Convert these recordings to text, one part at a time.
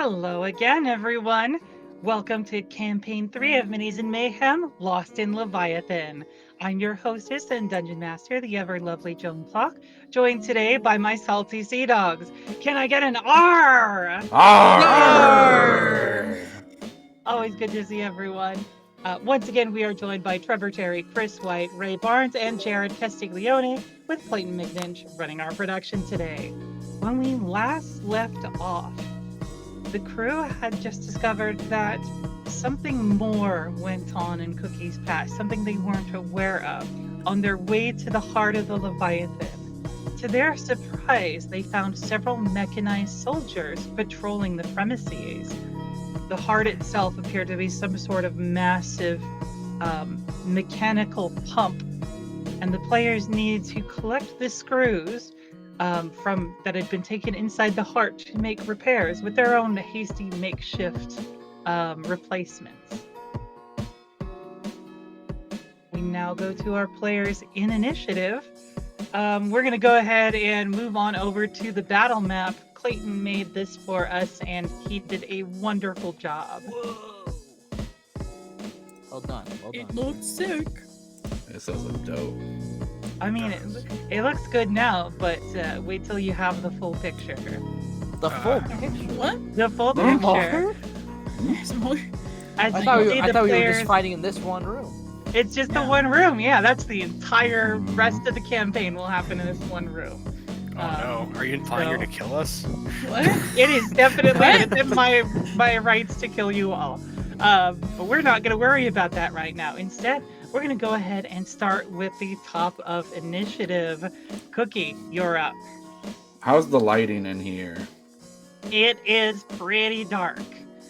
Hello again, everyone. Welcome to Campaign 3 of Minis and Mayhem, Lost in Leviathan. I'm your hostess and Dungeon Master, the ever-lovely Joan Klock, joined today by my salty sea dogs. Can I get an R? Arr! Always good to see everyone. Once again, we are joined by Trevor, Terry, Chris White, Rae Barnes, and Jarid Castiglione, with Clayton McNinch running our production today. When we last left off, the crew had just discovered that something more went on in Cookie's past, something they weren't aware of, on their way to the heart of the Leviathan. To their surprise, they found several mechanized soldiers patrolling the premises. The heart itself appeared to be some sort of massive mechanical pump, and the players needed to collect the screws from that had been taken inside the heart to make repairs with their own hasty makeshift replacements. We now go to our players in initiative. We're going to go ahead and move on over to the battle map. Clayton made this for us, and he did a wonderful job. Whoa! Well done. It looks sick. This does look dope. I mean, it looks good now, but wait till you have the full picture. The full picture? What? The full picture. More? Some more? As I you thought, can we, see, I the thought we were players, just fighting in this one room. it's just the one room. Yeah, that's the entire rest of the campaign will happen in this one room. Oh no, are you implying you're to kill us? What? It is definitely within my rights to kill you all. But we're not going to worry about that right now. Instead, we're going to go ahead and start with the top of initiative. Cookie, you're up. How's the lighting in here? It is pretty dark.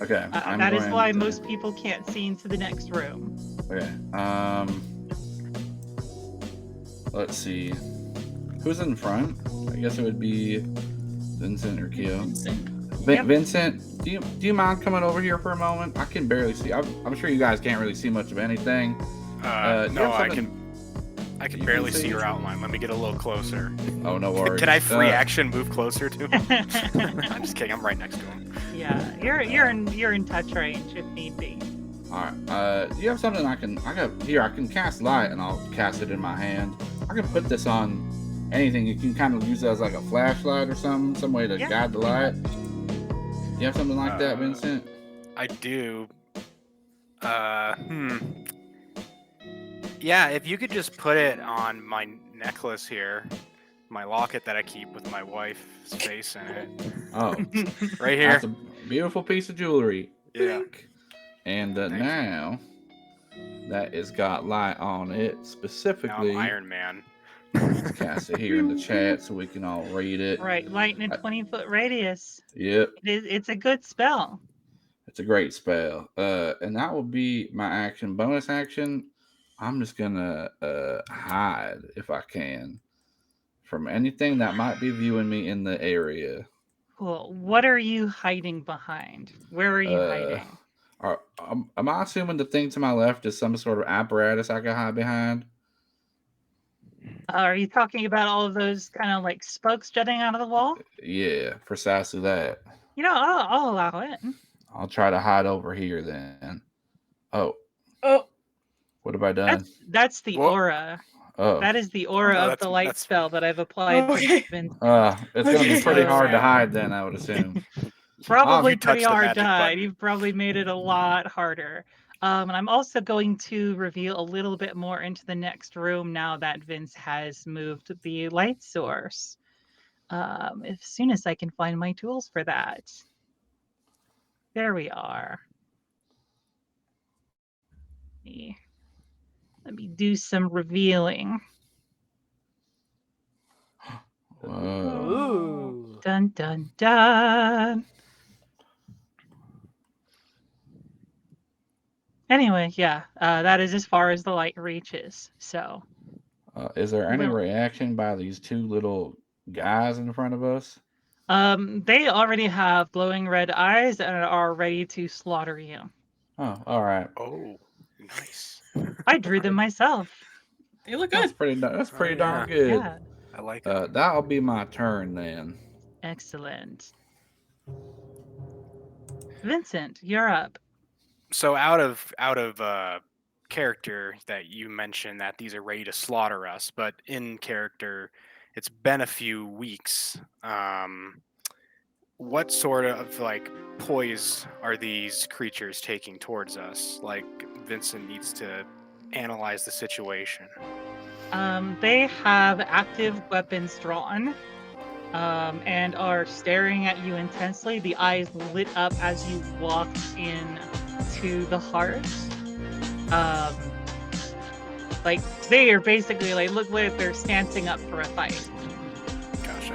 Okay. That is why most people can't see into the next room. Okay. Let's see. Who's in front? I guess it would be Vincent or Keo. Yep. Vincent, do you mind coming over here for a moment? I can barely see. I'm sure you guys can't really see much of anything. No, I can you barely can see see? your outline. Let me get a little closer. Oh, no worries. Can I free action move closer to him? I'm just kidding. I'm right next to him. Yeah, you're in touch range if need be. All right. Do you have something I can cast light and I'll cast it in my hand. I can put this on anything. You can kind of use it as like a flashlight or something, some way to guide the light. You have something like that, Vincent? I do. Yeah, if you could just put it on my necklace here, my locket that I keep with my wife's face in it. Oh, Right here. that's a beautiful piece of jewelry. Yeah. And Thank you. now that it's got light on it Now specifically, I'm Iron Man. let's cast it here in the chat so we can all read it. Right, light in a 20-foot radius. Yep, It's a good spell. it's a great spell. And that will be my action. Bonus action, I'm just gonna hide if I can from anything that might be viewing me in the area. Cool. What are you hiding behind? Where are you hiding? Am I assuming the thing to my left is some sort of apparatus I can hide behind? Are you talking about all of those kind of like spokes jutting out of the wall? Yeah, precisely that. You know, I'll allow it. I'll try to hide over here then. Oh, Oh, what have I done? That's the Whoa. aura. Oh, That is the aura Oh, of the light that's- spell that I've applied. Okay. To Vincent. it's gonna be Okay. pretty hard to hide then, I would assume. Probably you touch pretty the hard magic to hide. button. You've probably made it a lot harder. And I'm also going to reveal a little bit more into the next room now that Vince has moved the light source. As soon as I can find my tools for that. There we are. Let me do some revealing. Whoa. Ooh. Dun dun dun. Anyway, yeah, that is as far as the light reaches. So, Is there any Well- reaction by these two little guys in front of us? they already have glowing red eyes and are ready to slaughter you. Oh, all right. Oh, nice. I drew them myself. they look That's good. pretty. That's pretty Oh, darn good. Yeah, I like it. That'll be my turn then. excellent. Vincent, you're up. So out of character that you mentioned that these are ready to slaughter us, but in character, it's been a few weeks. What sort of like poise are these creatures taking towards us? Like Vincent needs to analyze the situation. They have active weapons drawn, and are staring at you intensely. The eyes lit up as you walk in to the heart. Like they are basically like look like they're stancing up for a fight. Gotcha.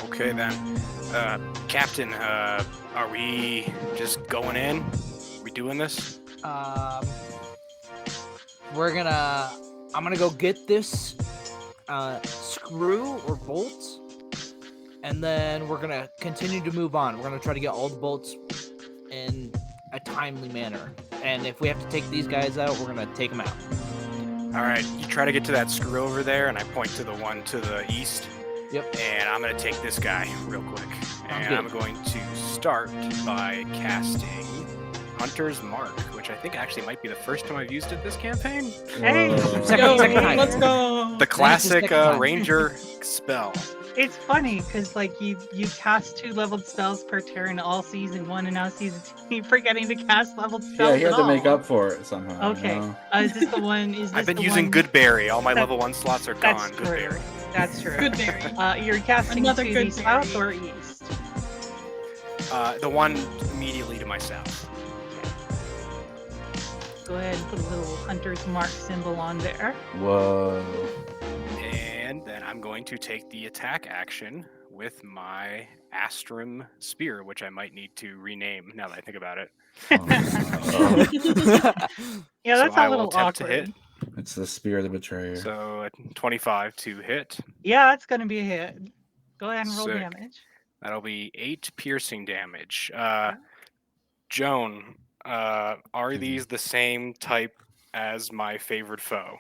Okay then. Captain, are we just going in? We doing this? I'm gonna go get this screw or bolts, and then we're gonna continue to move on. We're gonna try to get all the bolts in a timely manner, and if we have to take these guys out, we're gonna take them out. All right, you try to get to that screw over there, and I point to the one to the east. Yep. And I'm gonna take this guy real quick, and good. I'm going to start by casting Hunter's Mark, which I think actually might be the first time I've used it this campaign. Hey, Second time. Let's go. The classic second time. Ranger spell. it's funny because like you cast 2 leveled spells per turn all season 1, and now season 2 you're forgetting to cast leveled spells. Yeah, he had at to make all. up for it somehow. Okay. You know? Is this the one? Is this I've been the using one... Goodberry. All my That- level 1 slots are That's gone. true. Goodberry. That's true. Good berry. You're casting Another to good the south berry. or east? The one immediately to my south. Go ahead and put a little Hunter's Mark symbol on there. Whoa. And then I'm going to take the attack action with my Astrum Spear, which I might need to rename now that I think about it. Yeah, that's So I a will little attempt to awkward. hit. It's the spear of the betrayer. So 25 to hit. Yeah, it's gonna be a hit. Go ahead and roll Sick. damage. That'll be 8 piercing damage. Joan, are these the same type as my favorite foe?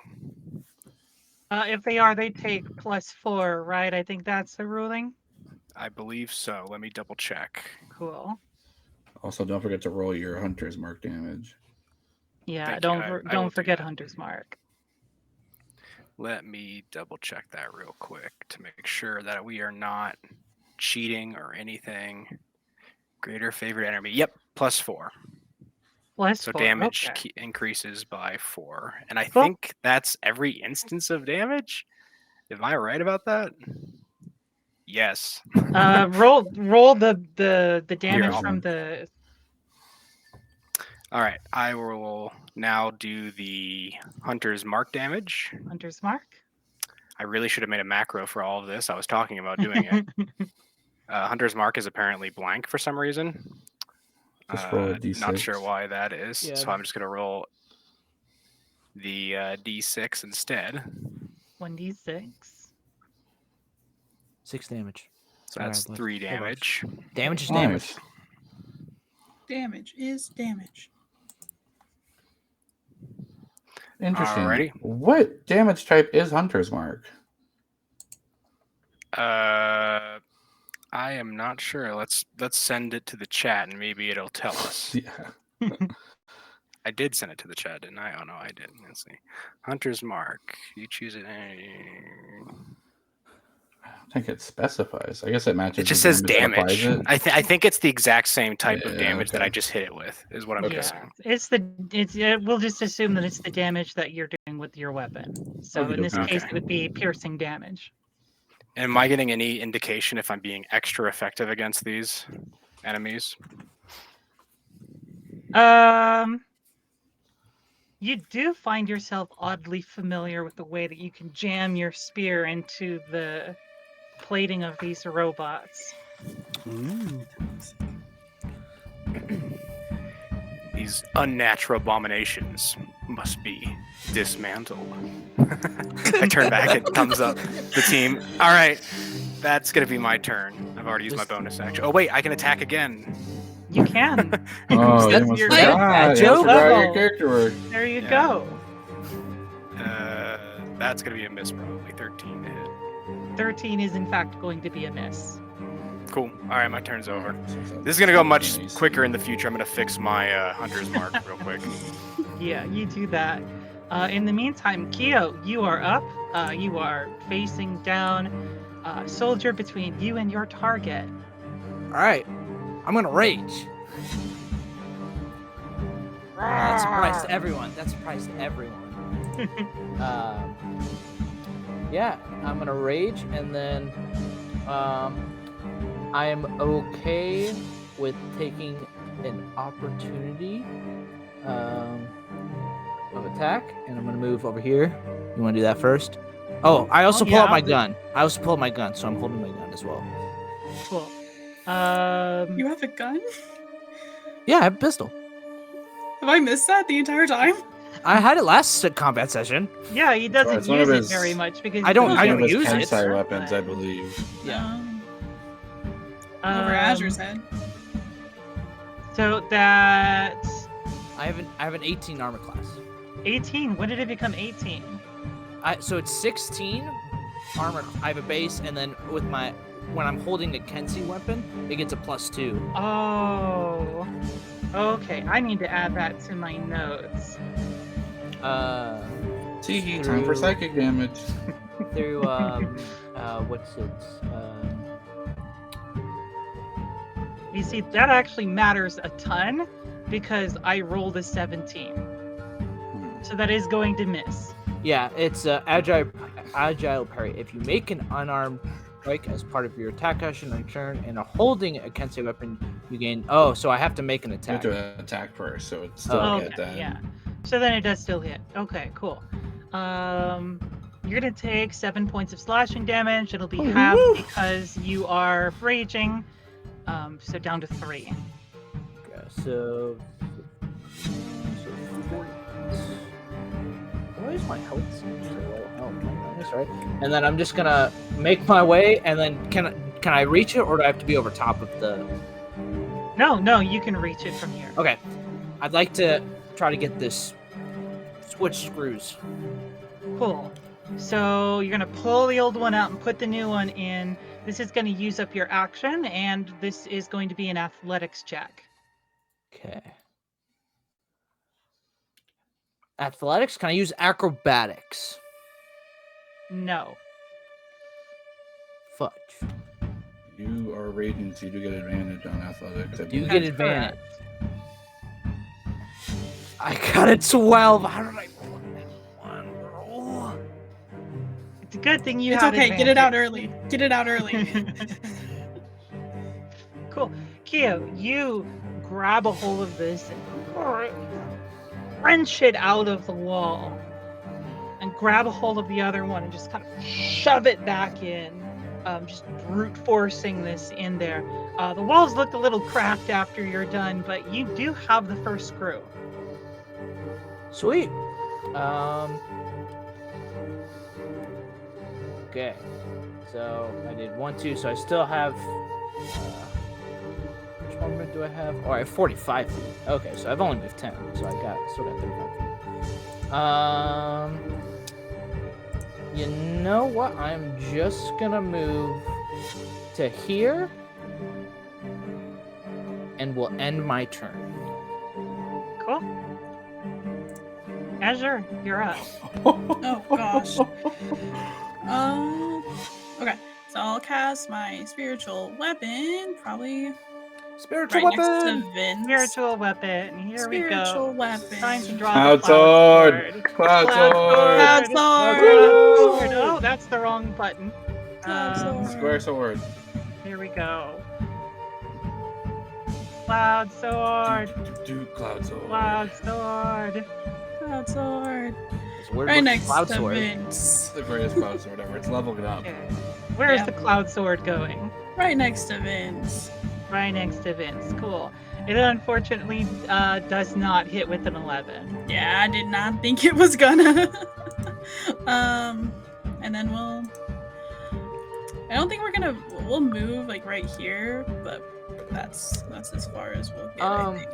If they are, they take +4, right? I think that's the ruling. I believe so. Let me double check. Cool. Also, don't forget to roll your hunter's mark damage. Yeah, Thank you. don't I will don't do forget that. Hunter's Mark. Let me double check that real quick to make sure that we are not cheating or anything. Greater favorite enemy. Yep, +4. So +4. damage Okay. increases by 4. And I Cool. think that's every instance of damage. Am I right about that? Yes. Roll the damage I'll- from the. All right. I will now do the Hunter's Mark damage. Hunter's Mark. I really should have made a macro for all of this. I was talking about doing it. Hunter's Mark is apparently blank for some reason. Just roll a Not d6. sure why that is. Yeah. So I'm just going to roll the d6 instead. 1d6. 6 damage. So that's Alright, 3 boys. damage. Damage is Nice. damage. Damage is damage. Interesting. Alrighty. What damage type is hunter's mark? I am not sure. Let's send it to the chat and maybe it'll tell us. Yeah. I did send it to the chat, didn't I? Oh no, I didn't. Let's see. Hunter's Mark. You choose it. I don't think it specifies. I guess it matches. It just the says damage that applies damage. it. I think it's the exact same type of Yeah, damage that I okay. just hit it with. Is what I'm Okay. guessing. We'll just assume that it's the damage that you're doing with your weapon. So in this Okey-dokey. case, Okay. it would be piercing damage. Am I getting any indication if I'm being extra effective against these enemies? You do find yourself oddly familiar with the way that you can jam your spear into the plating of these robots. These unnatural abominations must be dismantled. I turn back and thumbs up the team. All right, that's gonna be my turn. I've already used my bonus action. Oh wait, I can attack again. You can. Oh, you That's almost your forgot. You joke. almost forgot Level. your character work. There you Yeah. go. That's gonna be a miss, probably 13 to hit. 13 is in fact going to be a miss. Cool. All right, my turn's over. This is gonna go much quicker in the future. I'm gonna fix my hunter's mark real quick. Yeah, you do that. In the meantime, Keo, you are up. You are facing down. Soldier between you and your target. All right, I'm gonna rage. That's a surprise to everyone. Yeah, I'm gonna rage, and then I am okay with taking an opportunity of attack, and I'm gonna move over here. You want to do that first? Oh, I also pull out my gun. So I'm holding my gun as well. Cool. You have a gun? Yeah, I have a pistol. Have I missed that the entire time? I had it last combat session. Yeah, he doesn't It's one use of it his- very much because I don't One of his use it. tensai weapons, I believe. Yeah. Over Azure's head. So that's I have an 18 armor class. 18. When did it become 18? So it's 16 armor. I have a base, and then when I'm holding the Kensi weapon, it gets a +2. Oh. Okay, I need to add that to my notes. See, time for psychic damage. Through what's it? You see, that actually matters a ton because I rolled a 17. So that is going to miss. Yeah, it's agile parry. If you make an unarmed strike as part of your attack action or turn and are holding a Kensei weapon, you gain. Oh, so I have to make an You attack. have to attack first, so it's still Oh, hit okay, then. yeah. So then it does still hit. Okay, cool. You're gonna take 7 points of slashing damage. It'll be half because you are raging. So down to 3. Okay, so 40. Why is my health so low? Oh, that's right. And then I'm just gonna make my way, and then can I reach it, or do I have to be over top of the? No, you can reach it from here. Okay, I'd like to try to get this switch screws. Cool. So you're gonna pull the old one out and put the new one in. This is gonna use up your action, and this is going to be an athletics check. Okay. Athletics? Can I use acrobatics? No. Fudge. You are raging, so you do get advantage on athletics. I You believe. get That's advantage. correct. I got a 12. How did I pull that one, bro? It's a good thing you It's had okay. Get it out advantage. early. Get it out early. Cool. Keo, you grab a hold of this and wrench it out of the wall and grab a hold of the other one and just kind of shove it back in, just brute forcing this in there. The walls look a little cracked after you're done, but you do have the first screw. Sweet. Okay. So I did 1, 2. So I still have. Which movement do I have? Oh, I have 45 feet. Okay, so I've only moved 10, so I still got 35 feet. You know what? I'm just gonna move to here, and we'll end my turn. Cool. Azure, you're up. Oh gosh. Okay. So I'll cast my spiritual weapon, probably Spiritual right weapon. next to Vince. Spiritual weapon. Here we Spiritual go. weapon. Time to draw Cloud the cloud sword! Cloud sword! Cloud sword. Cloud sword. Oh, that's the wrong button. Cloud sword. Square sword. Here we go. Cloud sword. Cloud sword. Cloud sword. Cloud sword. It's a weird Right looking next cloud to sword. Vince. The greatest cloud sword ever. It's leveled up. Okay. Where is Yeah. the cloud sword going? Right next to Vince. Right next to Vince. Cool. It unfortunately does not hit with an 11. Yeah, I did not think it was gonna. And then I don't think we'll move like right here, but that's as far as we'll get, I think.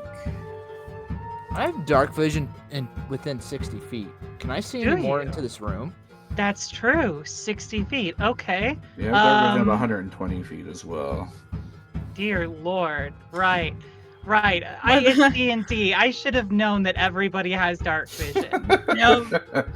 I have dark vision within 60 feet. Can I see Do any more you? into this room? That's true. 60 feet. Okay. You have dark vision of Um, 120 feet as well. Dear Lord. Right. It's D&D. I should have known that everybody has dark vision. Yep.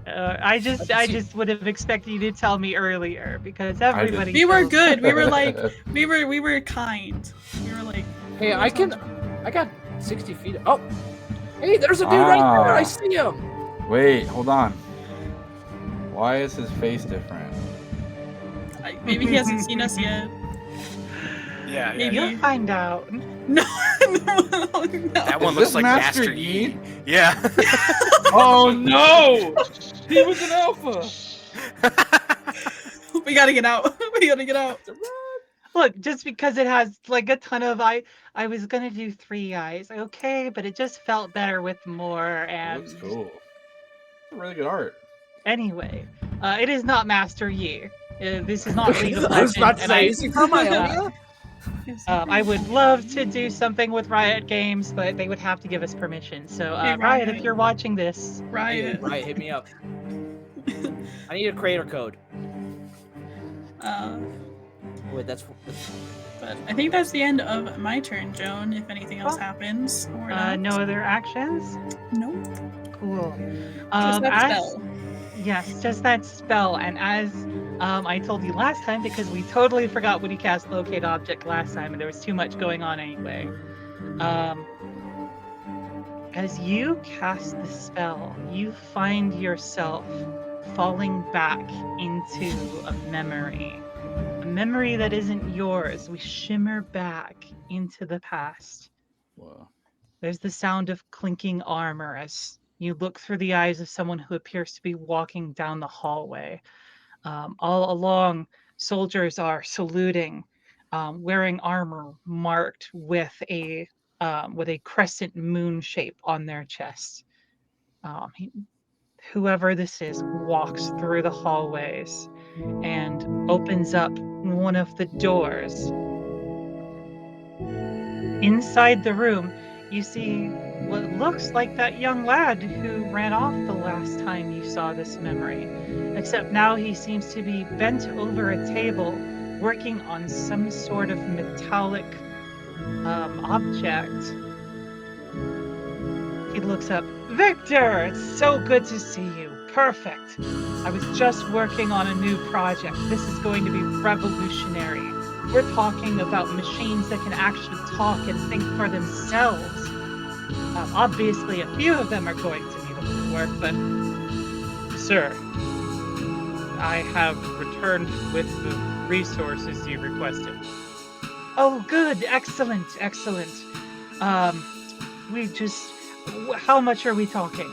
I just would have expected you to tell me earlier because everybody. We were tells good. me. We were like, we were kind. We were like, Hey, I got 60 feet. Oh, hey, there's a dude right there. I see him. Wait, hold on. Why is his face different? Maybe he hasn't seen us yet. Yeah, Maybe. You'll find out. No. That one Is looks this like Master Master Yi? Yi. Yeah. Oh no! He was an alpha. We gotta get out. We gotta get out. Look, just because it has like a ton of I was gonna do 3 eyes, okay, but it just felt better with more. It And looks cool. Really good art. anyway, it is not Master Yi. This is not League of I was about Legends, to and say, is he from Ionia? I would love to do something with Riot Games, but they would have to give us permission. So, Hey, Riot, if Riot. you're watching this, Riot. Right, hit me up. I need a creator code. Wait, that's But I think that's the end of my turn, Joan. If anything else happens, or not. no other actions. Nope. Cool. Just that as- spell. Yes, just that spell. And as I told you last time, because we totally forgot when he cast Locate Object last time, and there was too much going on anyway. As you cast the spell, you find yourself falling back into a memory that isn't yours. We shimmer back into the past. Wow. There's the sound of clinking armor as you look through the eyes of someone who appears to be walking down the hallway. All along, soldiers are saluting, wearing armor marked with a crescent moon shape on their chest. Whoever this is walks through the hallways and opens up one of the doors. Inside the room, you see what looks like that young lad who ran off the last time you saw this memory, except now he seems to be bent over a table working on some sort of metallic object. He looks up. Victor, it's so good to see you. Perfect. I was just working on a new project. This is going to be revolutionary. We're talking about machines that can actually talk and think for themselves. Obviously, a few of them are going to need a little work, but... Sir, I have returned with the resources you requested. Oh, good. Excellent. How much are we talking?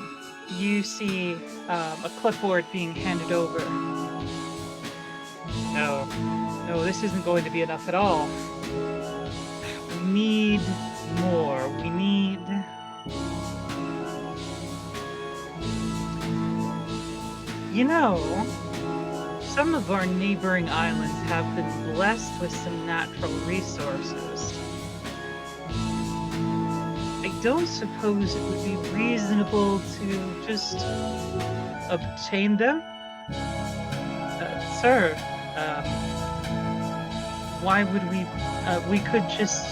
You see a clipboard being handed over. No, this isn't going to be enough at all. We need more. We need... You know, some of our neighboring islands have been blessed with some natural resources. I don't suppose it would be reasonable to just obtain them? Sir, why would we could just,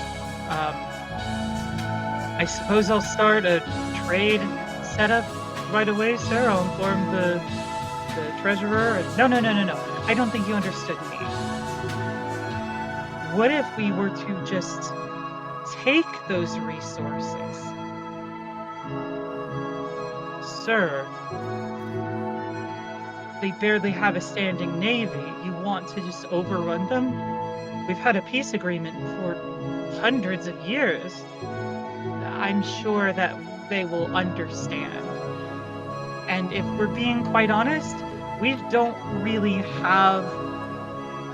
I suppose I'll start a trade setup right away, sir. I'll inform the treasurer. No. I don't think you understood me. What if we were to just take those resources? Sir, they barely have a standing navy. You want to just overrun them? We've had a peace agreement for hundreds of years. I'm sure that they will understand. And if we're being quite honest, we don't really have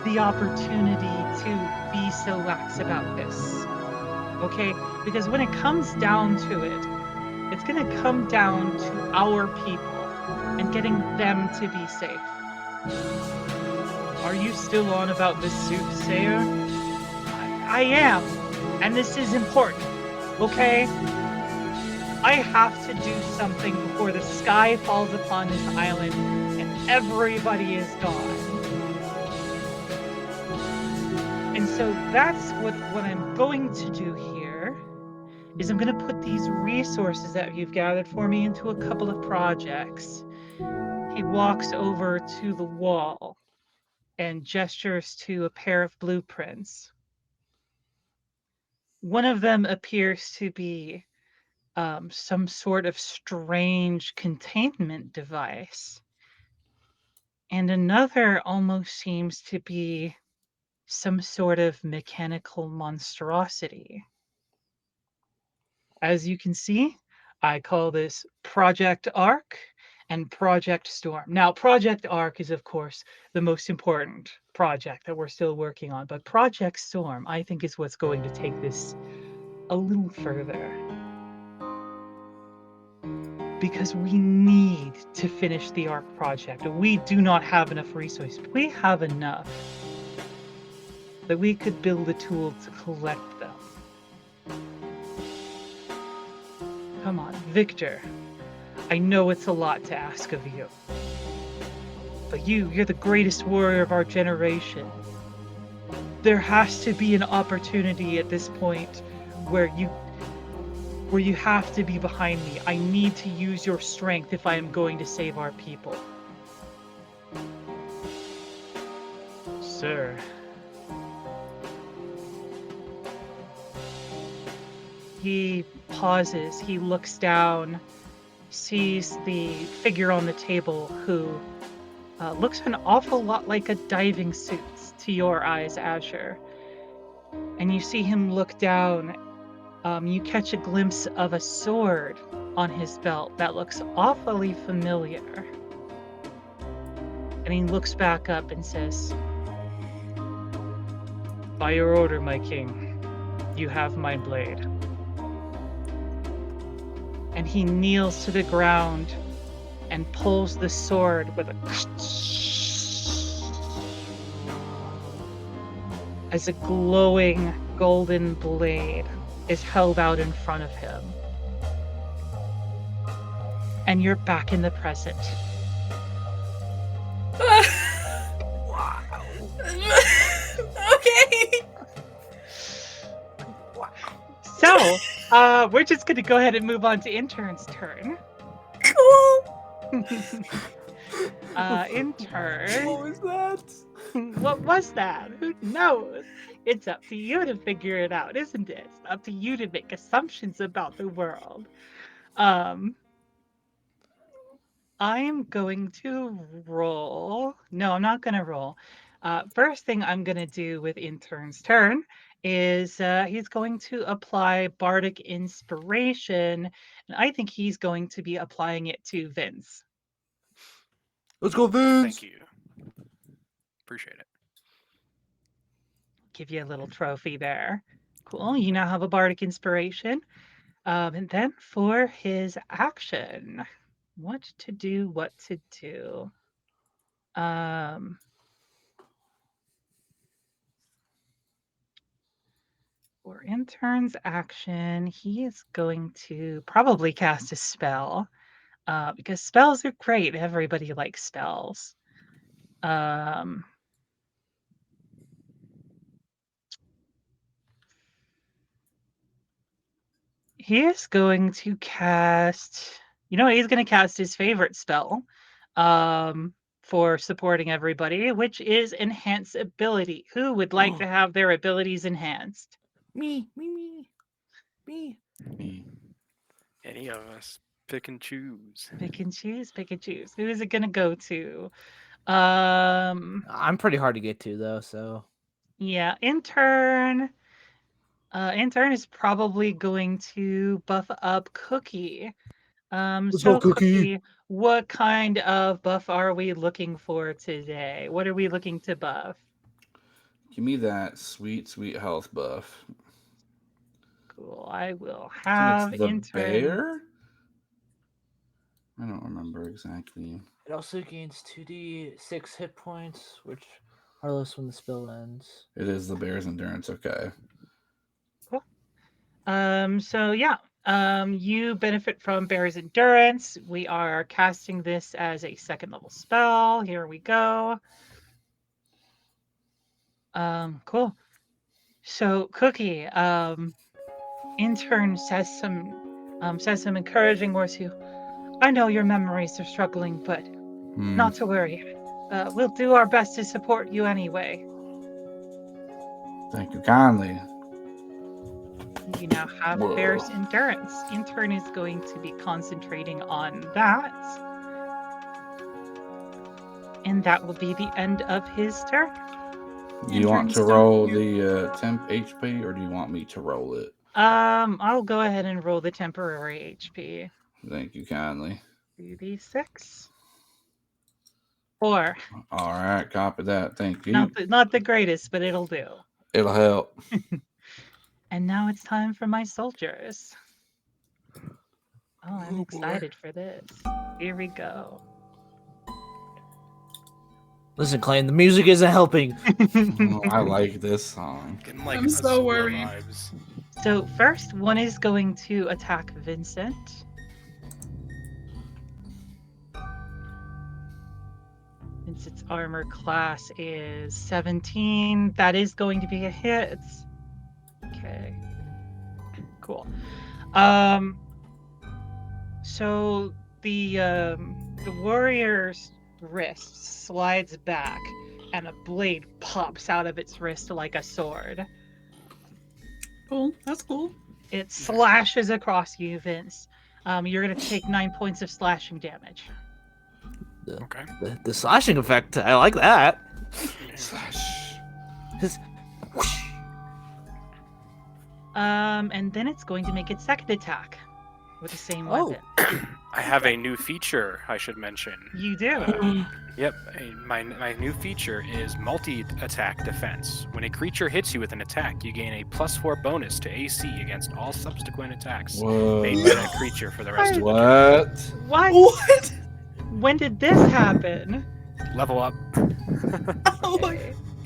the opportunity to be so lax about this. Okay? Because when it comes down to it, it's going to come down to our people and getting them to be safe. Are you still on about the soothsayer? I am. And this is important. Okay? I have to do something before the sky falls upon this island and everybody is gone. And So that's what I'm going to do here is I'm going to put these resources that you've gathered for me into a couple of projects. He walks over to the wall and gestures to a pair of blueprints. One of them appears to be some sort of strange containment device. And another almost seems to be some sort of mechanical monstrosity. As you can see, I call this Project Arc and Project Storm. Now, Project Arc is, of course, the most important project that we're still working on, but Project Storm, I think, is what's going to take this a little further. Because we need to finish the Arc project. We do not have enough resources. We have enough that we could build a tool to collect them. Come on, Victor. I know it's a lot to ask of you. But you're the greatest warrior of our generation. There has to be an opportunity at this point where you have to be behind me. I need to use your strength if I am going to save our people. Sir. He pauses, he looks down, sees the figure on the table who looks an awful lot like a diving suit to your eyes, Azure. And you see him look down. You catch a glimpse of a sword on his belt that looks awfully familiar. And he looks back up and says, "By your order, my king, you have my blade." And he kneels to the ground and pulls the sword with a as a glowing golden blade is held out in front of him. And you're back in the present. Wow. Okay. So, we're just going to go ahead and move on to Intern's turn. Cool. Intern. What was that? What was that? Who knows? It's up to you to figure it out, isn't it? It's up to you to make assumptions about the world. I am going to roll. No, I'm not going to roll. First thing I'm going to do with Intern's turn is he's going to apply Bardic Inspiration, and I think he's going to be applying it to Vince. Let's go, Vince. Thank you. Appreciate it. Give you a little trophy there. Cool. You now have a Bardic Inspiration. And then for his action, what to do. For Intern's action, he is going to probably cast a spell. Because spells are great. Everybody likes spells. He is going to cast, he's going to cast his favorite spell for supporting everybody, which is Enhance Ability. Who would like to have their abilities enhanced? Me. Any of us. Pick and choose. Pick and choose. Who is it going to go to? I'm pretty hard to get to, though, so. Yeah, Intern. Intern is probably going to buff up Cookie. So Cookie, what kind of buff are we looking for today? What are we looking to buff? Give me that sweet, sweet health buff. Cool. I will I have think it's the Intern. bear? I don't remember exactly. It also gains 2d6 hit points, which are less when the spell ends. It is the bear's endurance, okay. Cool. So yeah. You benefit from Bear's Endurance. We are casting this as a 2nd level spell. Here we go. Cool. So, Cookie, intern says some encouraging words to you. I know your memories are struggling, but not to worry. We'll do our best to support you anyway. Thank you kindly. You now have Whoa. Bear's endurance. Intern is going to be concentrating on that. And that will be the end of his turn. Do you want to Intern's roll done. the temp HP, or do you want me to roll it? I'll go ahead and roll the temporary HP. Thank you kindly. 3d6. 4. All right, copy that. Thank you. Not the greatest, but it'll do. It'll help. And now it's time for my soldiers. Oh, I'm excited for this. Here we go. Listen, Clayton, the music isn't helping. Oh, I like this song. Getting, like, I'm so Azure worried. vibes. So first, one is going to attack Vincent. Vincent's armor class is 17. That is going to be a hit. Okay. Cool. So the warrior's wrist slides back, and a blade pops out of its wrist like a sword. Cool. That's cool. It slashes across you, Vince. You're gonna take 9 points of slashing damage. Okay. The slashing effect, I like that. Slash. His- whoosh. And then it's going to make its second attack with the same Oh. weapon. I have a new feature I should mention. You do. Yep, my new feature is multi-attack defense. When a creature hits you with an attack, you gain a +4 bonus to AC against all subsequent attacks made by that creature for the rest of the What? What? What? When did this happen? level up. Oh my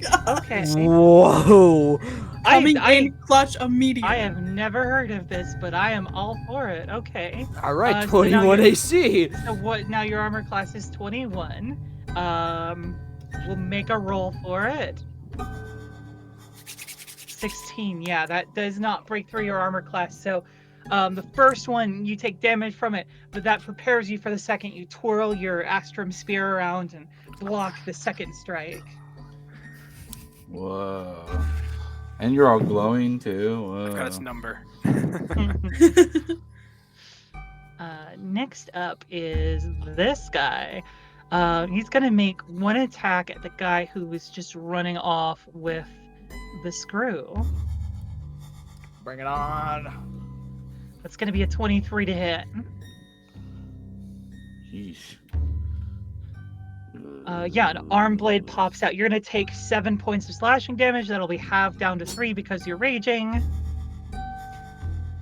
god. Okay. Whoa. Coming I in clutch immediately. I have never heard of this, but I am all for it. Okay. All right, So now 21 you're- AC. So what? Now your armor class is 21. We'll make a roll for it. 16. Yeah, that does not break through your armor class. So, the first one you take damage from it, but that prepares you for the second. You twirl your Astrum spear around and block the second strike. Whoa. And you're all glowing too. Whoa. I've got its number. Next up is this guy. He's gonna make one attack at the guy who was just running off with the screw. Bring it on. That's gonna be a 23 to hit. Yeesh. Yeah, an arm blade pops out. You're gonna take 7 points of slashing damage. That'll be halved down to 3 because you're raging.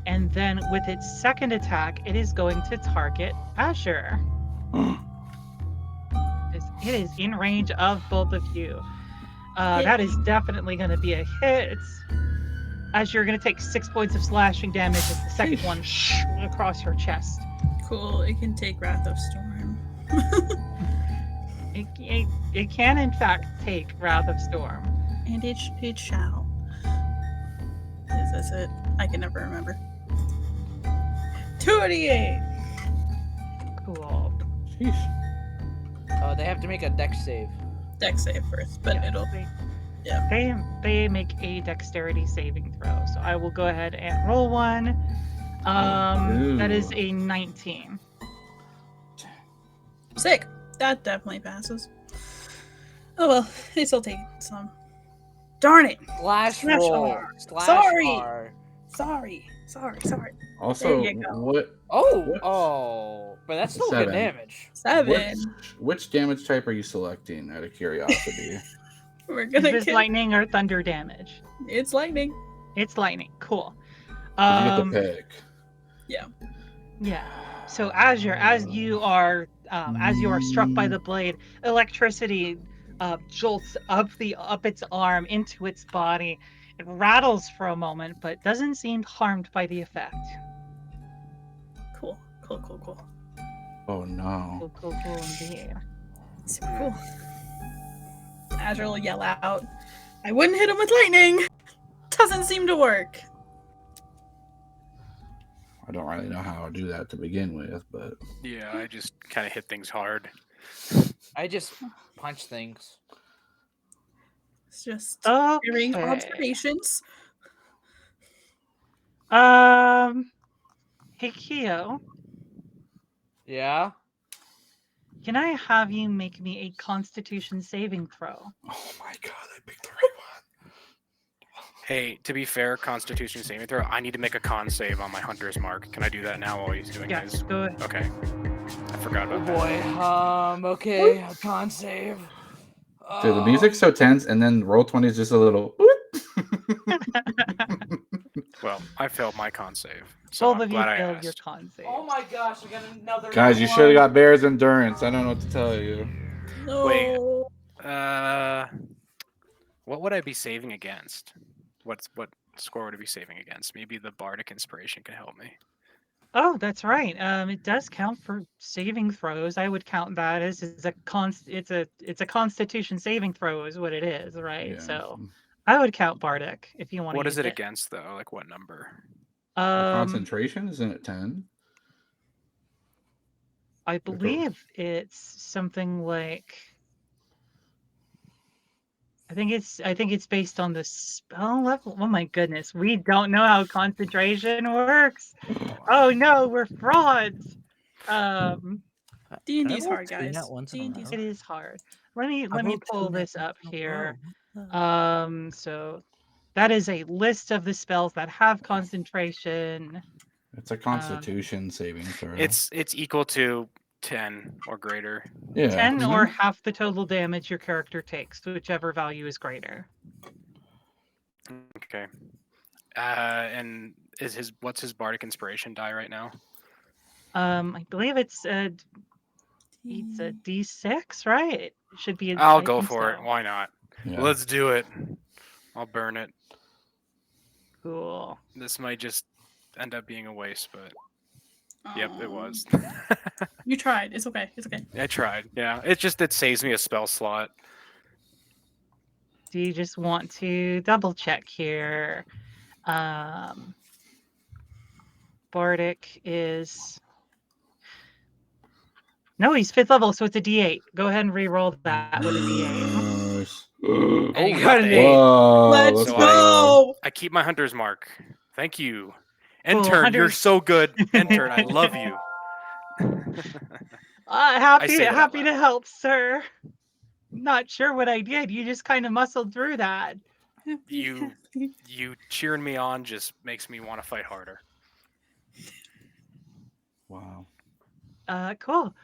And then with its second attack, it is going to target Azure. It is in range of both of you. That is definitely going to be a hit. As you're going to take 6 points of slashing damage as the second one across your chest. Cool. It can take Wrath of Storm. It can, in fact, take Wrath of Storm. And it shall. Is this it? I can never remember. 28! Cool. Sheesh. They have to make a dex save. Dex save first, but Yeah, it'll. they- Yeah. They make a dexterity saving throw. So I will go ahead and roll one. That is a 19. Sick! That definitely passes. Oh well, they still take some. Darn it! Slash Slash roll. R. Slash Sorry. R. Sorry. Also, There you go. what? Oh, but that's still 7. good damage. 7. Which damage type are you selecting? Out of curiosity. We're Is gonna this kill. lightning or thunder damage? It's lightning. It's lightning. Cool. You get the pick. Yeah. So Azure, as you are struck by the blade, electricity jolts up its arm into its body. It rattles for a moment, but doesn't seem harmed by the effect. Cool. Oh no. Cool indeed. Super cool. Azure will yell out, I wouldn't hit him with lightning! Ta doesn't seem to work. I don't really know how to do that to begin with, but Yeah, I just kind of hit things hard. I just punch things. It's just Okay. hearing observations. Hey, Keo, Yeah. can I have you make me a Constitution saving throw? oh my god, I picked the right one. Hey, to be fair, Constitution saving throw. I need to make a con save on my hunter's mark. Can I do that now while he's doing Yes, his? go ahead. Okay. I forgot Oh about boy. Okay. A con save. Dude, the music's so tense, and then roll 20 is just a little. that. Well, I failed my con save, so Both I'm of you glad I failed your asked. con save. Oh my gosh! I got another. Guys, you should have got Bear's Endurance. I don't know what to tell you. No. Wait. What would I be saving against? What score would I be saving against? Maybe the Bardic Inspiration can help me. Oh, that's right. It does count for saving throws. I would count that as a it's a Constitution saving throw is what it is, right? Yeah. So I would count Bardic if you want to. What is use it against though? Like what number? Concentration isn't it 10? I believe it's something like. I think it's based on the spell level. Oh my goodness, we don't know how concentration works. Oh no, we're frauds. D&D's hard, guys. D&D's It is hard. Let me pull this up here. So that is a list of the spells that have concentration. It's a Constitution saving throw. It's equal to 10 or greater. yeah. 10 or half the total damage your character takes, whichever value is greater. Okay. And what's his Bardic Inspiration die right now? I believe it's a D6, right? It should be. I'll go for it. Why not? Yeah. Let's do it. I'll burn it. Cool. This might just end up being a waste, but yep, it was. You tried. It's okay. It's okay. I tried. Yeah, it saves me a spell slot. Do you just want to double check here? Bardic is. No, he's 5th level, so it's a D8. Go ahead and re-roll that with a D8. Nice. And you got an 8. Whoa, Let's So go. I keep my hunter's mark. Thank you. Cool, Intern, you're Hunter's- so good. Intern, I love you. Happy say that out happy to loud. help, sir. Not sure what I did. You just kind of muscled through that. You cheering me on just makes me want to fight harder. Wow. Cool.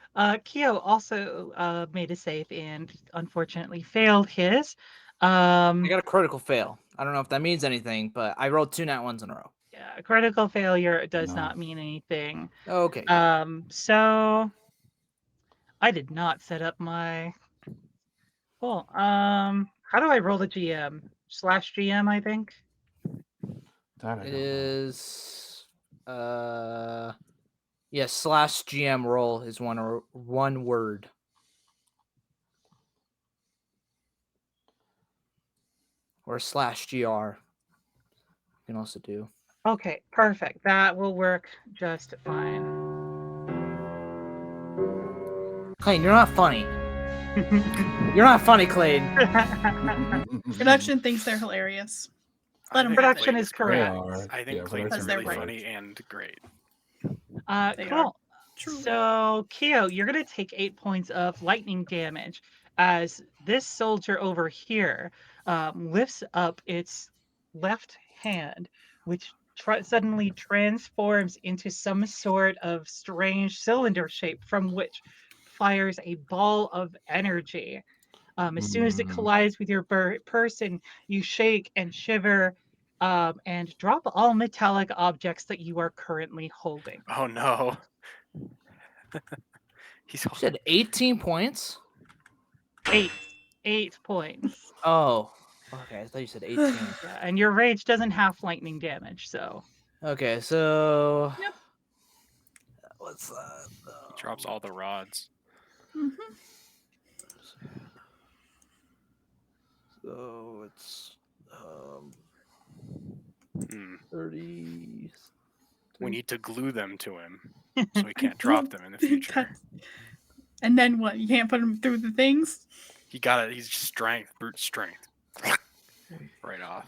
Keo also made a save and unfortunately failed his. I got a critical fail. I don't know if that means anything, but I rolled 2 nat ones in a row. Yeah, critical failure does No. not mean anything. Okay. So I did not set up my. Cool. How do I roll the GM? /GM, I think. That I It don't know. is yeah, /GM roll is one word. Or /GR. You can also do. Okay, perfect. That will work just fine. Clayton, you're not funny. You're not funny, Clayton. Production thinks they're hilarious. Let 'em have it. Production is They correct. are. I think Yeah, Clayton's Because they're really right. funny and great. They Cool. are. True. So, Keo, you're going to take 8 points of lightning damage as this soldier over here lifts up its left hand, which suddenly transforms into some sort of strange cylinder shape from which fires a ball of energy. As soon as it collides with your person, you shake and shiver and drop all metallic objects that you are currently holding. Oh no. He's You said 18 points? 8 points. Oh. Okay, I thought you said 18. Yeah, and your rage doesn't have lightning damage, so. Okay, so Yep. what's that? He drops all the rods. Mhm. So it's Hmm. 30. We need to glue them to him so he can't drop them in the future. And then what? You can't put him through the things? He got it. He's strength, brute strength. Right off.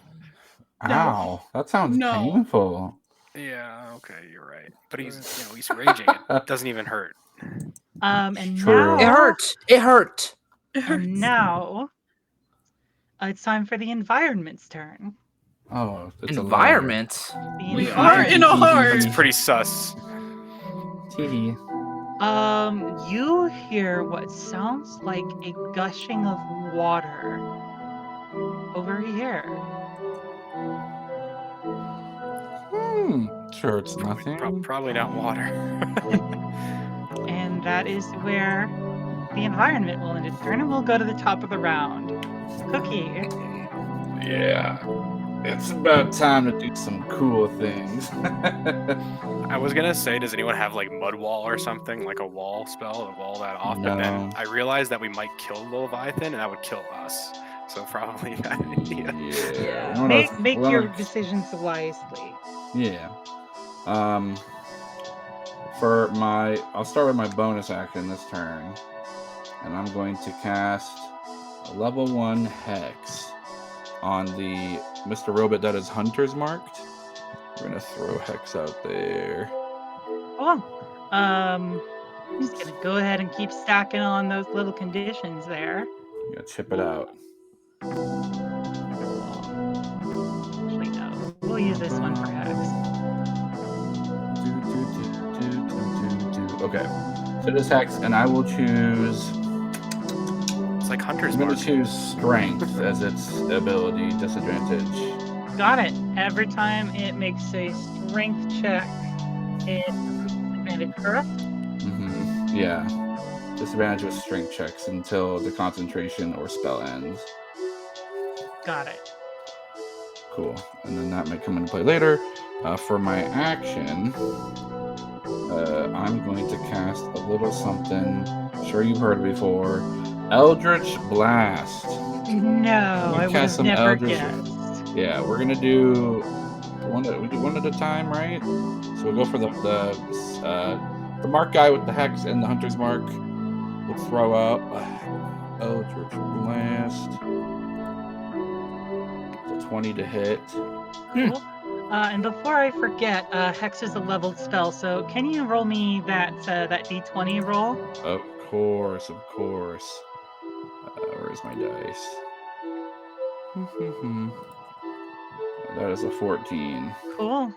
No. Ow, that sounds No. painful. Yeah, okay, you're right. But he's raging. It doesn't even hurt. And True. now It hurt. It hurt. It hurts. And now it's time for the environment's turn. Oh, it's Environment. The We are in a horde. That's pretty sus. Tee. You hear what sounds like a gushing of water over here. Sure, it's nothing. Probably not water. And that is where the environment will end its turn, and we'll go to the top of the round. Cookie. Yeah. It's about time to do some cool things. I was gonna say, does anyone have like mud wall or something, like a wall spell to wall that off? But then No. I realized that we might kill the Leviathan, and that would kill us. So probably a bad idea. Yeah. Make your decisions wisely. Yeah. I'll start with my bonus action this turn, and I'm going to cast a level 1 hex on the Mr. Robot that is Hunter's marked. We're gonna throw hex out there. Cool. I'm just gonna go ahead and keep stacking on those little conditions there. I'm gonna chip it out. Actually, no. We'll use this one for hex. Okay. So this hex, and I will choose. It's like Hunter's I'm going mark. to choose Strength as its ability disadvantage. Got it. Every time it makes a strength check, it's disadvantage, correct? Mm-hmm. Yeah. Disadvantage with strength checks until the concentration or spell ends. Got it. Cool. And then that might come into play later. For my action, I'm going to cast a little something. Sure, you've heard before. Eldritch Blast. No, I would cast have some never Eldritch- guessed. Yeah, we're gonna do we do one at a time, right? So we'll go for the mark guy with the hex and the hunter's mark. We'll throw out Eldritch Blast. It's a 20 to hit. Cool. And before I forget, Hex is a leveled spell, so can you roll me that D20 roll? Of course. Where's my dice? That is a 14. Cool.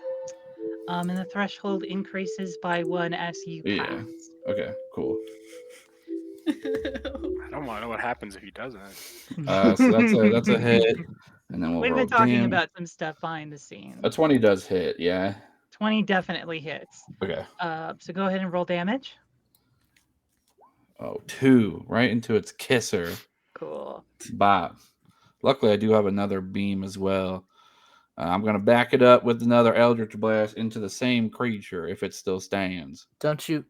And the threshold increases by 1 as you pass. Yeah. Okay, cool. I don't want to know what happens if he doesn't. So that's a hit. And then We've roll been talking damage. about some stuff behind the scenes. A 20 does hit, yeah. 20 definitely hits. Okay. So go ahead and roll damage. Oh, 2 right into its kisser. Cool. Bop. Luckily, I do have another beam as well. I'm going to back it up with another Eldritch Blast into the same creature if it still stands. Don't you?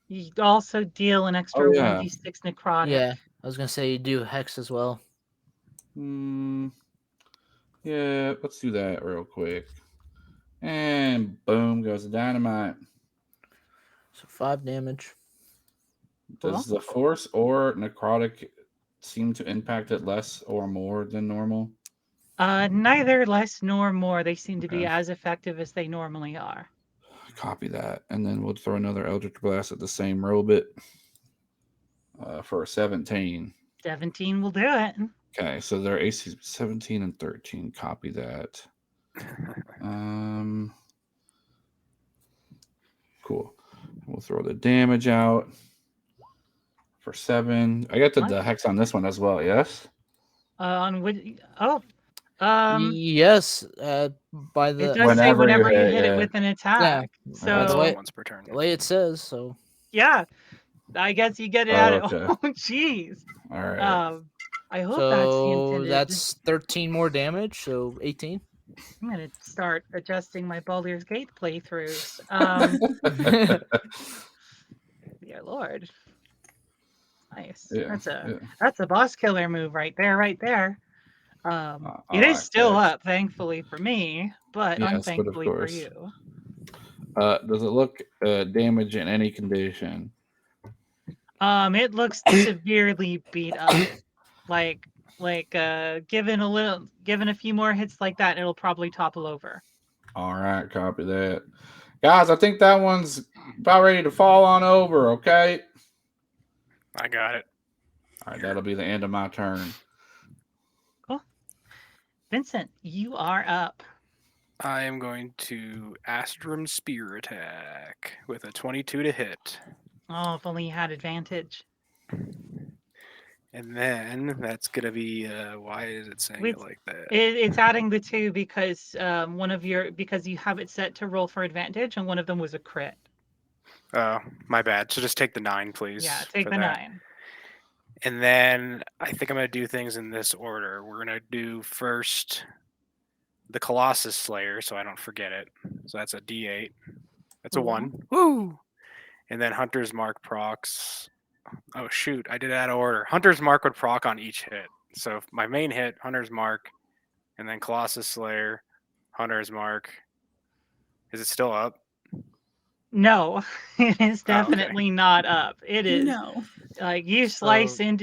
You also deal an extra Oh, yeah. 1d6 necrotic. Yeah, I was gonna say you do hex as well. Yeah, let's do that real quick. And boom goes the dynamite. So 5 damage. Does the force or necrotic seem to impact it less or more than normal? Neither less nor more. They seem to be Okay. as effective as they normally are. Copy that. And then we'll throw another Eldritch Blast at the same robot for a 17. 17 will do it. Okay, so their AC is 17 and 13. Copy that. Cool. We'll throw the damage out for 7. I got the hex on this one as well, yes? Yes, by the It does say Whenever you whenever you hit, hit yeah. it with an attack. By the So way- Once per turn. the way it says. So yeah, I guess you get it out of. okay. Oh, jeez. All right. I hope that's the so intended. that's 13 more damage. So 18. I'm gonna start adjusting my Baldur's Gate playthroughs. Dear Lord. Nice. Yeah, That's a boss killer move right there. It I is like still that. up, thankfully for me. but Yes, but of unthankfully for course. you. Does it look damaged in any condition? It looks severely beat up. Given a few more hits like that, it'll probably topple over. All right, copy that. Guys, I think that one's about ready to fall on over, okay? I got it. All right, that'll be the end of my turn. Cool. Vincent, you are up. I am going to Astrum Spear attack with a 22 to hit. Oh, if only you had advantage. And then that's going to be, why is it saying it like that? It's adding the 2 because because you have it set to roll for advantage, and one of them was a crit. Oh, my bad. So just take the 9, please. Yeah, take for the that. 9. And then I think I'm going to do things in this order. We're going to do first the Colossus Slayer, so I don't forget it. So that's a D8. That's a 1. Woo! And then Hunter's Mark procs. Oh, shoot. I did it out of order. Hunter's Mark would proc on each hit. So if my main hit, Hunter's Mark, and then Colossus Slayer, Hunter's Mark. Is it still up? No, it is definitely not up. It is No. like you slice and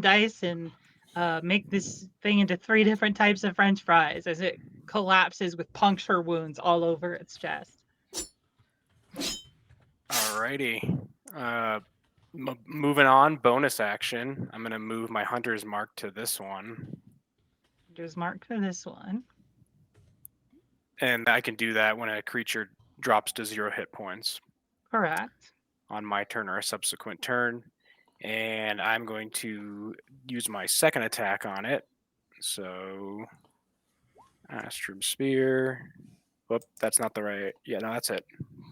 dice and make this thing into 3 different types of French fries as it collapses with puncture wounds all over its chest. Alrighty. Moving on, bonus action. I'm going to move my Hunter's Mark to this one. Hunter's Mark for this one. And I can do that when a creature drops to 0 hit points. Correct. On my turn or a subsequent turn. And I'm going to use my second attack on it. So, Astrum Spear. Whoop, that's not the right. Yeah, no, that's it.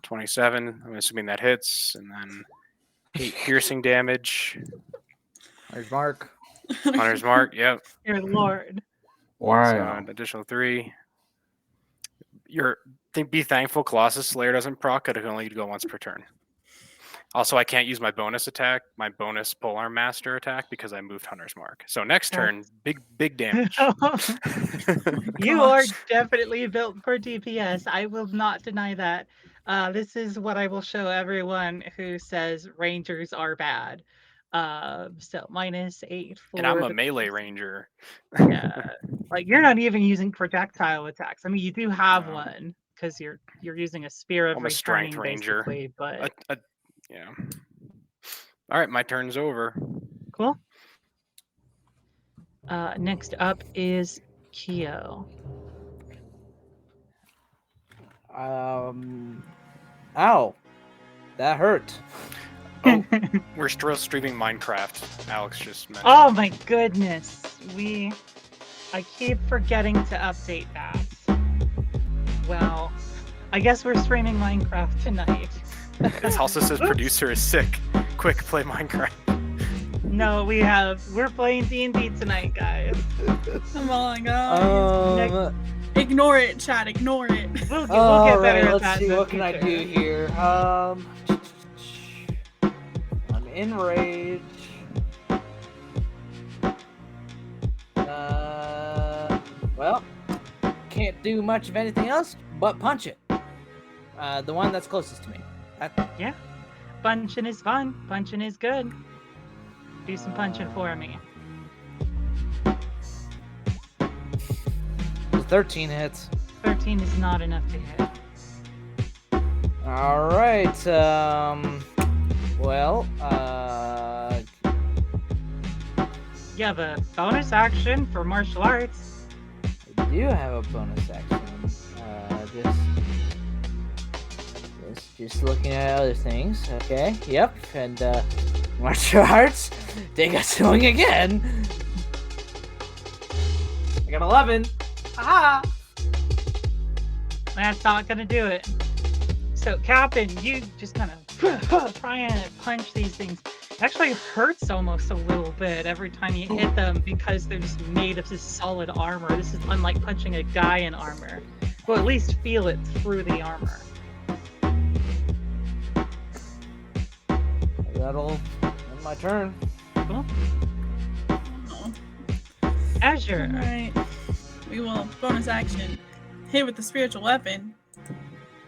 27. I'm assuming that hits. And then 8 piercing damage. There's Mark. Hunter's Mark, yep. Dear Lord. Wow. So an additional 3. Be thankful Colossus Slayer doesn't proc. It can only go once per turn. Also, I can't use my bonus attack, my bonus Polearm Master attack, because I moved Hunter's Mark. So next turn, big damage. You are definitely built for DPS. I will not deny that. This is what I will show everyone who says Rangers are bad. So -8 for. And I'm a melee ranger. Yeah, like you're not even using projectile attacks. I mean, you do have one because you're using a spear of I'm a strength returning, ranger. basically, but yeah. All right, my turn's over. cool. Next up is Kyo. Ow. That hurt. Oh, we're still streaming Minecraft. Alex just mentioned. Oh my goodness. I keep forgetting to update that. Well, I guess we're streaming Minecraft tonight. It also says producer is sick. Quick, play Minecraft. No, we're playing D&D tonight, guys. Come on, guys. Ignore it, chat. Ignore it. We'll get better at let's that. see, what can I do here? I'm in rage. Well, can't do much of anything else but punch it. The one that's closest to me. Yeah. Punching is fun. Punching is good. Do some punching for me. 13 hits. 13 is not enough to hit. All right. Well, You have a bonus action for martial arts. I do have a bonus action. Just looking at other things. Okay. Yep. And martial arts. They got swing again. I got 11. Ah. That's not gonna do it. So, Captain, you just kind of try and punch these things. It actually hurts almost a little bit every time you hit them because they're just made of this solid armor. This is unlike punching a guy in armor. Well, at least feel it through the armor. That'll end my turn. Cool. Azure. Alright. We will bonus action. hit with the spiritual weapon.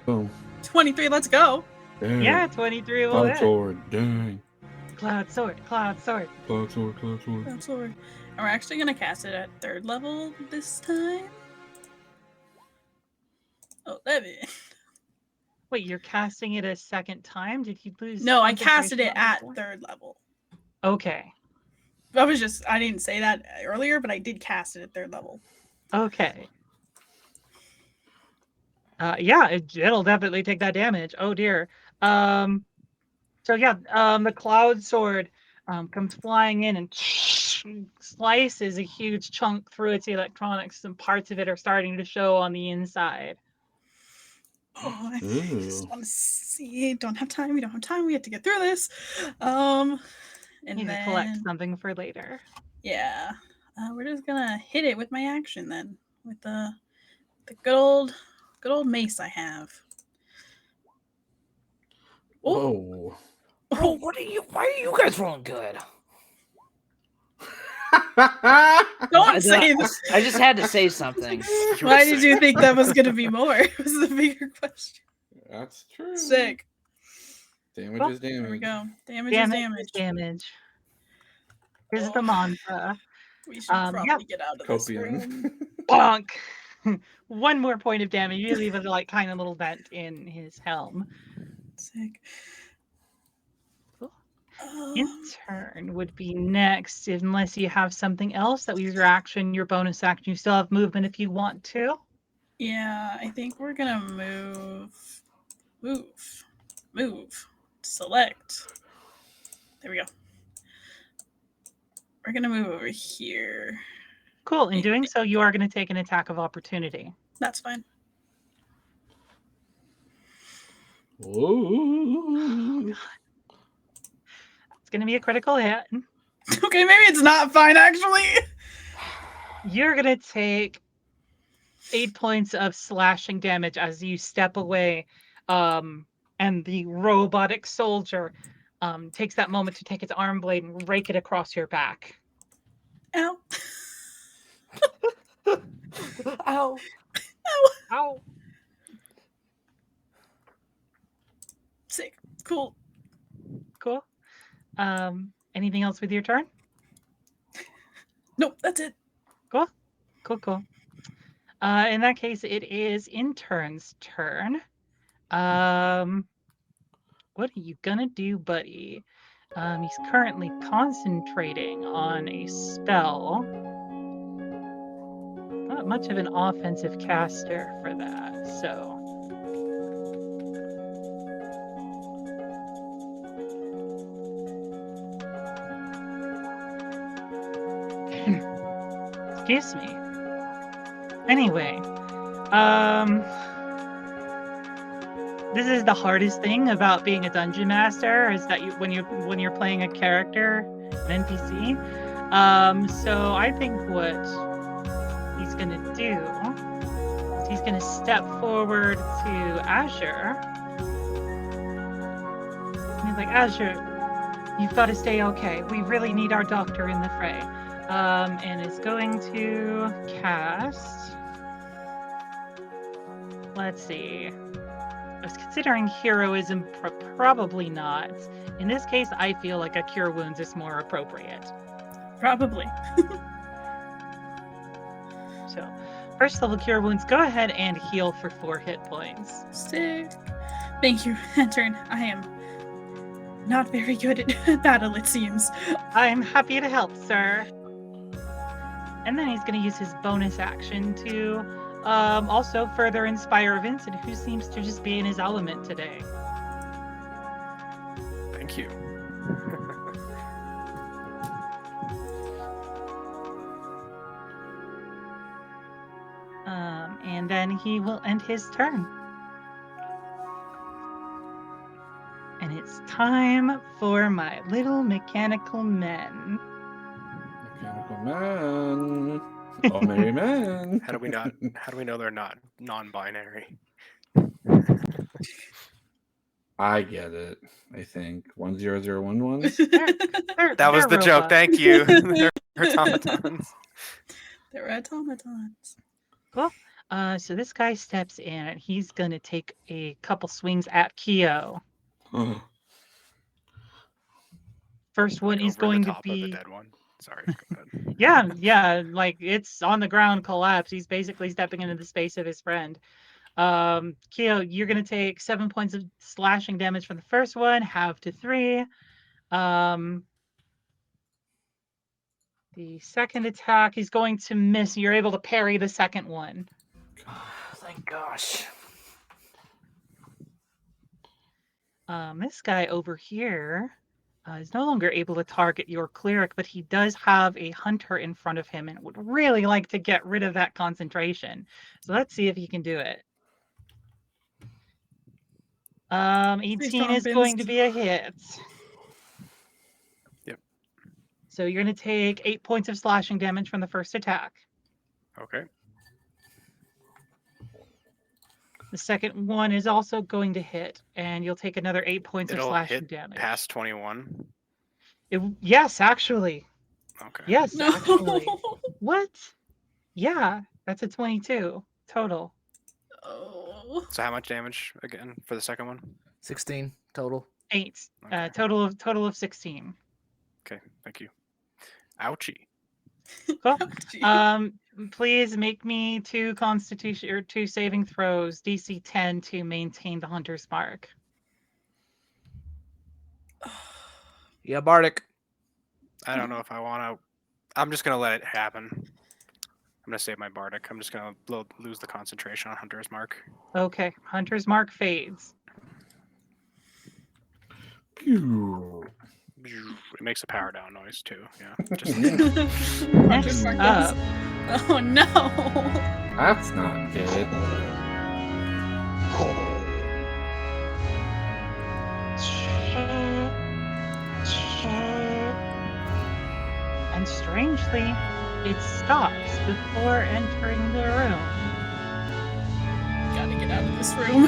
Boom. 23, let's go. Dang. Yeah, 23 will Cloud hit. sword. Dang. Cloud sword, cloud sword. Cloud sword. Cloud sword. That's sword. And we're actually going to cast it at 3rd level this time. 11. Wait, you're casting it a second time? Did you lose? No, I casted concentration it on at before? 3rd level. Okay. I didn't say that earlier, but I did cast it at 3rd level. Okay. Yeah, it'll definitely take that damage. Oh dear. So yeah, the cloud sword comes flying in and slices a huge chunk through its electronics, and parts of it are starting to show on the inside. Oh, I Ooh. just want to see. Don't have time. We don't have time. We have to get through this. And Need to then collect something for later. yeah, we're just gonna hit it with my action then, with the good old mace I have. Whoa. Bro, why are you guys rolling good? Don't say this. I just had to say something. Why did you think that was gonna be more? Was the bigger question. That's true. Sick. Damage is damage. There we go. Damage is damage. Damage. Here's Oh. the mantra. We should probably yeah. get out of this Copium. room. Bonk. One more point of damage. You leave a like kind of little vent in his helm. Sick. Intern would be next, unless you have something else that was your action, your bonus action. You still have movement if you want to. Yeah, I think we're gonna move, select. There we go. We're gonna move over here. Cool. In doing so, you are going to take an attack of opportunity. That's fine. Whoa. It's going to be a critical hit. Okay, maybe it's not fine actually. You're going to take 8 points of slashing damage as you step away, and the robotic soldier takes that moment to take its arm blade and rake it across your back. Ow. Ow. Ow. Sick. Cool. Cool. Anything else with your turn? Nope, that's it. Cool. In that case, it is Intern's turn. What are you gonna do, buddy? He's currently concentrating on a spell. Not much of an offensive caster for that, so. Excuse me. Anyway, this is the hardest thing about being a dungeon master, is that when you're playing a character, an NPC. So I think what he's gonna do is he's gonna step forward to Azure. And he's like, Azure, you've got to stay okay. We really need our doctor in the fray. And is going to cast. Let's see. I was considering heroism, probably not. In this case, I feel like a cure wounds is more appropriate. Probably. So, first level cure wounds, go ahead and heal for 4 hit points. Sick. Thank you, Intern. I am not very good at battle, it seems. I'm happy to help, sir. And then he's going to use his bonus action to also further inspire Vincent, who seems to just be in his element today. Thank you. And then he will end his turn. And it's time for my little mechanical men. Mechanical man. Oh, merry man. How do we know they're not non-binary? I get it. I think 10011. That was the joke. robots. Thank you. They're automatons. They're automatons. Cool. So this guy steps in and he's gonna take a couple swings at Keo. First one Like is over the going to top of the be dead one. Sorry, go ahead. yeah, like it's on the ground collapse. He's basically stepping into the space of his friend. Keo, you're gonna take 7 points of slashing damage from the first one, half to 3. The second attack, he's going to miss. You're able to parry the second one. Thank gosh. This guy over here is no longer able to target your cleric, but he does have a hunter in front of him and would really like to get rid of that concentration. So let's see if he can do it. 18 strong, is going to Vince. be a hit. Yep. So you're going to take 8 points of slashing damage from the first attack. Okay. The second one is also going to hit, and you'll take another 8 points of It'll slashing hit damage. past 21. Yes, actually. Okay. Yes, No. actually. What? Yeah, that's a 22 total. Oh. So how much damage again for the second one? 16 total. 8. Okay. Total of 16. Okay, thank you. Ouchie. Cool. Ouchie. Please make me 2 constitution or 2 saving throws, DC 10 to maintain the hunter's mark. Yeah, Bardic. I don't know if I want to. I'm just gonna let it happen. I'm gonna save my bardic. I'm just gonna lose the concentration on Hunter's Mark. Okay, hunter's mark fades. Pew. It makes a power down noise too. Yeah. Just Next Mark up, does. Oh no. That's not good. and strangely, it stops before entering the room. Gotta get out of this room.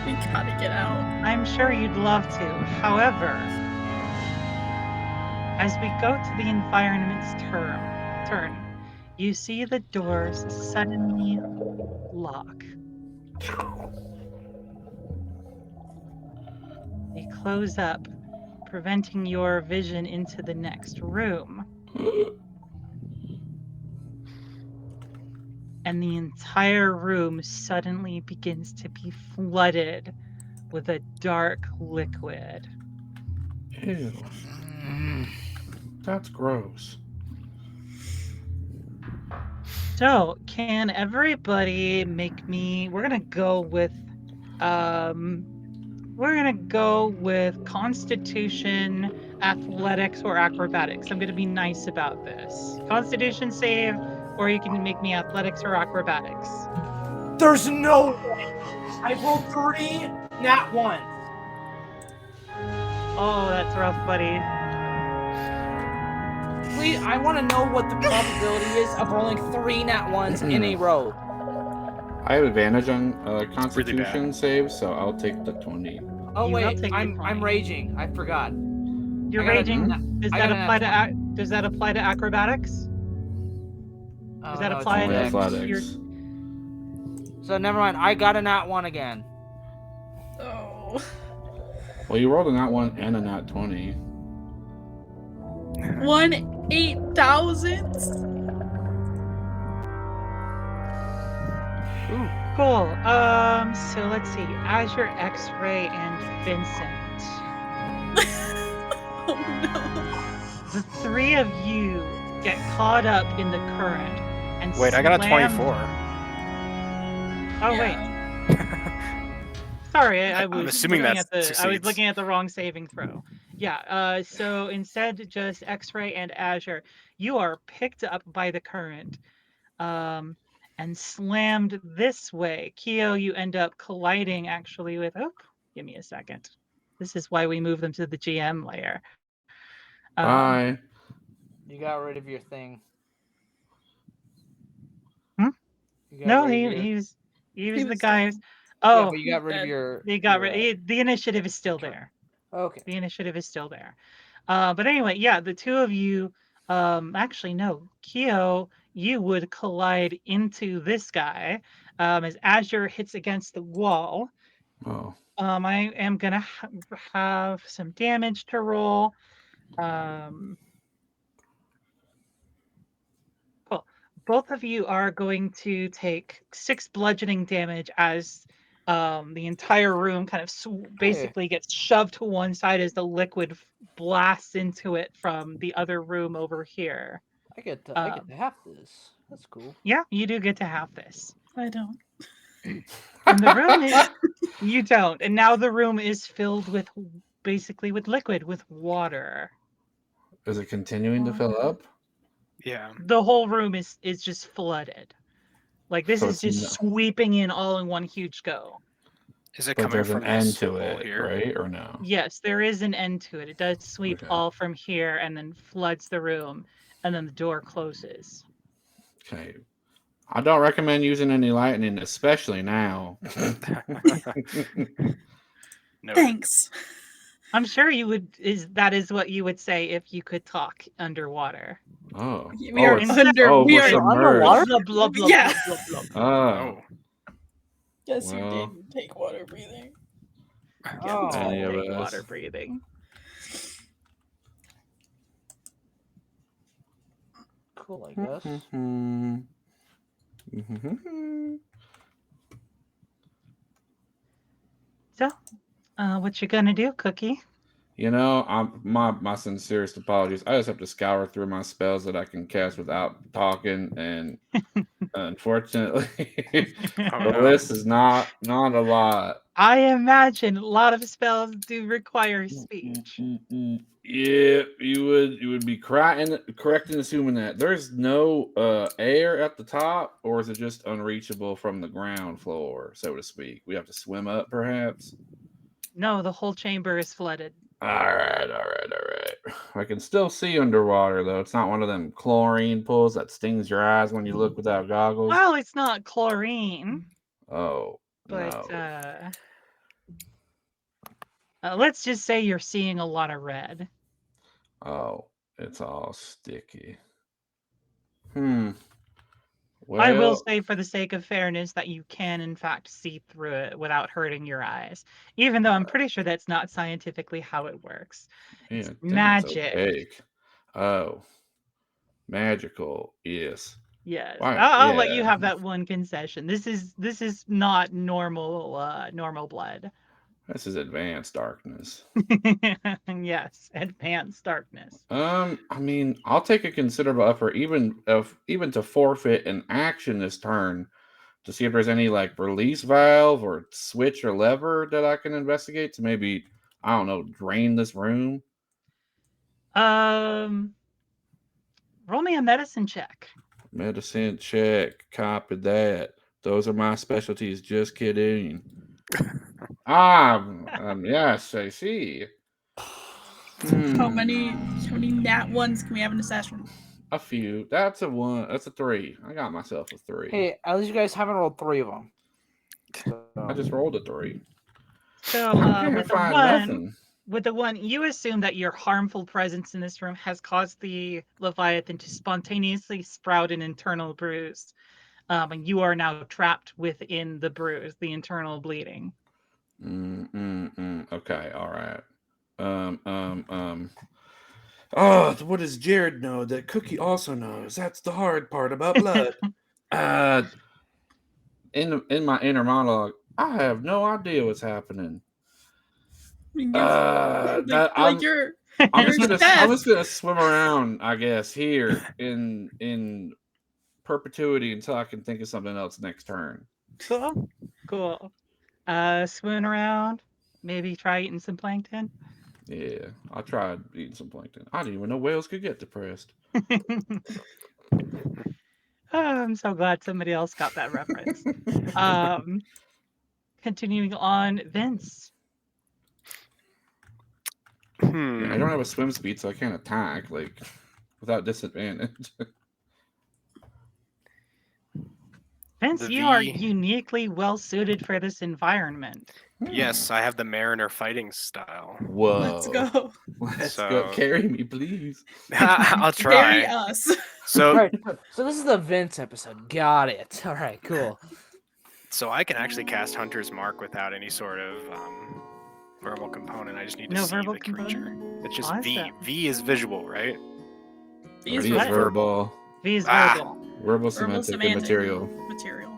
We gotta get out. I'm sure you'd love to. However, as we go to the environment's turn, you see the doors suddenly lock. They close up, preventing your vision into the next room. And the entire room suddenly begins to be flooded with a dark liquid. Ew. That's gross. So, can everybody make me? We're gonna go with Constitution, Athletics, or Acrobatics. I'm gonna be nice about this. Constitution save, or you can make me Athletics or Acrobatics. There's no way. I rolled 3 nat 1. Oh, that's rough, buddy. Please, I want to know what the probability is of rolling 3 nat 1s in a row. I have advantage on Really Constitution bad. save, so I'll take the 20. Oh You will wait, take the I'm 20. raging. I forgot. You're I got a- raging. Does I that got an apply to F1. Does that apply to acrobatics? Oh, that no, it's apply only to- Athletics. So never mind. I got a nat 1 again. Oh. Well, you rolled a nat 1 and a nat 20. 1/8,000? Ooh, cool. So let's see. Azure, X-Ray, and Vincent. Oh no. The 3 of you get caught up in the current and Wait, I got a slammed- 24. Oh wait, sorry, I I'm was assuming looking that at the I was succeeds. looking at the wrong saving throw. Yeah. So instead, just X-Ray and Azure, you are picked up by the current, and slammed this way. Keo, you end up colliding actually with. Oh, give me a second. This is why we move them to the GM layer. Bye. You got rid of your thing. Hmm? You got No, rid of your... he was He the was guy. dead. Yeah, Oh, but you got rid of dead. your... they got your, rid. The initiative is still turn. there. Okay. The initiative is still there. But anyway, yeah, the 2 of you Actually, no. Keo, you would collide into this guy as Azure hits against the wall. Oh. I am gonna have some damage to roll. Cool. Both of you are going to take 6 bludgeoning damage as the entire room kind of basically gets shoved to one side as the liquid blasts into it from the other room over here. I get to have this. That's cool. Yeah, you do get to have this. I don't. And the room is you don't. And now the room is filled with basically with liquid, with water. Is it continuing to fill up? Yeah. The whole room is just flooded. Like this So is it's just sweeping in all in one huge go. Is it But coming there's from an end this to hole it, here? right? Or no? Yes, there is an end to it. It does sweep Okay. all from here and then floods the room, and then the door closes. Okay. I don't recommend using any lightning, especially now. No. Thanks. I'm sure you would that is what you would say if you could talk underwater. Oh. We are it's- under. Oh, we we're are submerged. Blah, blah, blah, Yeah. blah, blah, blah. Oh. Guess who Well. didn't take water breathing? Yeah, we Any did of take us. water breathing. Cool, I guess. So, what you gonna do, Cookie? You know, my sincerest apologies. I just have to scour through my spells that I can cast without talking, and unfortunately, Oh, the no. list is not a lot. I imagine a lot of spells do require speech. Yeah, you would be correct in assuming that there's no air at the top, or is it just unreachable from the ground floor, so to speak? We have to swim up, perhaps. No, the whole chamber is flooded. All right. I can still see underwater though. It's not one of them chlorine pools that stings your eyes when you look without goggles. Well, it's not chlorine, Oh but no. let's just say you're seeing a lot of red. Oh, it's all sticky. Well, I will say, for the sake of fairness, that you can, in fact, see through it without hurting your eyes, even though I'm pretty sure that's not scientifically how it works. yeah, It's then it's magic. opaque. Oh, magical. Yes. Yes, Why, I'll let you yeah. have that one concession. This is not normal blood. This is advanced darkness. Yes, advanced darkness. I mean, I'll take a considerable effort, even to forfeit an action this turn, to see if there's any like release valve or switch or lever that I can investigate to maybe, I don't know, drain this room. Roll me a medicine check. Medicine check, copy that. Those are my specialties. Just kidding. Yes, I see. How many nat ones can we have in a session? A few. That's a 1. That's a 3. I got myself a 3. Hey, at least you guys haven't rolled 3 of them. I just rolled a 3. So Can't with the find one, nothing. with the one, you assume that your harmful presence in this room has caused the Leviathan to spontaneously sprout an internal bruise, and you are now trapped within the bruise, the internal bleeding. Okay, all right. Oh, what does Jarid know that Cookie also knows? That's the hard part about blood. In my inner monologue, I have no idea what's happening. I mean, I'm you're just gonna swim around, I guess, here in perpetuity until I can think of something else next turn. Cool. Swimming around. Maybe try eating some plankton. Yeah, I tried eating some plankton. I didn't even know whales could get depressed. Oh, I'm so glad somebody else got that reference. Continuing on, Vince. Yeah, I don't have a swim speed, so I can't attack without disadvantage. Vince, The you are V. uniquely well suited for this environment. Yes, I have the Mariner fighting style. Whoa. Let's go. Let's So- go. Carry me, please. I'll Carry try. us. All So, right, so this is the Vince episode. Got it. All right, cool. so I can actually cast Hunter's Mark without any sort of verbal component. I just need to No see verbal the creature. component? It's just V. Awesome. V is visual, right? These V is what? verbal. V is Ah. verbal. Verbal, Verbal semantic, and semantic. material. Material.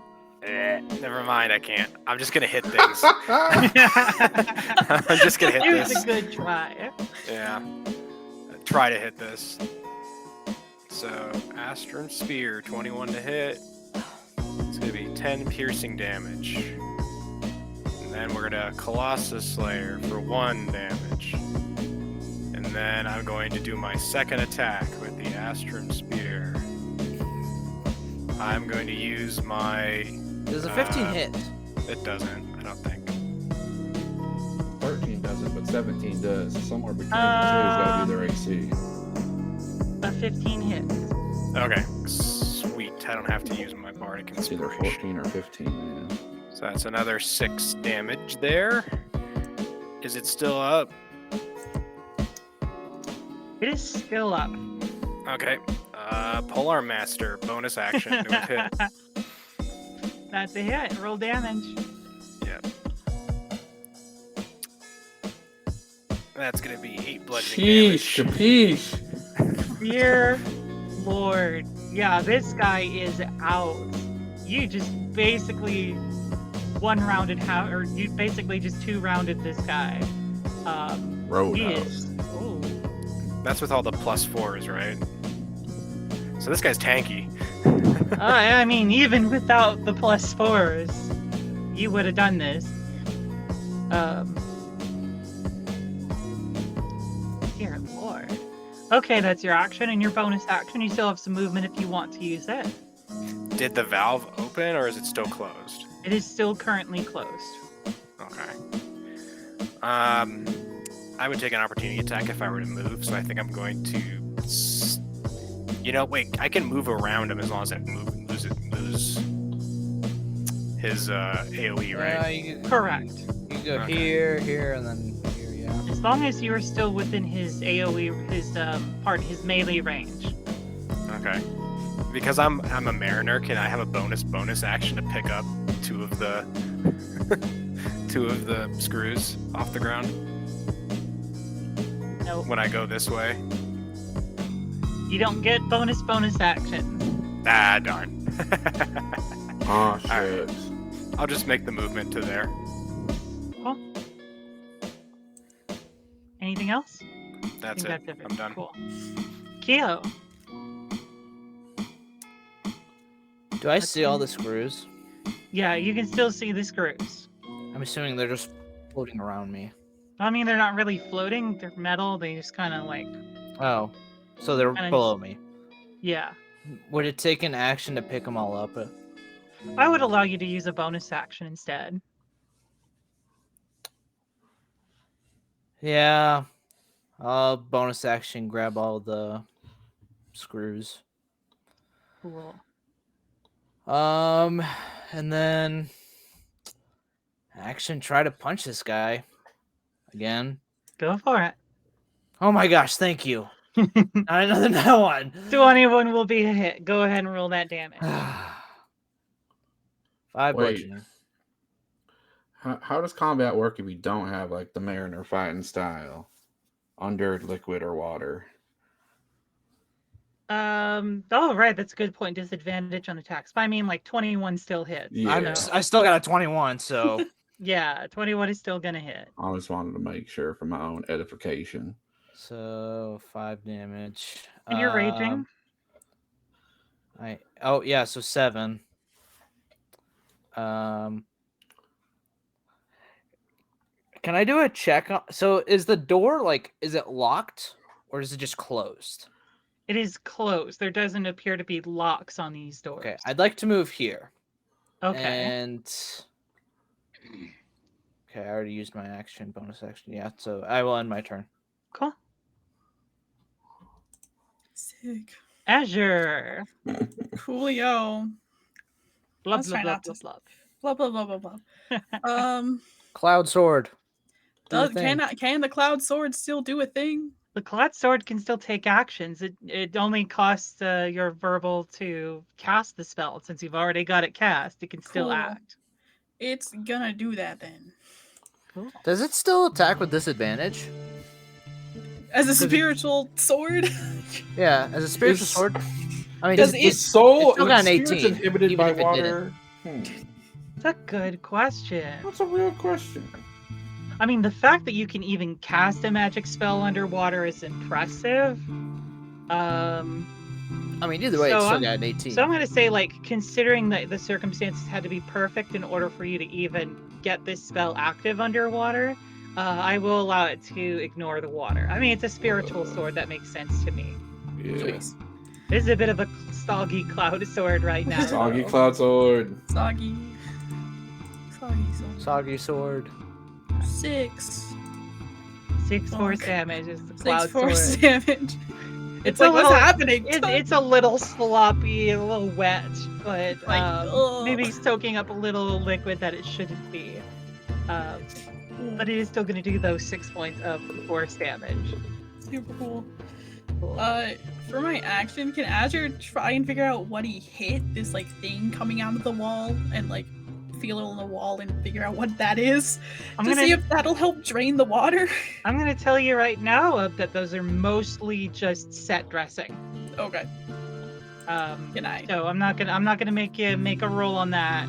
Never mind, I can't. I'm just gonna hit things. I'm just gonna hit It was this. a good try. Yeah. Try to hit this. So, Astrum Spear, 21 to hit. It's gonna be 10 piercing damage. And then we're gonna Colossus Slayer for 1 damage. And then I'm going to do my second attack with the Astrum Spear. I'm going to use my... Does a 15 hit? It doesn't, I don't think. 13 doesn't, but 17 does. So somewhere between the two has got to be their AC. A 15 hits. Okay, sweet. I don't have to use my Bardic It's either Inspiration. 14 or 15. Yeah. So that's another 6 damage there. Is it still up? It is still up. Okay. Polar Master, bonus action. Do a hit. That's a hit. Roll damage. Yep. That's gonna be 8 bludgeoning Sheesh, damage. capiche. Dear Lord. Yeah, this guy is out. You just basically one-rounded or you basically just two-rounded this guy. He Roadhouse. is. Oh. That's with all the +4s, right? So this guy's tanky. I mean, even without the +4s, you would have done this. Dear Lord. Okay, that's your action, and your bonus action. You still have some movement if you want to use it. Did the valve open or is it still closed? It is still currently closed. Okay. I would take an opportunity attack if I were to move, so I think I'm going to. Wait, I can move around him as long as I lose his AoE, Yeah, right? you Correct. go Okay. here, here, and then here, yeah. As long as you are still within his AoE, his melee range. Okay. Because I'm a mariner, can I have a bonus action to pick up 2 of the 2 of the screws off the ground No, when I go this way? you don't get bonus action. Ah, darn. Oh, shit. Alright. I'll just make the movement to there. Cool. Anything else? That's I it. think I'm done. Cool. Keo. Do I see all the screws? Yeah, you can still see the screws. I'm assuming they're just floating around me. I mean, they're not really floating. They're metal. They just kind of like, Oh, so they're Kinda below me. yeah. Would it take an action to pick them all up? I would allow you to use a bonus action instead. Yeah. I'll bonus action grab all the screws. Cool. And then action try to punch this guy again. Go for it. Oh my gosh, thank you. Not another no one. 21 will be a hit. Go ahead and roll that damage. 5 Wait. bludgeoning. How does combat work if you don't have like the mariner fighting style under liquid or water? Oh, right. That's a good point. Disadvantage on attacks. But I mean, like 21 still hits. Yeah. I still got a 21, so Yeah, 21 is still gonna hit. I just wanted to make sure for my own edification. 5 damage. And you're raging. So 7. Can I do a check? So is the door is it locked or is it just closed? It is closed. There doesn't appear to be locks on these doors. Okay, I'd like to move here. Okay. And okay, I already used my action, bonus action. Yeah, so I will end my turn. Cool. Sick. Azure. Coolio. Blah Let's blah try blah not blah to- blah. Blah blah blah blah blah. Cloud sword. Do your thing. Can the cloud sword still do a thing? The Colette sword can still take actions. It only costs your verbal to cast the spell. Since you've already got it cast, it can still Cool. act. It's gonna do that then. Cool. Does it still attack with disadvantage? As a Does it- spiritual sword? Yeah, as a spiritual Is- sword. I mean, Does it's, it- The soul it's still got an spirit's 18, inhibited even by if it water. It's a good question. That's a real question. I mean, the fact that you can even cast a magic spell underwater is impressive. I mean, either way, So it's still I'm- got an 18. So I'm going to say, like, considering that the circumstances had to be perfect in order for you to even get this spell active underwater, I will allow it to ignore the water. I mean, it's a spiritual sword. That makes sense to me. Yeah. This is a bit of a soggy cloud sword right now. Soggy cloud sword. Soggy. Soggy sword. Soggy sword. 6. 6 force Bonk. damage is the 6 cloud force sword. damage. It's like, a what's little- happening? It's a little sloppy, a little wet, but Like, ugh. maybe soaking up a little liquid that it shouldn't be. But it is still going to do those 6 points of force damage. Super cool. Cool. For my action, can Azure try and figure out what he hit? This like thing coming out of the wall and like feel it on the wall and figure out what that is I'm to gonna see if that'll help drain the water. I'm gonna tell you right now that those are mostly just set dressing. Okay. Good night. So I'm not gonna make you make a roll on that.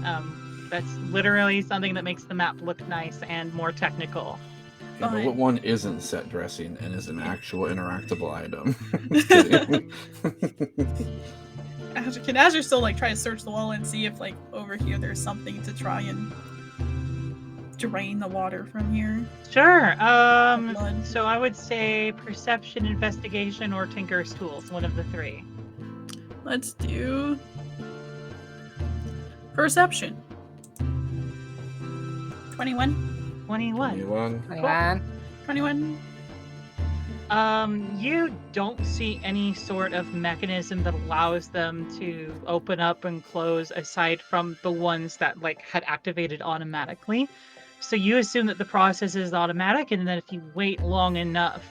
That's literally something that makes the map look nice and more technical. Yeah, but Fine. what one isn't set dressing and is an actual interactable item? Just kidding. Can Azure still like try to search the wall and see if like over here there's something to try and drain the water from here? Sure. Blood. So I would say perception, investigation, or Tinker's tools. One of the 3. Let's do perception. 21. 21. Anyone? 21. You don't see any sort of mechanism that allows them to open up and close aside from the ones that like had activated automatically. So you assume that the process is automatic, and that if you wait long enough,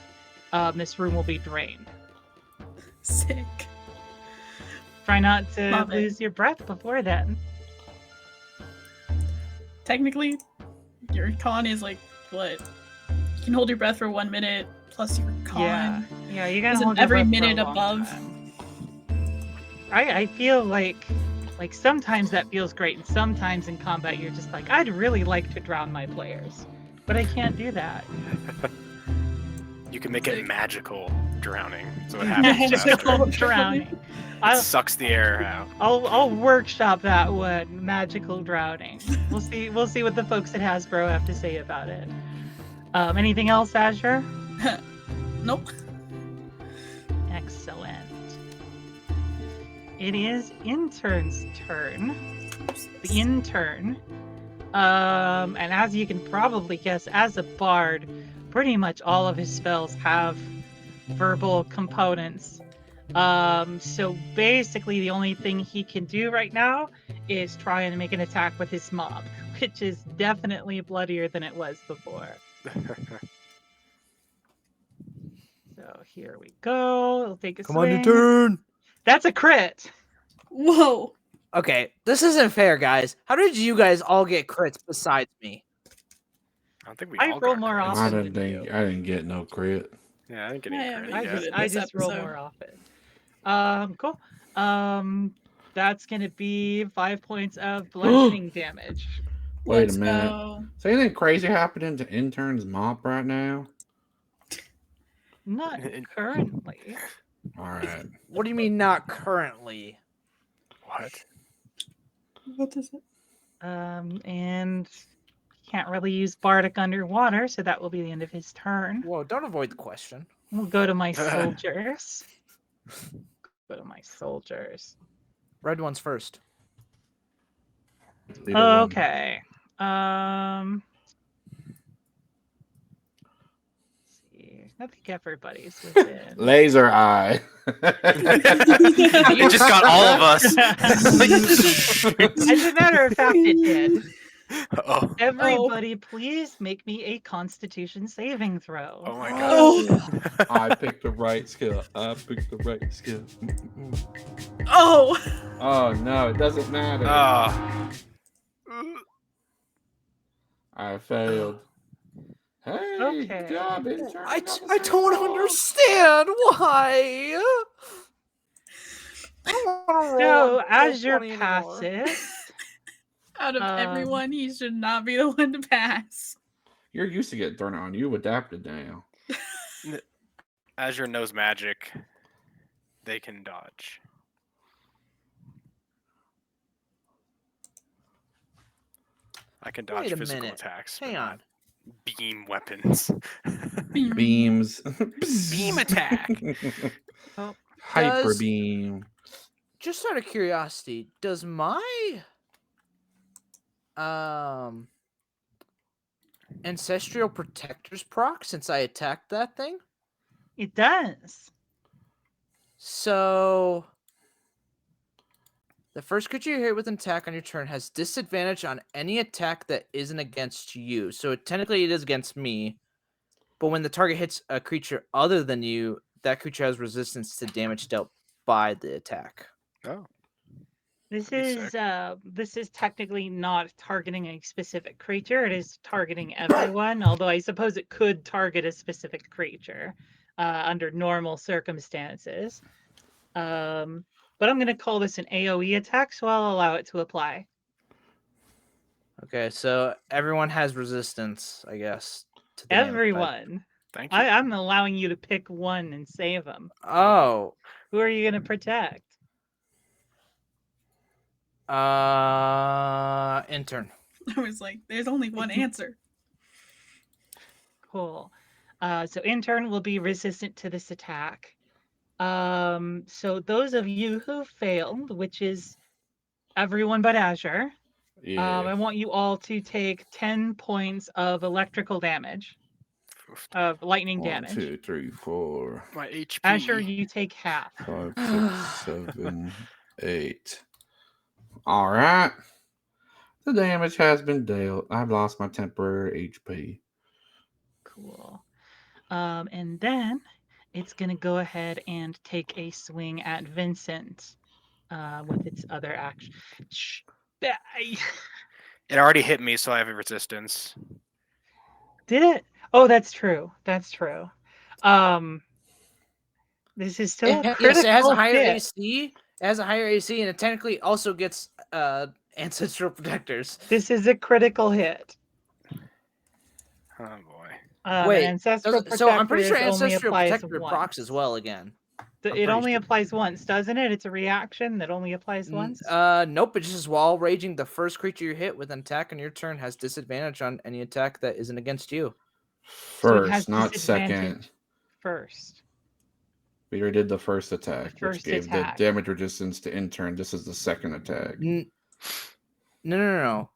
this room will be drained. Sick. Try not to Love it. lose your breath before then. Technically, your con is like what? You can hold your breath for 1 minute plus your con. Yeah, you gotta Isn't hold your every breath for a minute long above? time. I feel like sometimes that feels great, and sometimes in combat you're just like, I'd really like to drown my players, but I can't do that. You can make it magical drowning, so it happens Magical faster. drowning. It sucks the air out. I'll workshop that one. Magical drowning. We'll see what the folks at Hasbro have to say about it. Anything else, Azure? Nope. Excellent. It is intern's turn. The intern. And as you can probably guess, as a bard, pretty much all of his spells have verbal components. So basically the only thing he can do right now is try and make an attack with his mob, which is definitely bloodier than it was before. So here we go. It'll take a Come on, your swing. turn. That's a crit. Whoa. Okay, this isn't fair, guys. How did you guys all get crits besides me? I don't think we I all roll got more crits. often. I didn't get no crit. Yeah, I didn't get Yeah, any crit. I I yet. just- just this roll episode. more often. Cool. That's gonna be 5 points of bludgeoning damage. Wait Let's a minute. go. Is anything crazy happening to intern's mop right now? Not currently. All right. What do you mean not currently? What? What is it? And can't really use Bardic underwater, so that will be the end of his turn. Whoa, don't avoid the question. We'll go to my soldiers. Go to my soldiers. Red one's first. Leader one. Okay. Let's see. okay. I think everybody's within. Laser eye. You just got all of us. As a matter of fact, it did. Oh, Everybody, please make me a Constitution saving throw. oh my god. Oh. I picked the right skill. I picked the right skill. Oh. Oh no, it doesn't matter. Ah. I failed. Hey, Okay. good job, intern. I got the don't same roll. understand why. I don't wanna roll So, on Azure 20 anymore. passes. Out of everyone, he should not be the one to pass. You're used to getting thrown on. You adapted now. Azure knows magic. They can dodge. I can dodge Wait a physical minute. attacks. Hang but on. not beam weapons. Beams. Beam attack. Hyper beam. Just out of curiosity, does my ancestral protectors proc since I attacked that thing? It does. So the first creature you hit with an attack on your turn has disadvantage on any attack that isn't against you. So technically it is against me. But when the target hits a creature other than you, that creature has resistance to damage dealt by the attack. Oh. This That'd be is technically not targeting a specific creature. It is targeting everyone, although I suppose it could target a specific creature under normal circumstances. But I'm going to call this an AoE attack, so I'll allow it to apply. Okay, so everyone has resistance, I guess. To the damage type. Everyone. Thank you. I'm allowing you to pick one and save them. Oh. Who are you going to protect? Intern. I was like, there's only one answer. Cool. So intern will be resistant to this attack. So those of you who failed, which is everyone but Azure, Yeah. I want you all to take 10 points of electrical damage, of lightning 1, damage. 2, 3, 4, My HP. Azure, you take half. 5, 6, 7, 8. All right. The damage has been dealt. I've lost my temporary HP. Cool. And then it's going to go ahead and take a swing at Vincent with its other action. It already hit me, so I have a resistance. Did it? Oh, that's true. That's true. This is still a critical Yes, it has a higher hit. AC. It has a higher AC, and it technically also gets ancestral protectors. This is a critical hit. Oh boy. Wait, ancestral so I'm pretty sure protectors only ancestral applies protector once. procs as well again. I'm It pretty only sure. applies once, doesn't it? It's a reaction that only applies once. Nope. It just says while raging, the first creature you hit with an attack on your turn has disadvantage on any attack that isn't against you. So it has First, not second. disadvantage First. We already did the first attack, which First gave attack. the damage resistance to intern. This is the second attack. No.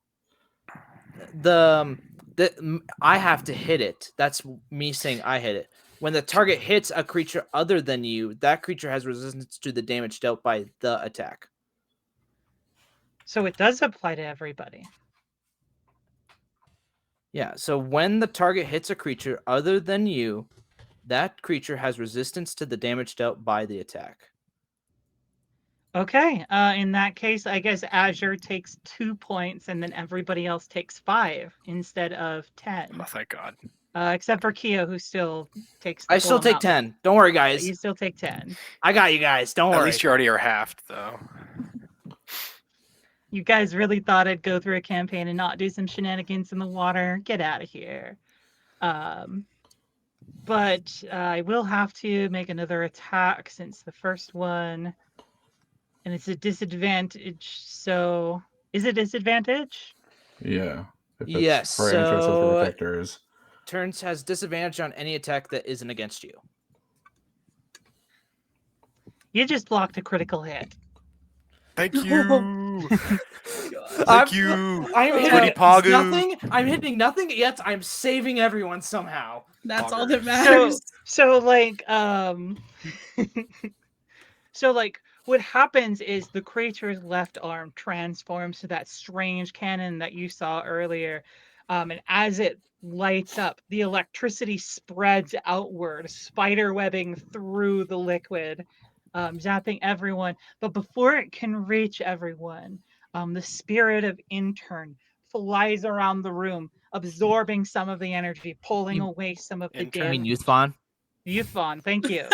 I have to hit it. That's me saying I hit it. When the target hits a creature other than you, that creature has resistance to the damage dealt by the attack. So it does apply to everybody. Yeah, so when the target hits a creature other than you, that creature has resistance to the damage dealt by the attack. Okay. In that case, I guess Azure takes 2 points and then everybody else takes 5 instead of 10. Oh, thank God. Except for Keo, who still takes the I still full take amount. 10. Don't worry, guys. You still take 10. I got you guys. Don't At worry. least you already are halved, though. You guys really thought I'd go through a campaign and not do some shenanigans in the water? Get out of here. But I will have to make another attack since the first one. And it's a disadvantage. So is it disadvantage? Yeah. If it's Yes, for ancestral so- protectors. Turns has disadvantage on any attack that isn't against you. You just blocked a critical hit. Thank you. Thank I'm- you. I'm Pretty hitting Pogu. nothing. I'm hitting nothing, yet I'm saving everyone somehow. That's all that Poggers. matters. So like so like what happens is the creature's left arm transforms to that strange cannon that you saw earlier. And as it lights up, the electricity spreads outward, spider webbing through the liquid, zapping everyone. But before it can reach everyone, the spirit of intern flies around the room, absorbing some of the energy, pulling You- away some of the Intern? I mean, damage. youth spawn. Youthfon, thank you.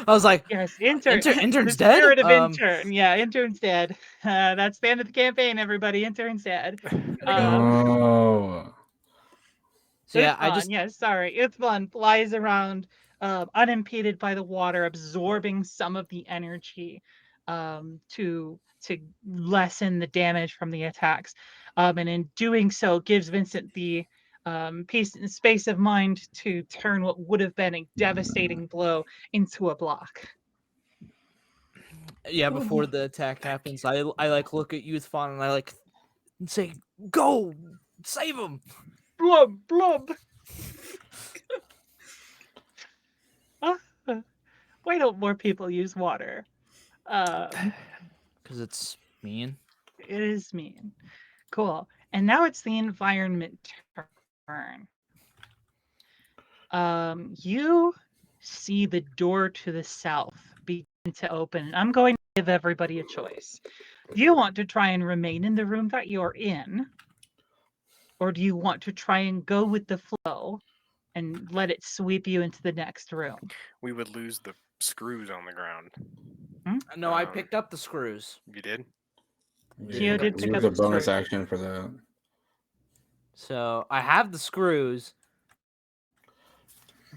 I was like, Yes, intern. intern's The dead. spirit of intern. Yeah, intern's dead. That's the end of the campaign, everybody. Intern's dead. Oh. So yeah, I Youthfon, just yes, sorry. Youthfon flies around, unimpeded by the water, absorbing some of the energy, to lessen the damage from the attacks, and in doing so, gives Vincent the peace and space of mind to turn what would have been a devastating blow into a block. yeah before the attack happens, I like look at youth fawn and I like say, "Go save him." Blub, blub. Why don't more people use water? Because it's mean. It is mean. Cool. And now it's the environment turn. You see the door to the south begin to open. I'm going to give everybody a choice. Do you want to try and remain in the room that you're in? Or do you want to try and go with the flow and let it sweep you into the next room? We would lose the screws on the ground. No, I Um, picked up the screws. You did? Geo did pick Use up a the bonus screws. action for that. So I have the screws,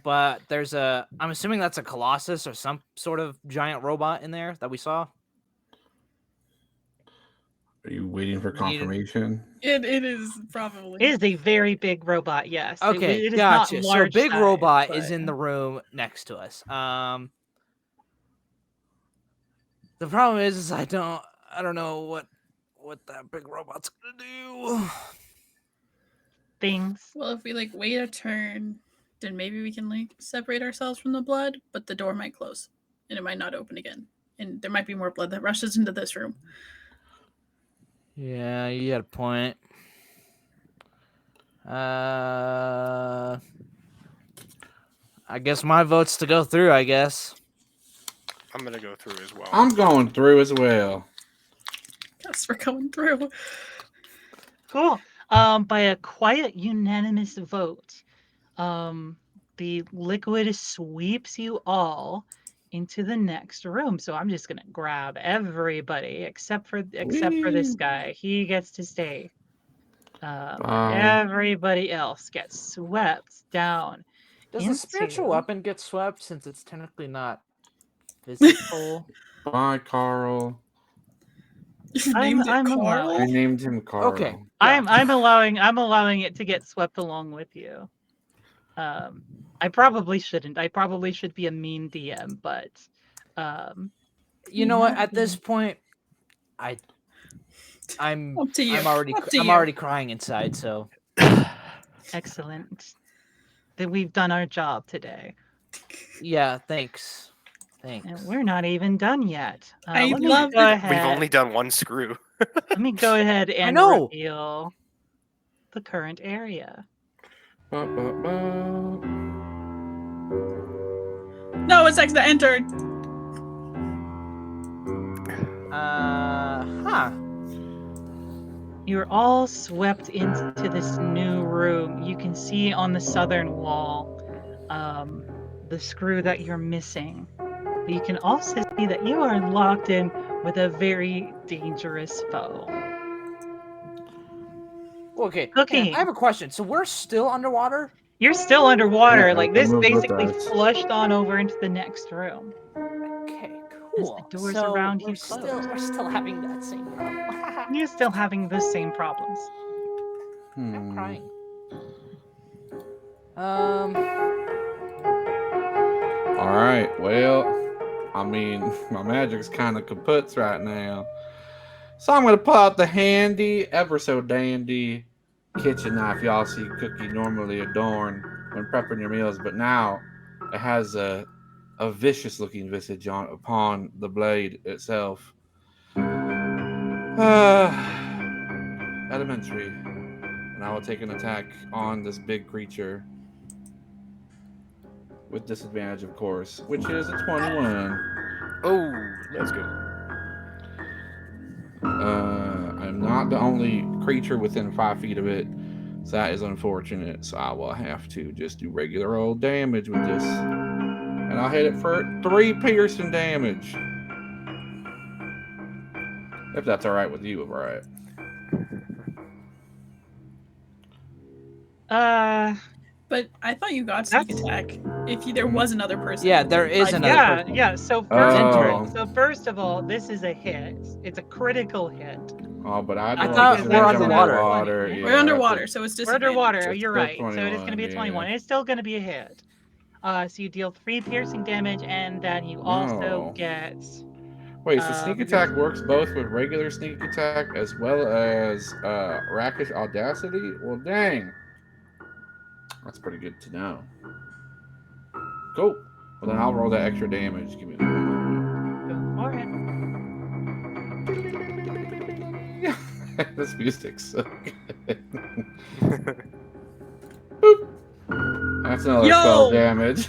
but there's a. I'm assuming that's a colossus or some sort of giant robot in there that we saw. Are you waiting for Needed- confirmation? It is probably. It is a very big robot, yes. Okay, it is gotcha. not So large big size, robot is but- in the room next to us. The problem is I don't know what that big robot's gonna do. things. Well, if we like wait a turn, then maybe we can like separate ourselves from the blood, but the door might close and it might not open again. And there might be more blood that rushes into this room. Yeah, you got a point. I guess my vote's to go through, I guess. I'm gonna go through as well. I'm going through as well. Yes, we're going through. Cool. By a quiet, unanimous vote, the liquid sweeps you all into the next room. So I'm just gonna grab everybody except for this Whee! guy. He gets to stay. Bye. Everybody else gets swept down. Does the spiritual into- weapon get swept since it's technically not physical? Bye, Carl. You I'm- named it I'm Carl? allowed. I named him Carl. Okay. I'm allowing it to get swept along with you. I probably shouldn't. I probably should be a mean DM, but You know what? At this point, I'm Up to you. already Up to I'm you. already crying inside. So excellent. That we've done our job today. yeah, thanks. And we're not even done yet. I Let me love go it. ahead. We've only done one screw. Let me go ahead and know. reveal the current area. Ba, ba, ba. No, it's next to entered. Huh. You're all swept into this new room. You can see on the southern wall the screw that you're missing. But you can also see that you are locked in with a very dangerous foe. Okay. Cookie. I have a question. So we're still underwater? You're still underwater. Yeah, Like this remove the basically dice. flushed on over into the next room. Okay, Yes, cool. the doors so around we're you still closed. we're still having that same problem. You're still having the same problems. I'm Hmm. crying. All right. Well, I mean, my magic's kind of kaputs right now. So I'm going to pull out the handy, ever so dandy kitchen knife y'all see Cookie normally adorn. when prepping your meals, but now it has a vicious looking visage upon the blade itself. Elementary. And I will take an attack on this big creature. With disadvantage, of course, which is a 21. Oh, let's go. I'm not the only creature within 5 feet of it, so that is unfortunate. So I will have to just do regular old damage with this. And I'll hit it for 3 piercing damage. If that's alright with you, right? But I thought you got sneak attack. If there was another person. Yeah, there is Like, another Yeah, person. yeah. So Oh. first of all, this is a hit. It's a critical hit. Oh, but I thought know we're it's underwater. Yeah, We're underwater, so it's We're disadvantage. underwater. It's You're still right. So it is going to be a 21. yeah. It's still going to be a hit. So you deal 3 piercing damage, and then you also get. Wait, so sneak attack works both with regular sneak attack as well as rakish audacity? Well, dang. That's pretty good to know. Cool. Well, then I'll roll that extra damage. Give me a moment. Go for it. This music's so good. Boop. That's another 12 damage.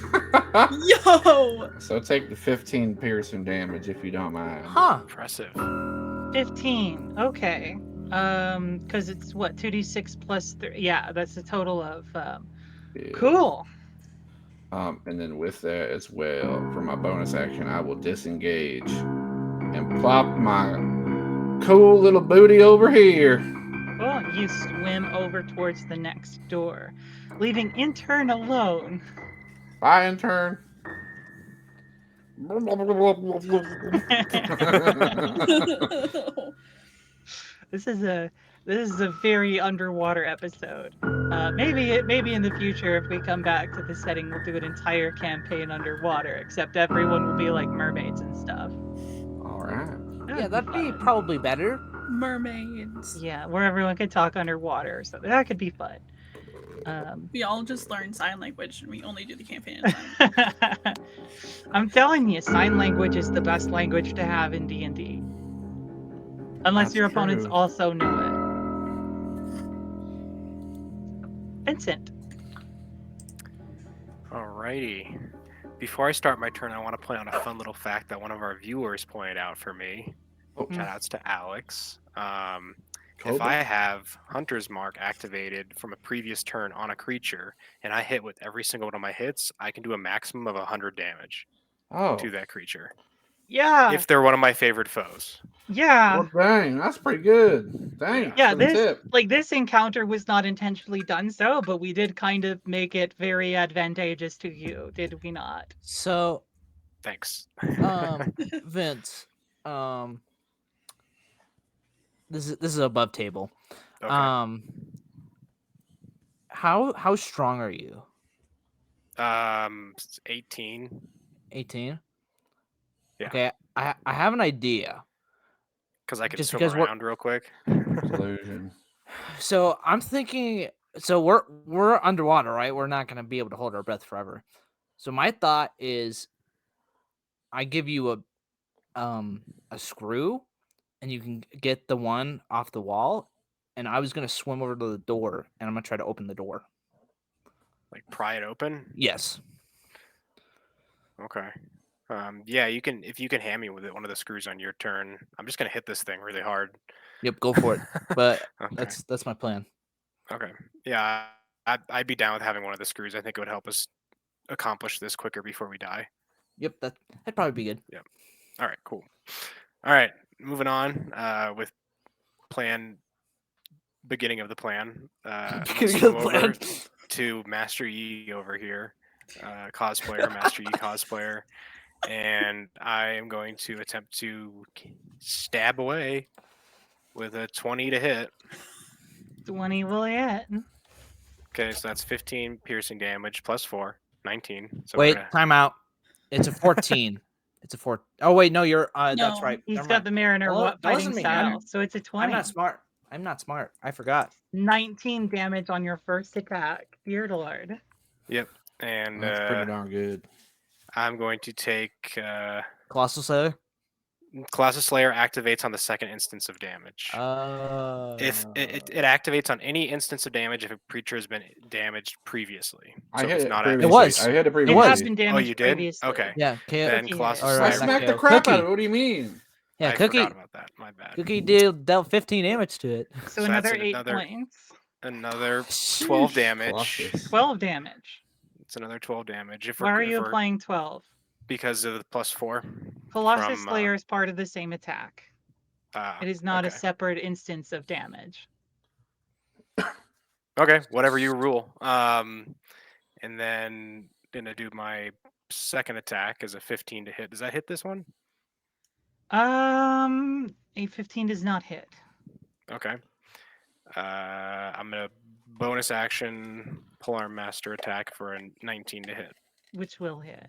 Yo! So take the 15 piercing damage if you don't mind. Huh. Impressive. 15. Okay. Because it's what 2d6 plus 3. Yeah, that's a total of. Yeah. Cool. And then with that as well, for my bonus action, I will disengage and plop my cool little booty over here. Cool. You swim over towards the next door, leaving intern alone. Bye, intern. This is a very underwater episode. Maybe in the future, if we come back to the setting, we'll do an entire campaign underwater, except everyone will be like mermaids and stuff. All right. Yeah, that'd be probably better. Mermaids. Yeah, where everyone can talk underwater, so that could be fun. We all just learn sign language, and we only do the campaign in sign language. I'm telling you, sign language is the best language to have in D&D. Unless That's your opponents true. also know it. Vincent. Alrighty. Before I start my turn, I want to play on a fun little fact that one of our viewers pointed out for me. Oh. Shout outs to Alex. If Cobra? I have Hunter's Mark activated from a previous turn on a creature, and I hit with every single one of my hits, I can do a maximum of 100 damage to that creature. Yeah. If they're one of my favorite foes. Yeah. Well, dang, that's pretty good. Thanks Yeah, for the tip. this encounter was not intentionally done so, but we did kind of make it very advantageous to you, did we not? So, Thanks. Vince, this is above table. Okay. How strong are you? 18. 18. Yeah. Okay, I have an idea. Because I can Just swim because around real quick. Illusion. So I'm thinking. So we're underwater, right? We're not gonna be able to hold our breath forever. So my thought is, I give you a screw, and you can get the one off the wall. And I was gonna swim over to the door, and I'm gonna try to open the door. Like pry it open? Yes. Okay. Yeah, you can if you can hand me with it one of the screws on your turn. I'm just gonna hit this thing really hard. Yep. Go for it. But Okay. that's my plan. Okay. Yeah, I'd be down with having one of the screws. I think it would help us accomplish this quicker before we die. Yep. That'd probably be good. Yep. All right. Cool. All right. Moving on with beginning of the plan. Beginning of the plan. To Master Yi over here, cosplayer, Master Yi cosplayer, and I am going to attempt to stab away with a 20 to hit. 20 will hit. Okay, so that's 15 piercing damage plus 4, 19. So Wait, time out. It's a 14. It's a 4. Oh wait, no, you're. That's No, right. He's Never got mind. the Mariner Well, that fighting wasn't me. style, so it's a 20. I'm not smart. I forgot. 19 damage on your first attack. Dear Lord. Yep. And That's pretty darn good. I'm going to take Colossal Slayer. Colossus Slayer activates on the second instance of damage. If it activates on any instance of damage if a creature has been damaged previously. I So if hit it's it not previously. It was. I hit it It previously. has been Oh, damaged you did? previously. Okay. Yeah, Then Cookie Colossus or, I Slayer. smacked not the crap Cookie. out of it. What do you mean? Yeah, I Cookie. forgot about that. My bad. Cookie dealt 15 damage to it. So So another that's 8 another- points. Another 12 damage. Colossus. 12 damage. It's another 12 damage. If Why are if you we're- applying 12? Because of the +4. Colossus from, Slayer is part of the same attack. It is not a okay. separate instance of damage. Okay, whatever you rule. And then gonna do my second attack as a 15 to hit. Does that hit this one? A 15 does not hit. Okay. I'm gonna bonus action Polearm Master attack for a 19 to hit. Which will hit.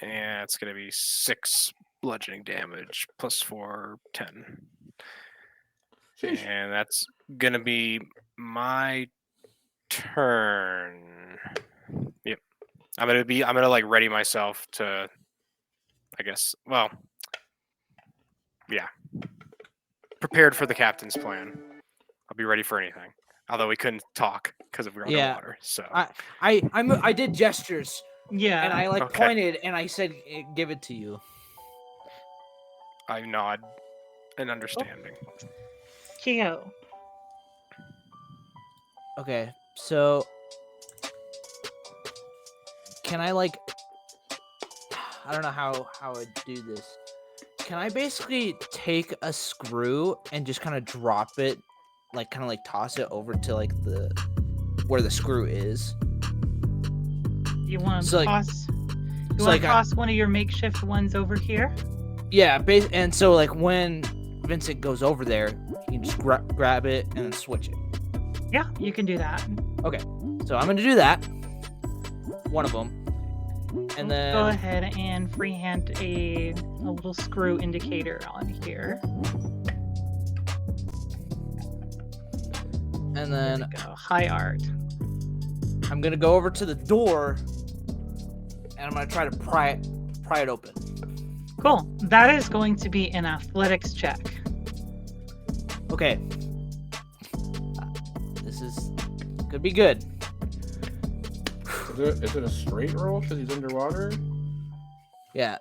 And it's gonna be 6 bludgeoning damage +4, 10. Sheesh. And that's gonna be my turn. Yep. I'm gonna like ready myself to, I guess, well, yeah. Prepared for the captain's plan. I'll be ready for anything. Although we couldn't talk because we're Yeah. underwater. So I did gestures Yeah. and I like Okay. pointed and I said, "Give it to you." I nod in understanding. Kyo. Okay, so can I like? I don't know how I'd do this. Can I basically take a screw and just kind of drop it, like kind of like toss it over to like the where the screw is? You want to So, like- toss? You so, want like, to toss one of your makeshift ones over here? Yeah, and so like when Vincent goes over there, you can just grab it and then switch it. Yeah, you can do that. So I'm gonna do that. One of them, and then Go ahead and freehand a little screw indicator on here. and There then we go. High art. I'm gonna go over to the door, and I'm gonna try to pry it open. Cool. That is going to be an athletics check. Okay. This could be good. Is it a straight roll because he's underwater? Yeah.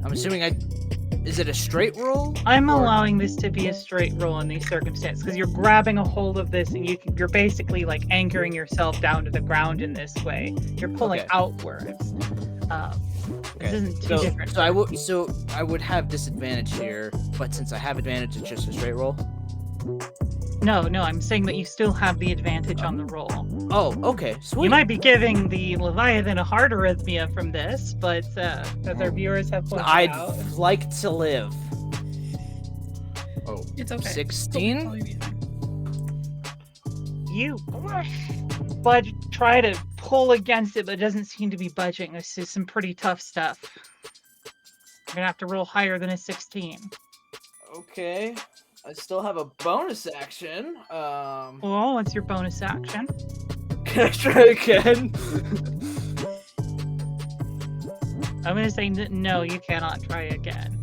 I'm assuming is it a straight roll? I'm Or- allowing this to be a straight roll in these circumstances because you're grabbing a hold of this and you're basically like anchoring yourself down to the ground in this way. You're pulling Okay. outwards. This isn't too different. So I would have disadvantage here, but since I have advantage, it's just a straight roll. No, I'm saying that you still have the advantage on the roll. Oh, okay, sweet. You might be giving the Leviathan a heart arrhythmia from this, but as our viewers have pointed I'd out, like to live. Oh, It's okay. 16? It'll probably be fine. you try to pull against it, but it doesn't seem to be budging. This is some pretty tough stuff. You're gonna have to roll higher than a 16. Okay. I still have a bonus action. Well, what's your bonus action? Can I try again? I'm gonna say no, you cannot try again.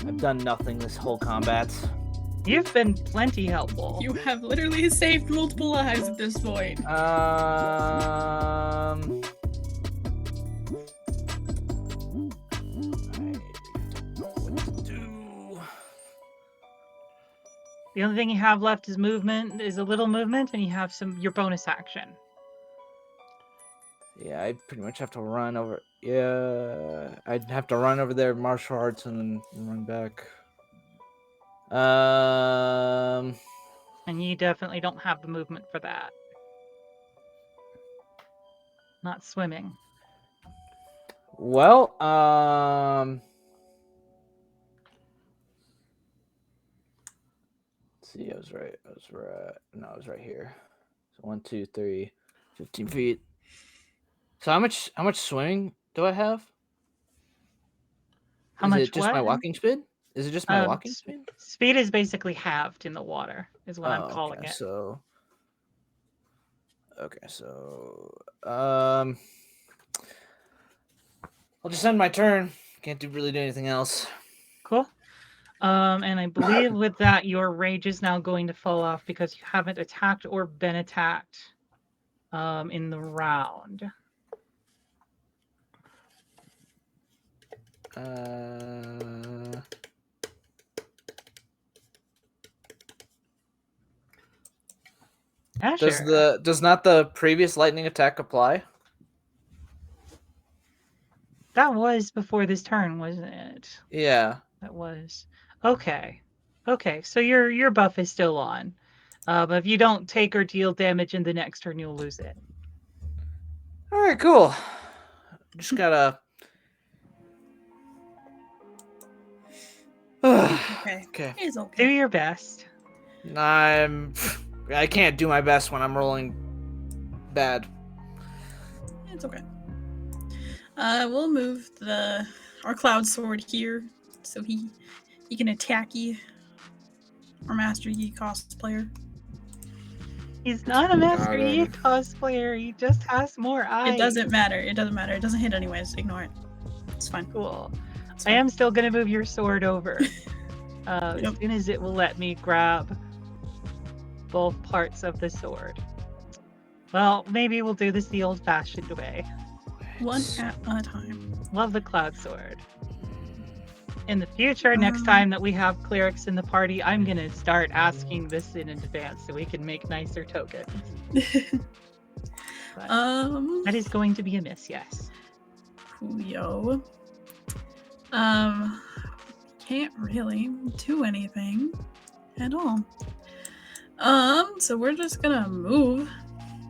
I've done nothing this whole combat. You've been plenty helpful. You have literally saved multiple lives at this point. I don't know what to do. The only thing you have left is movement, is a little movement, and you have your bonus action. Yeah, I pretty much have to run over. Yeah, I'd have to run over there, martial arts, and then run back. And you definitely don't have the movement for that. Not swimming. Well, let's see, I was right. No, I was right here. So 1, 2, 3, 15 feet. So how much swimming do I have? How Is much it just what? my walking speed? Is it just my walking s- speed? Speed is basically halved in the water, is what I'm calling okay, it. So Okay, so I'll just end my turn. Can't really do anything else. Cool. And I believe with that, your rage is now going to fall off because you haven't attacked or been attacked in the round. Azure. Does not the previous lightning attack apply? That was before this turn, wasn't it? Yeah. That was. Okay. Okay, so your buff is still on. But if you don't take or deal damage in the next turn, you'll lose it. All right, cool. Just gotta. Okay. Okay. It's Do okay. your best. I can't do my best when I'm rolling bad. It's okay. We'll move our cloud sword here so he can attack you. Our Master Yi cosplayer. He's not a Master Got Yi him. cosplayer. He just has more eyes. It doesn't matter. It doesn't matter. It doesn't hit anyways. Ignore it. It's fine. Cool. It's I fine. am still going to move your sword over. As Yep. soon as it will let me grab both parts of the sword. Well, maybe we'll do this the old-fashioned way. One at a time. Love the cloud sword. In the future, next time that we have clerics in the party, I'm going to start asking this in advance so we can make nicer tokens. But that is going to be a miss, yes. Julio. Can't really do anything at all. So we're just gonna move,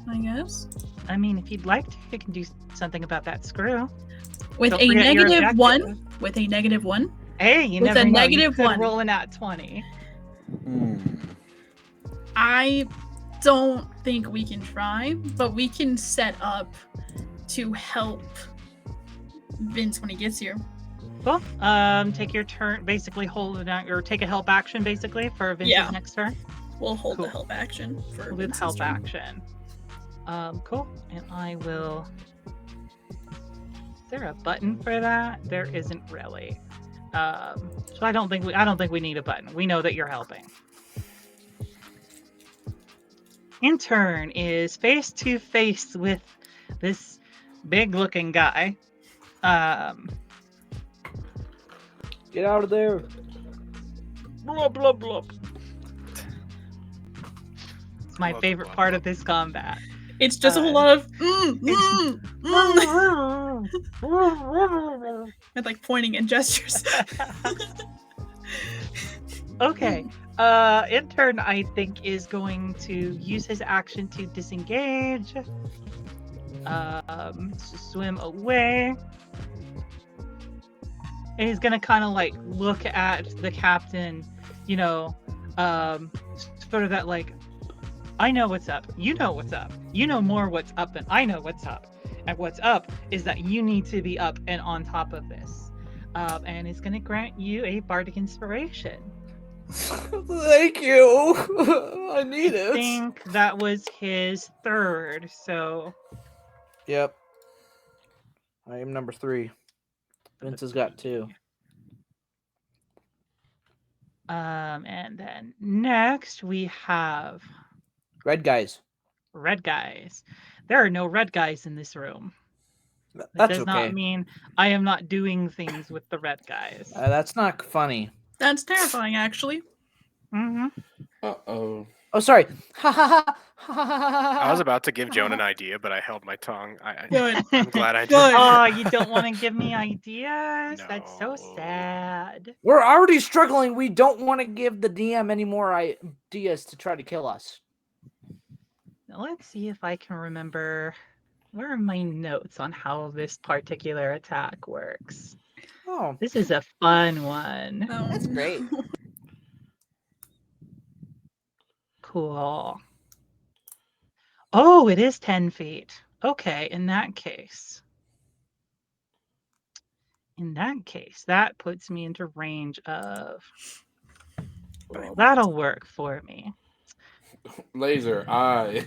I guess. I mean, if you'd like to, you can do something about that screw. With Don't a forget your negative one. objective. With a negative one. Hey, you With never a know. negative You could one. roll in at 20. I don't think we can try, but we can set up to help Vince when he gets here. Cool. Take your turn, basically hold it out, or take a help action, basically, for Vince's Yeah. next turn. We'll hold Cool. the help action for With Vince's help turn. action. Cool. And I will. Is there a button for that? There isn't really. So I don't think we need a button. We know that you're helping. Intern is face to face with this big looking guy. Get out of there. Blah blah blah. It's my Blah, favorite blah, part blah. of this combat. It's just a whole lot of and like pointing and gestures. Okay. Intern, I think, is going to use his action to disengage. To swim away. And he's gonna kind of like look at the captain, you know, sort of that like, I know what's up. You know what's up. You know more what's up than I know what's up. And what's up is that you need to be up and on top of this. And it's gonna grant you a bardic inspiration. Thank you. I need I it. think that was his third, so Yep. I am number 3. Vince has got 2. and then next we have Red guys. red guys. There are no red guys in this room. That That's does okay. not mean I am not doing things with the red guys. That's not funny. That's terrifying, actually. Mm-hmm. Uh-oh. Oh, sorry. I was about to give Joan an idea, but I held my tongue. Good. I'm glad I did. Good. Oh, you don't want to give me ideas? That's so No. sad. We're already struggling. We don't want to give the DM any more ideas to try to kill us. Now, let's see if I can remember. Where are my notes on how this particular attack works? Oh, This is a fun one. that's great. Cool. Oh, it is 10 feet. Okay, in that case, that puts me into range of. Well, that'll work for me. Laser eye.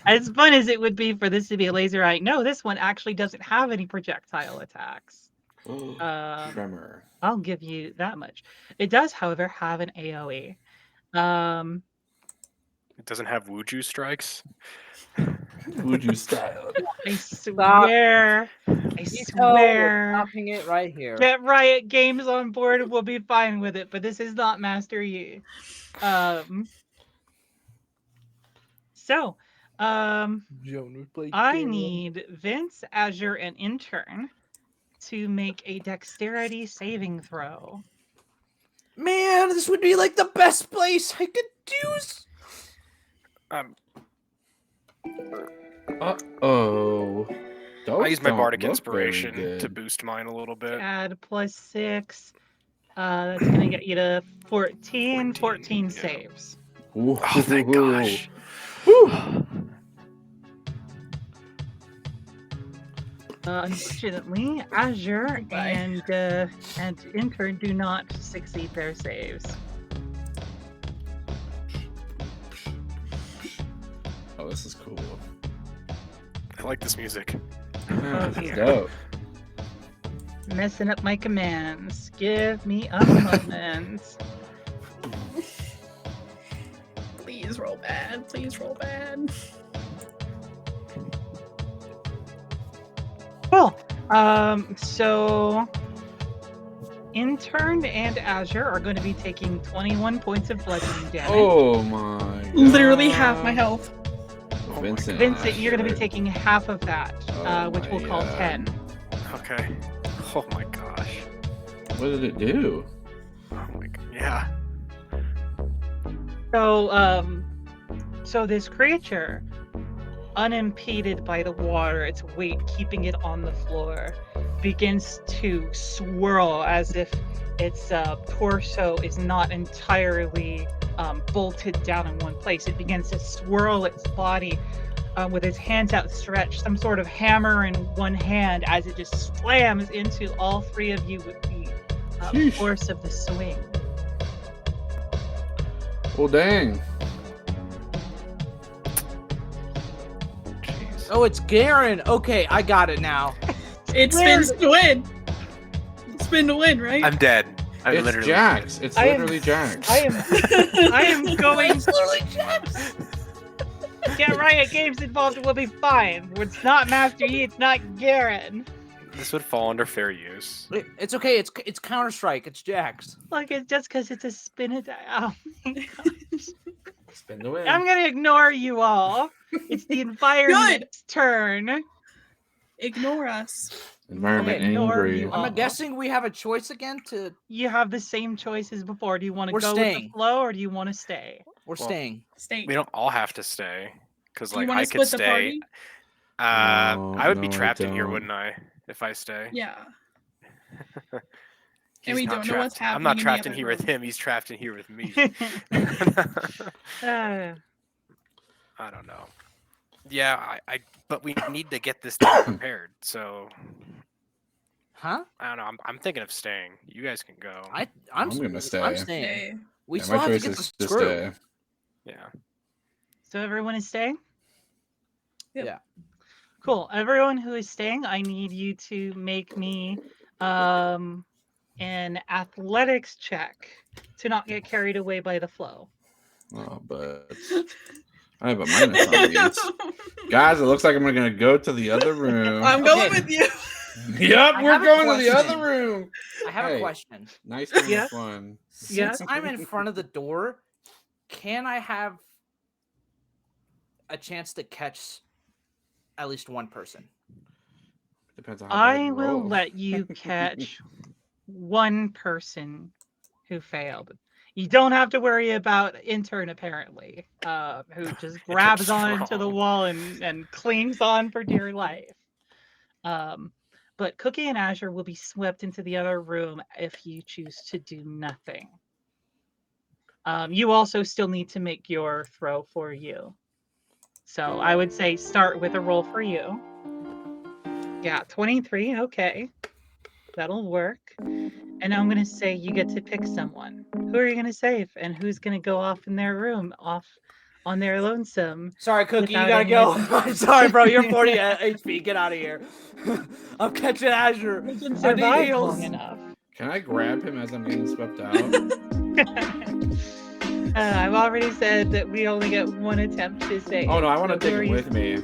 As fun as it would be for this to be a laser eye, no, this one actually doesn't have any projectile attacks. Tremor. I'll give you that much. It does, however, have an AoE. It doesn't have Wuju strikes. Would you style? I swear. I swear. Stopping it right here. Get Riot Games on board and we'll be fine with it, but this is not Master Yi. So, Joan would play I Dell. need Vince, Azure, and Intern to make a dexterity saving throw. Man, this would be like the best place I could use. Uh-oh. I use my Bardic Inspiration to boost mine a little bit. Add +6. That's going to get you to 14. 14 yeah. saves. Oh, thank gosh. Unfortunately, Azure and Intern do not succeed their saves. Oh, this is cool. I like this music. Yeah, this is dear. dope. Messing up my commands. Give me a moment. Please roll bad. Please roll bad. Cool. So Intern and Azure are going to be taking 21 points of bludgeoning damage. Oh my god. Literally half my health. Vincent. Vincent, you're going to be taking half of that, Oh which we'll my call God. 10. Okay. Oh my gosh. What did it do? Oh my god. Yeah. So this creature, unimpeded by the water, its weight keeping it on the floor, begins to swirl as if its torso is not entirely bolted down in one place. It begins to swirl its body with its hands outstretched, some sort of hammer in one hand, as it just slams into all three of you with the Sheesh. force of the swing. Well, dang. Jeez. Oh, it's Garen. Okay, I got it now. It spins to win. Spin to win, right? I'm dead. I'm It's literally Jax. It's I am- literally Jax. I am going. literally Jax. Get Riot Games involved, we'll be fine. It's not Master Yi, it's not Garen. This would fall under fair use. It's okay. It's Counter Strike. It's Jax. Like, it's just because it's a spin attack. Oh my gosh. Spin the win. I'm gonna ignore you all. It's the environment's turn. Ignore us. Environment Okay, ignore angry. you. I'm guessing we have a choice again to. You have the same choice as before. Do you want to We're go with staying. the flow or do you want to stay? We're Well, staying. Stay. We don't all have to stay. Because, You like, wanna I could split the stay. party? I would be No, I trapped in here, don't. wouldn't I? If I stay. Yeah. He's we not don't know what's trapped- I'm happening not in the trapped in other here with room. him. He's trapped in here with me. Uh, I don't know. Yeah, but we need to get this thing prepared. So Huh? I don't know. I'm thinking of staying. You guys can go. I'm gonna stay. I'm staying. Stay. We Yeah, still my have to choice get is the to screw. stay. Yeah. so everyone is staying? Yep. Yeah. Cool. Everyone who is staying, I need you to make me an athletics check to not get carried away by the flow. Oh, but I have a minus on these. Guys, it looks like I'm gonna go to the other room. I'm going Okay. with you. Yep, I we're have a going to the question. other room. I have Hey. a question. Nice being Yeah. fun. Yeah. Since I'm in front of the door, can I have a chance to catch at least one person? Depends on how bad I you will roll. let you catch one person who failed. You don't have to worry about Intern, apparently, who just grabs strong. onto the wall and clings on for dear life. But Cookie and Azure will be swept into the other room if you choose to do nothing. You also still need to make your throw for you. So I would say start with a roll for you. Yeah, 23. Okay. That'll work. And I'm going to say you get to pick someone. Who are you going to save? And who's going to go off in their room, off on their lonesome? Sorry, Cookie, you Without gotta go. any- I'm sorry, bro. You're 40 HP. Get out of here. I'm catching Azure. We can I need survive heals. long enough. Can I grab him as I'm getting swept out? I've already said that we only get one attempt to save. Oh no, I want to So who take are him you- with me.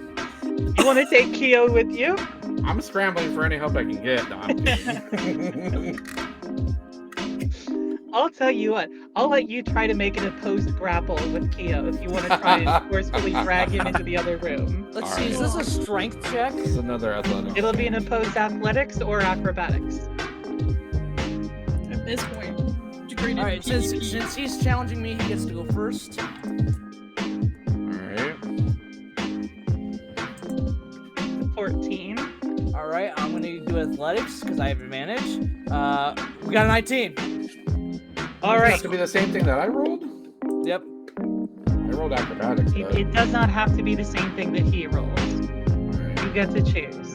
You want to take Keo with you? I'm scrambling for any help I can get. No, I'm kidding. I'll tell you what. I'll let you try to make it a post grapple with Keo if you want to try and forcefully drag him into the other room. Let's All see, is right. this a strength check? It's another athletic. It'll be an opposed athletics or acrobatics. At this point, degraded All right, PvP. since he's challenging me, he gets to go first. Alright. 14. All right, I'm gonna do athletics because I have advantage. We got a 19. All Does it right. have to be the same thing that I rolled? Yep. I rolled acrobatics, but... It does not have to be the same thing that he rolls. Alright. You get to choose.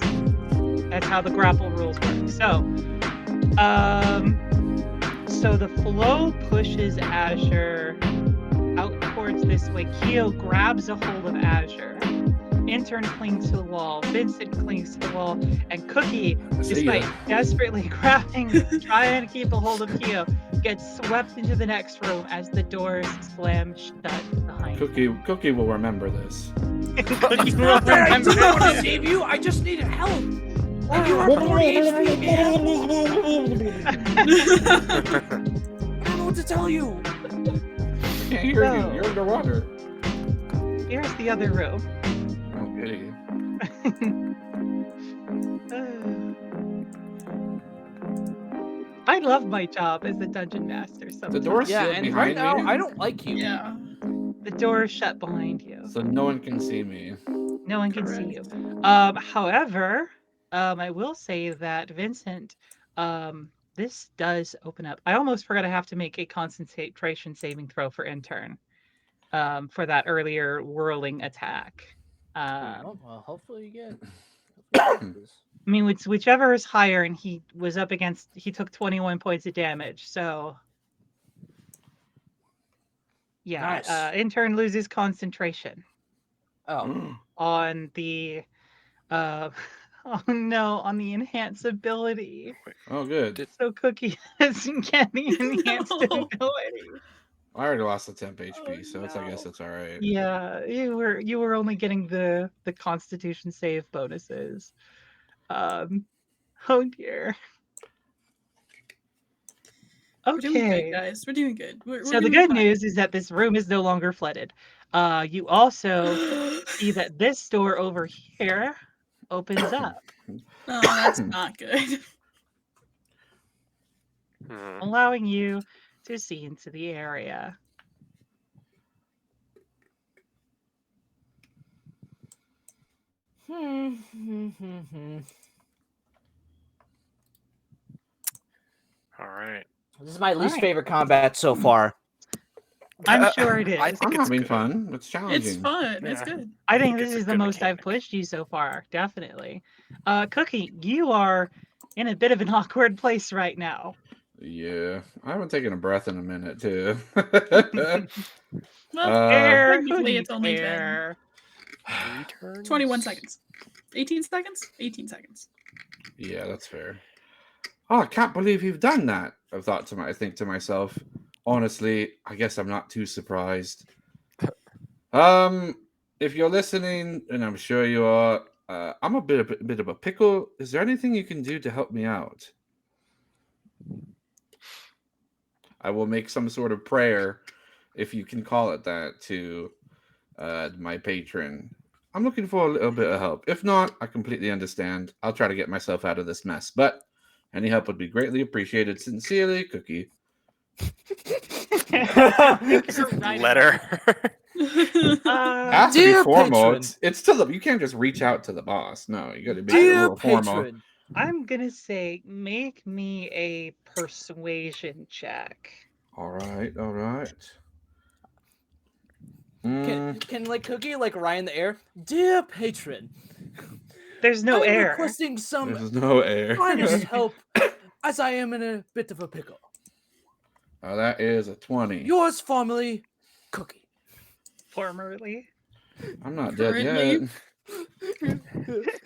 That's how the grapple rules work. So the flow pushes Azure out towards this way. Keo grabs a hold of Azure. Intern clings to the wall. Vincent clings to the wall. And Cookie, See despite ya. desperately grabbing, trying to keep a hold of Keo, gets swept into the next room as the doors slam shut behind him. Cookie will remember this. Cookie will I remember didn't want to this. save you. I just needed help. And you are 40 HP, man. I don't know what to tell you. I can't hear No. you. You're underwater. Here's the other room. Oh, goody. I love my job as a dungeon master. Sometimes. The door's Yeah, sealed and behind right now, me, I don't like you. Yeah. The door is shut behind you. so no one can see me. No one can see you. However, I will say that Vincent, this does open up. I almost forgot I have to make a concentration saving throw for intern, for that earlier whirling attack. Well, hopefully you get. I mean, it's whichever is higher, and he was up against. He took 21 points of damage, so yeah. Nice. Intern loses concentration Oh. on the. Oh no, on the enhance ability. Oh, good. So Cookie doesn't get the enhanced No. ability. I already lost the temp HP, Oh, so it's, I guess no. it's all right. Yeah, you were only getting the Constitution save bonuses. Oh dear. We're doing good, Okay. guys. We're doing good. We're So the doing good fine. news is that this room is no longer flooded. You also see that this door over here opens up, No, that's not good. Hmm. allowing you to see into the area. All right. This is my least Alright. favorite combat so far. I'm sure it is. I I'm think it's having good. fun. It's challenging. It's fun. It's Yeah. good. I think it's this a is the good most I've mechanic. pushed you so far, definitely. Cookie, you are in a bit of an awkward place right now. Yeah, I haven't taken a breath in a minute too. Well, Air, technically who it's only been air. 3 turns. 21 seconds. 18 seconds? 18 seconds. Yeah, that's fair. Oh, I can't believe you've done that. I think to myself, honestly, I guess I'm not too surprised. If you're listening, and I'm sure you are, I'm a bit of a pickle. Is there anything you can do to help me out? I will make some sort of prayer, if you can call it that, to my patron. I'm looking for a little bit of help. If not, I completely understand. I'll try to get myself out of this mess. But any help would be greatly appreciated. Sincerely, Cookie. Letter. Has to be Dear formal. patron. It's to the. You can't just reach out to the boss. No, you got to be a Dear little formal. patron, I'm gonna say, make me a persuasion check. All right, all right. can like Cookie like Ryan in the air? Dear patron, There's no I'm air. requesting some There's no air. finest help as I am in a bit of a pickle. That is a 20. Yours formerly, Cookie. Formerly. I'm not dead Currently. yet.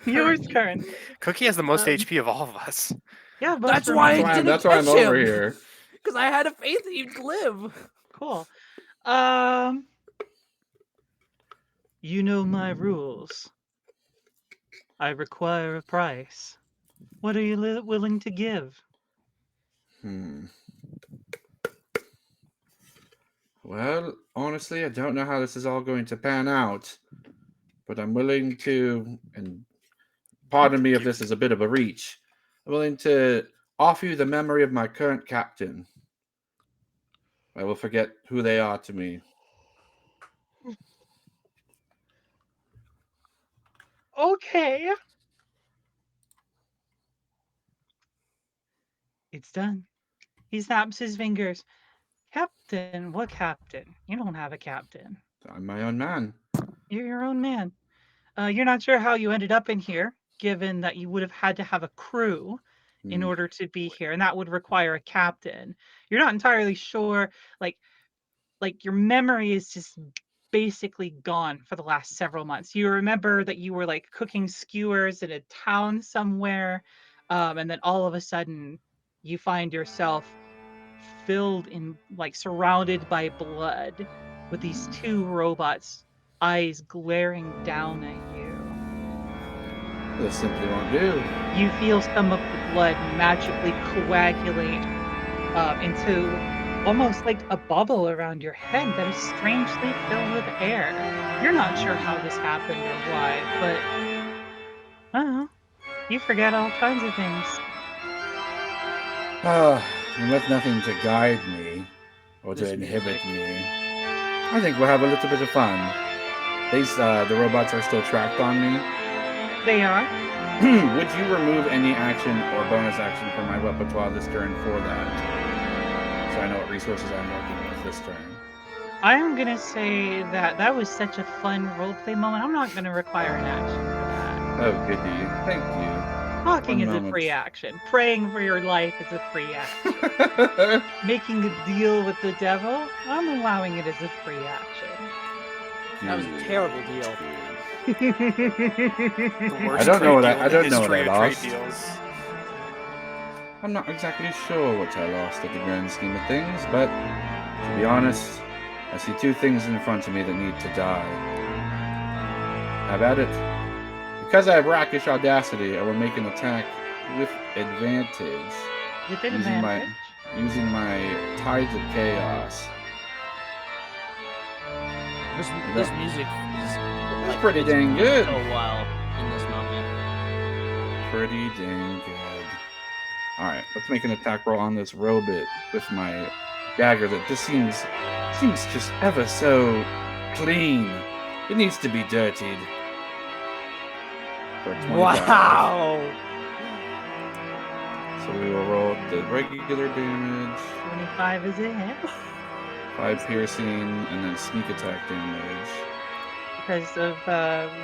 Yours current. Cookie has the most Um, HP of all of us. Yeah, most That's why remaining. I didn't That's why I'm catch over him. here. Because I had a faith that you'd live. Cool. You know my rules. I require a price. What are you willing to give? Well, honestly, I don't know how this is all going to pan out, but I'm willing to, and pardon me if this is a bit of a reach, I'm willing to offer you the memory of my current captain. I will forget who they are to me. Okay. It's done. He snaps his fingers. Captain? What captain? You don't have a captain. I'm my own man. You're your own man. You're not sure how you ended up in here, given that you would have had to have a crew in order to be here, and that would require a captain. You're not entirely sure, like your memory is just basically gone for the last several months. You remember that you were like cooking skewers in a town somewhere, and then all of a sudden you find yourself filled in, like, surrounded by blood with these two robots, eyes glaring down at you. This simply won't do. You feel some of the blood magically coagulate into almost like a bubble around your head that is strangely filled with air. You're not sure how this happened or why, but I don't know. You forget all kinds of things. And with nothing to guide me or to inhibit me, I think we'll have a little bit of fun. The robots are still tracked on me. They are. Would you remove any action or bonus action from my repertoire this turn for that? So I know what resources I'm working with this turn. I'm gonna say that was such a fun roleplay moment. I'm not gonna require an action for that. Oh, goody. Thank you. Talking One is a moment. free action. Praying for your life is a free action. Making a deal with the devil, I'm allowing it as a free action. That was a terrible deal. The worst I don't know trade what I- deal I in don't the know what I history of trade lost. deals. I'm not exactly sure what I lost at the grand scheme of things, but to be honest, I see two things in front of me that need to die. Have at it. Because I have rakish audacity, I will make an attack with advantage. With an Using my- advantage. Using my Tides of Chaos. This music is It's pretty dang good. so well in this moment. Pretty dang good. Alright, let's make an attack roll on this robot with my dagger that just seems just ever so clean. It needs to be dirtied. For 25. Wow! So we will roll the regular damage, 25 is a hit 5 piercing, and then sneak attack damage. because of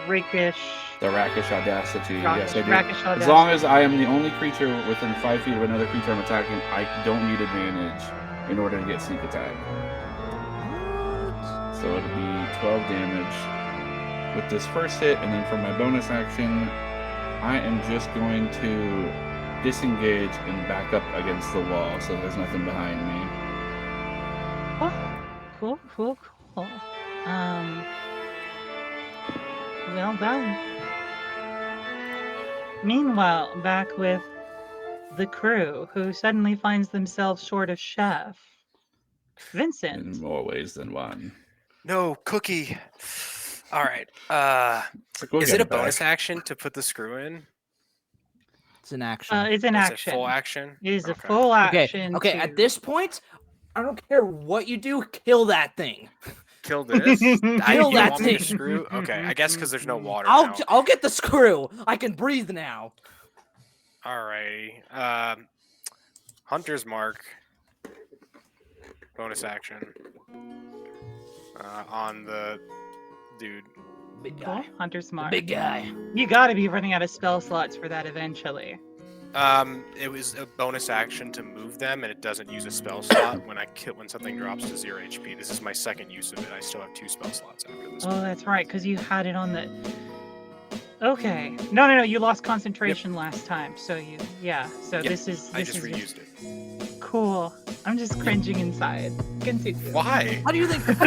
rakish. The rakish audacity. Yes, I do. Rakish As audacity. long as I am the only creature within 5 feet of another creature I'm attacking, I don't need advantage in order to get sneak attack. So it'll be 12 damage with this first hit, and then for my bonus action, I am just going to disengage and back up against the wall so there's nothing behind me. Oh, cool. Well done. Meanwhile, back with the crew, who suddenly finds themselves short of chef. Vincent. In more ways than one. No, Cookie. All right. We'll Is get it a back. bonus action to put the screw in? It's an action. It's an Is action. it full action? It is a Okay. full Okay, action. okay. to- At this point, I don't care what you do. Kill that thing. Kill this. Kill You that want me to thing. screw? Okay, I guess because there's no water now. I'll get the screw. I can breathe now. Alrighty. Hunter's Mark. Bonus action. On the dude. Big Cool. guy. Hunter's Mark. Big guy. You gotta be running out of spell slots for that eventually. It was a bonus action to move them, and it doesn't use a spell slot when something drops to 0 HP. This is my second use of it. I still have 2 spell slots after this. Oh, that's right, because you had it on the. Okay. No. You lost concentration last time, so you. Yeah. So Yep, this is. I This just is reused it. cool. I'm just cringing inside. Continue. Why? How do you think we've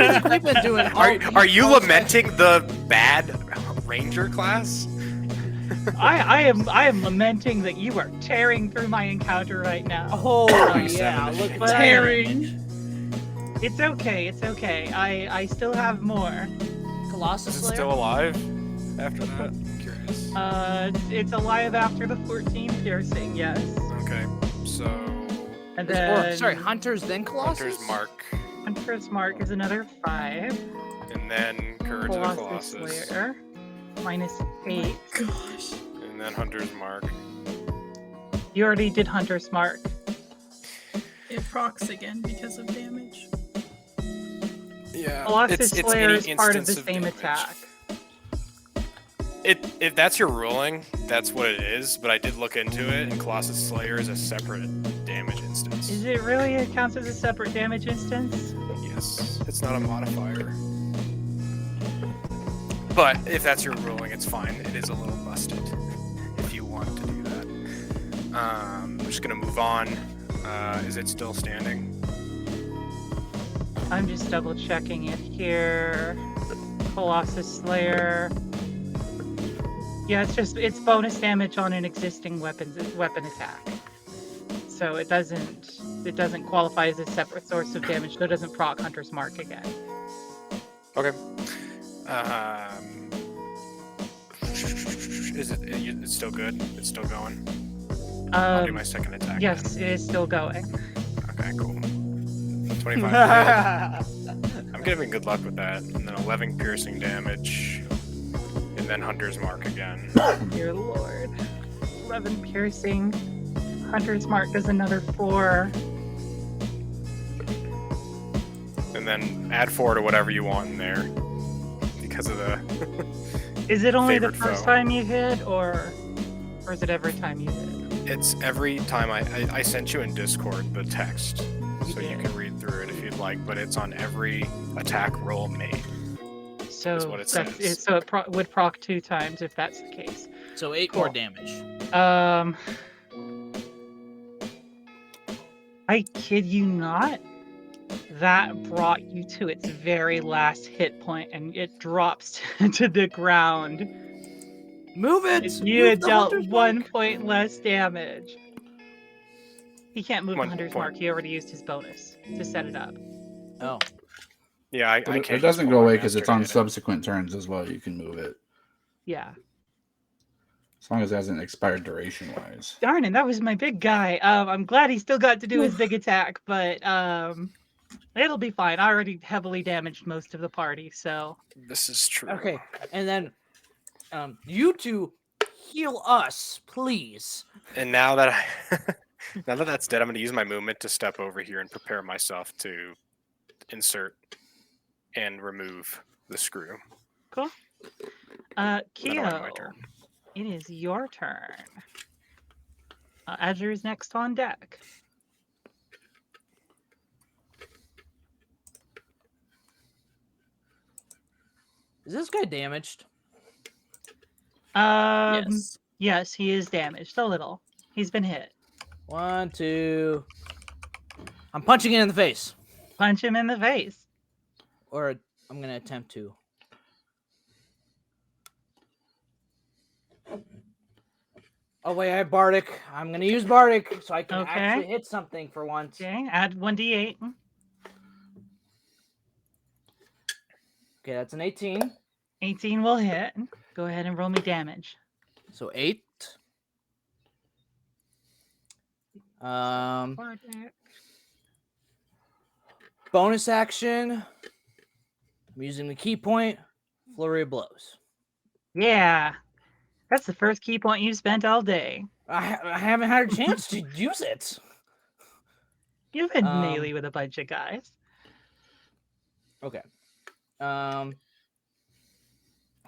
been doing? Are you lamenting the bad ranger class? I am lamenting that you are tearing through my encounter right now. Oh yeah, 27 look at But that. Tearing. It's okay. It's okay. I still have more. Colossus Is it Slayer. still alive after that? I'm curious. It's alive after the 14 piercing. Yes. Okay, so And Or, then sorry, Hunters then Colossus. Hunter's Mark, Hunter's Mark is another 5. and then Courage of the Colossus Colossus, Slayer -8. Gosh. and then Hunter's Mark. You already did Hunter's Mark. It procs again because of damage. Yeah, Colossus Slayer any is part of the instance same damage. attack. If that's your ruling, that's what it is. But I did look into it, and Colossus Slayer is a separate damage instance. Is it really? It counts as a separate damage instance? Yes, it's not a modifier. But if that's your ruling, it's fine. It is a little busted if you want to do that. I'm just gonna move on. Is it still standing? I'm just double checking it here. Colossus Slayer. Yeah, it's bonus damage on an existing weapon attack. So it doesn't qualify as a separate source of damage, so it doesn't proc Hunter's Mark again. Okay. It's still good? It's still going? I'll do my second attack. Yes, then. it is still going. Okay, cool. 25 to hit. I'm giving good luck with that. And then 11 piercing damage. And then Hunter's Mark again. Dear Lord. 11 piercing. Hunter's Mark does another 4. And then add 4 to whatever you want in there. Because of the... Is it only the Favorite first foe. time you hit, or is it every time you hit? It's every time I sent you in Discord the text. You So you did. can read through it if you'd like. But it's on every attack roll made. So Is what it that's says. so it would proc 2 times if that's the case. So 8 Cool. more damage. I kid you not. That brought you to its very last hit point, and it drops to the ground. Move it. You Move had the dealt Hunter's 1 Mark. point less damage. He can't move the 1 Hunter's point. Mark. He already used his bonus to set it up. Oh, Yeah, I But can't. it doesn't just go pull my away because master it's on to hit it. subsequent turns as well. You can move it Yeah. as long as it hasn't expired duration wise. Darn it, that was my big guy. I'm glad he still got to do his big attack, but it'll be fine. I already heavily damaged most of the party, so This is true. okay. And then, you two heal us, please. And now that now that that's dead, I'm going to use my movement to step over here and prepare myself to insert and remove the screw. cool. Then I'll end Keo, my turn. it is your turn. Azure is next on deck. Is this guy damaged? Yes. Yes, he is damaged a little. He's been hit. 1, 2. I'm punching it in the face. Punch him in the face. Or I'm gonna attempt to. Oh wait, I have Bardic. I'm gonna use Bardic so I can Okay. actually hit something for once. Okay, add 1d8. Okay, that's an 18. 18 will hit. Go ahead and roll me damage. So 8. Bonus action. I'm using the key point. Flurry of blows. Yeah, that's the first key point you've spent all day. I haven't had a chance to use it. You've been Um, melee with a bunch of guys. Okay.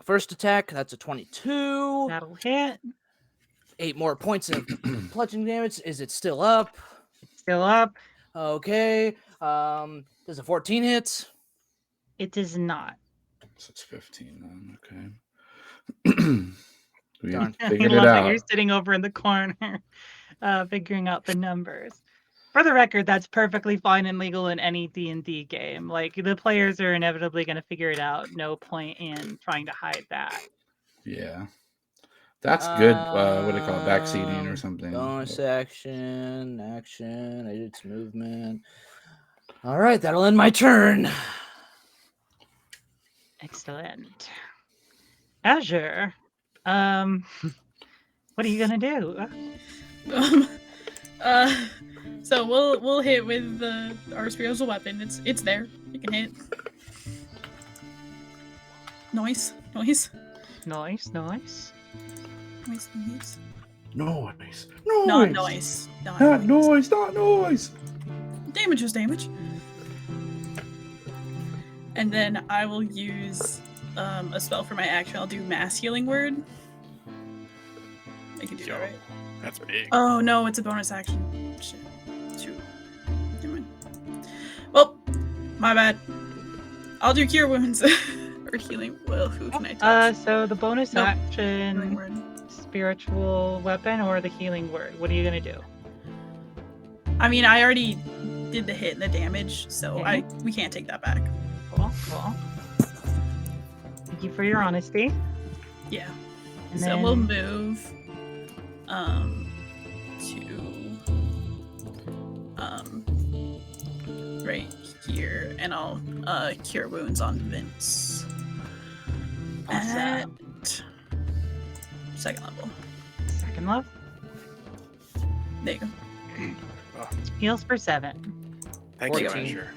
First attack, that's a 22. That'll hit. 8 more points of bludgeoning damage. Is it still up? Still up. Okay. Does a 14 hit? It does not. So it's 15 then. Okay. We Darn. I figured it love that you're out. sitting over in the corner, figuring out the numbers. For the record, that's perfectly fine and legal in any D&D game. Like, the players are inevitably going to figure it out. No point in trying to hide that. Yeah. That's good. What do they call it? Backseating or something. Bonus action, I did its movement. All right, that'll end my turn. Excellent. Azure, what are you gonna do? So we'll hit with our spiritual weapon. It's there. You can hit. Noise. Nice. Noise. Noise. Not noise. Not noise. Not noise. Damage is damage. And then I will use a spell for my action. I'll do mass healing word. I can do that, right? That's big. Oh no, it's a bonus action. Shit. Shoot. Never mind. Well, my bad. I'll do cure wounds or healing. Well, who can I touch? So the bonus Nope. action, Healing word. spiritual weapon, or the healing word? What are you gonna do? I mean, I already did the hit and the damage, so Okay. we can't take that back. Cool. Thank you for your honesty. Yeah. And So then we'll move to right here, and I'll cure wounds on Vince at Awesome. second level. Second level. There you go. Heals for 7. Thank you, 14. Azure.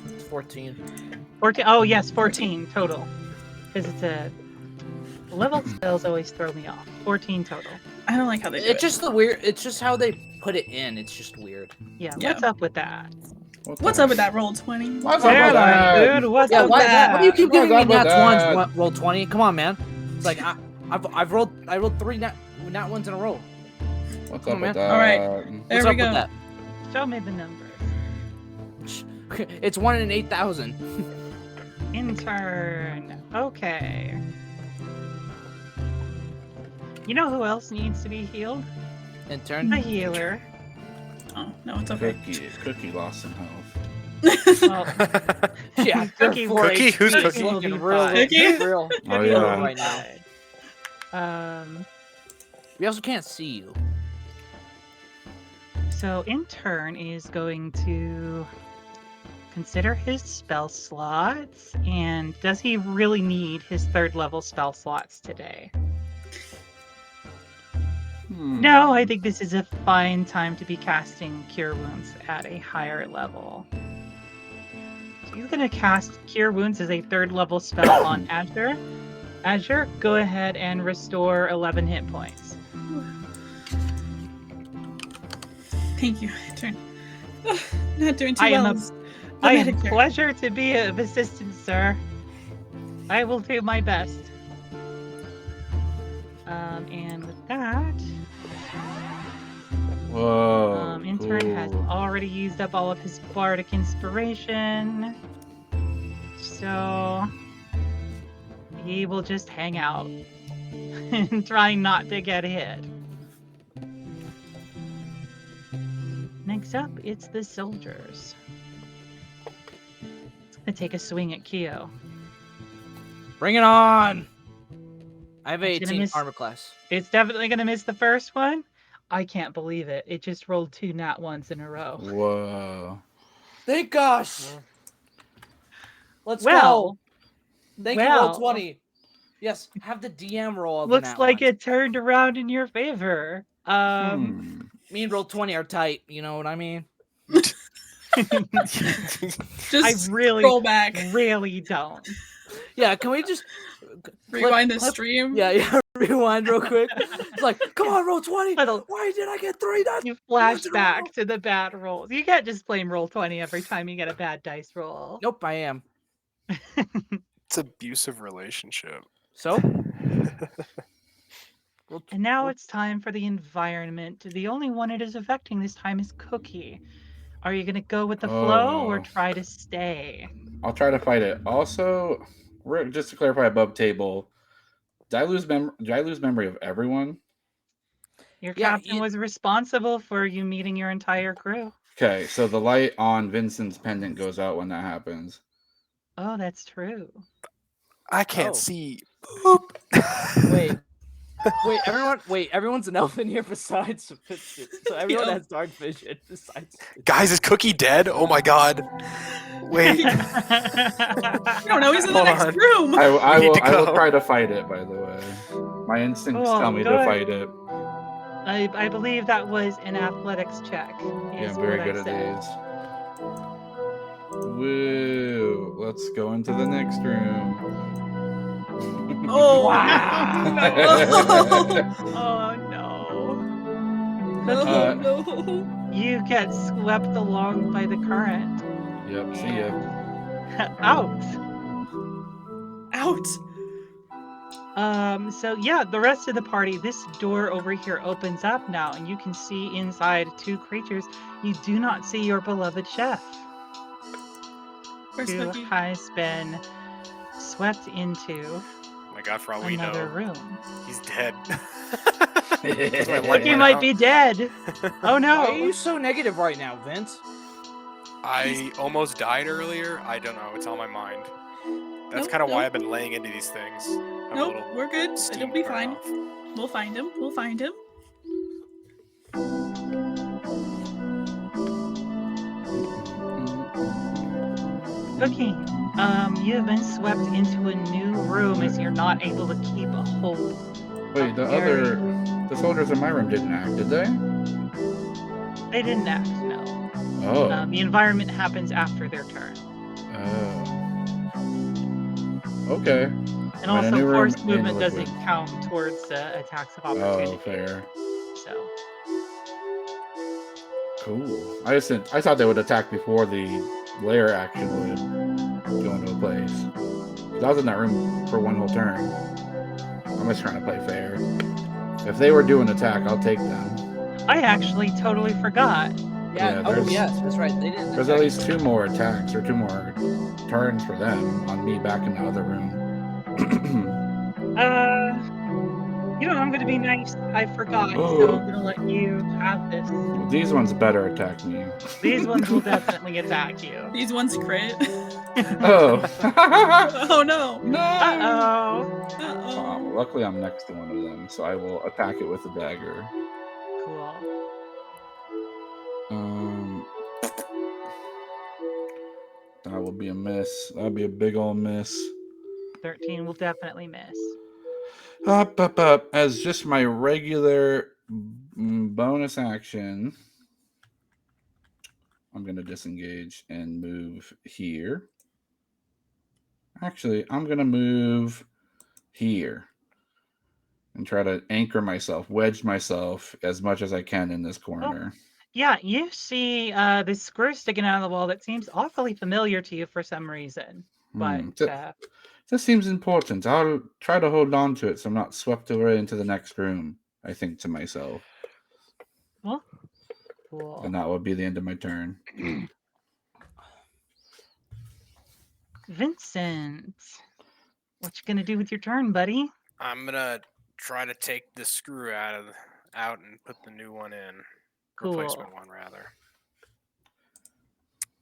It's 14. 14. Oh yes, 14 total. Because it's a level spells always throw me off. 14 total. I don't like how they do It's just the weird. It's just how they put it in. It's just weird. Yeah. Yeah. What's up with that? What's up with that roll 20? What's up with Caroline, that? dude, what's Yeah, up with why that? do you keep giving me What's up with nat that? ones? Roll 20. Come on, man. It's like I rolled 3 nat ones in a row. What's Come up on, with man. that? All right. There What's we up go. with that? Show me the numbers. It's 1 in 8,000. Intern. Okay. You know who else needs to be healed? Intern. The healer. Oh, no, it's okay. Cookie lost some health. Oh, Yeah, Cookie they're 4 Cookie? Who's HP. Cookie? Will be Looking real, fine. Cookie? real Oh, real yeah. right now. We also can't see you. So intern is going to consider his spell slots, and does he really need his 3rd level spell slots today? No, I think this is a fine time to be casting Cure Wounds at a higher level. So he's going to cast Cure Wounds as a 3rd level spell on Azure. Azure, go ahead and restore 11 hit points. Thank you. Turn. Not doing too I am well. a- as the I am medic here. pleasure to be of assistance, sir. I will do my best. And with that, Whoa. intern has cool. already used up all of his bardic inspiration, so he will just hang out and try not to get hit. Next up, it's the soldiers. It's gonna take a swing at Keo. Bring it on. I have It's gonna 18 miss. armor class. It's definitely gonna miss the first one. I can't believe it. It just rolled 2 nat ones in a row. Whoa. Thank gosh. Let's Well, go. Thank you, roll well. 20. Yes, have the DM roll all the Looks nat like ones. it turned around in your favor. Me and roll 20 are tight. You know what I mean? Just really- roll back. really don't. Yeah, can we just Rewind the clip- stream. Yeah, rewind real quick. It's like, come on, roll 20. Little- Why did I get 3 nat? You flash Once in a row. back to the bad rolls. You can't just blame roll 20 every time you get a bad dice roll. Nope, I am. It's abusive relationship. So? And now it's time for the environment. The only one it is affecting this time is Cookie. Are you going to go with the flow or Oh. try to stay? I'll try to fight it. Also, just to clarify above table, did I lose memory of everyone? Your Yeah, captain was responsible for you meeting your entire crew. Okay, so the light on Vincent's pendant goes out when that happens. Oh, that's true. I can't Oh. see. Wait, everyone's an elf in here besides Vincent. So everyone Yeah. has dark vision besides Vincent. Guys, is Cookie dead? Oh my god. Wait. I don't know. He's in the Hold next on. room. I We need will to I will go. try to fight it, by the way. My instincts Oh, tell me to good. fight it. I believe that was an athletics check. Yeah, is I'm very what good I at said. these. Woo! Let's go into the next room. Oh, Wow. no. Oh no. No, Cookie, no. you get swept along by the current. Yep, see ya. Out. Out. So yeah, the rest of the party, this door over here opens up now, and you can see inside two creatures. You do not see your beloved chef, Where's who Cookie? has been swept into Oh my god, for all we another know, room. he's dead. Cookie might be dead. Oh no. Why are you so negative right now, Vince? I almost died earlier. I don't know. It's on my mind. That's Nope, kind of why nope. I've been laying into these things. Have a Nope, little we're good. steam It'll be to burn fine. off. We'll find him. We'll find him. Cookie, you have been swept into a new room as you're not able to keep a hold. Wait, the soldiers in my room didn't act, did they? They didn't act, no. Oh. The environment happens after their turn. Oh. Okay. And I'm in a also, new room forced in movement liquid. doesn't count towards attacks of opportunity. Oh, fair. So, Cool. I thought they would attack before the layer action would go into place. 'Cause I was in that room for one whole turn. I'm just trying to play fair. If they were doing attack, I'll take them. I actually totally forgot. Yeah, oh there's- yes, that's right. They didn't. There's at least 2 more attacks or 2 more turns for them on me back in the other room. I'm going to be nice. I forgot, so I'm going to let you have this. Well, these ones better attack me. These ones will definitely attack you. These ones crit. Oh. Oh no. No. Uh-oh. Uh-oh. Luckily, I'm next to one of them, so I will attack it with a dagger. Cool. That will be a miss. That'll be a big old miss. 13 will definitely miss. Up. As just my regular bonus action, I'm going to disengage and move here. Actually, I'm going to move here and try to anchor myself, wedge myself as much as I can in this corner. Yeah, you see this screw sticking out of the wall that seems awfully familiar to you for some reason. But This seems important. I'll try to hold on to it so I'm not swept away into the next room, I think to myself. well, cool. And that will be the end of my turn. Vincent, what you gonna do with your turn, buddy? I'm gonna try to take the screw out and put the new one in. Cool. Replacement one, rather.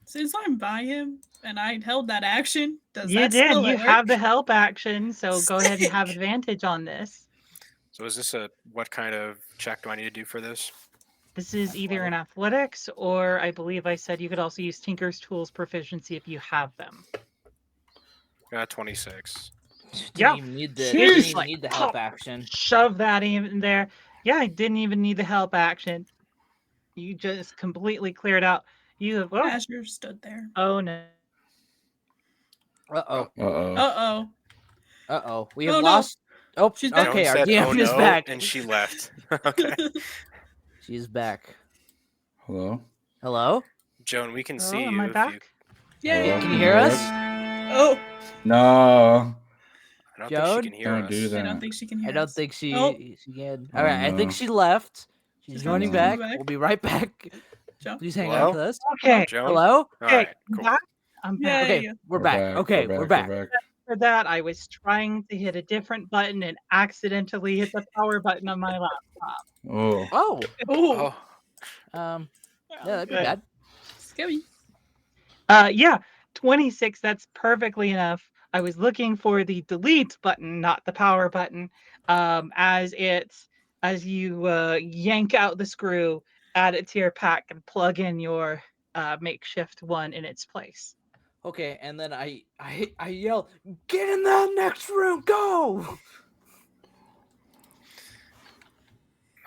Since I'm by him and I held that action, does You that did. still You work? have the help action, so go ahead and have Sick. advantage on this. So is this what kind of check do I need to do for this? This is either an athletics or I believe I said you could also use Tinker's Tools proficiency if you have them. Got 26. Yeah. Didn't even need the help action. Shove that in there. Yeah, I didn't even need the help action. You just completely cleared out. You have. Oh, Azure stood there. oh no. Uh-oh. Uh-oh. We have Oh, no. lost. Oh, She's back. okay. Joan Our said, DM "Oh, is no," back. and she left. Okay. She's back. Hello? Hello? Joan, we can Oh, see am you I if back? you. Yay. Hello? Can you hear us? Oh. No. I don't Joan? think she can hear Don't us. do I that. don't think she can hear I don't us. think she Oh, can. Oh, All right, I think no. she left. She's She's joining coming back. back. We'll be right back. Joe? Please hang Hello? on for this. Okay. Joan? Hello? All Okay. right, cool. I'm back. Yay. Okay, we're back. Okay, we're back. For that, I was trying to hit a different button and accidentally hit the power button on my laptop. Oh. Oh, Oh, yeah, that'd be bad. scary. Yeah, 26. That's perfectly enough. I was looking for the delete button, not the power button. As you yank out the screw, add it to your pack, and plug in your makeshift one in its place. Okay, and then I yell, "Get in the next room, go!"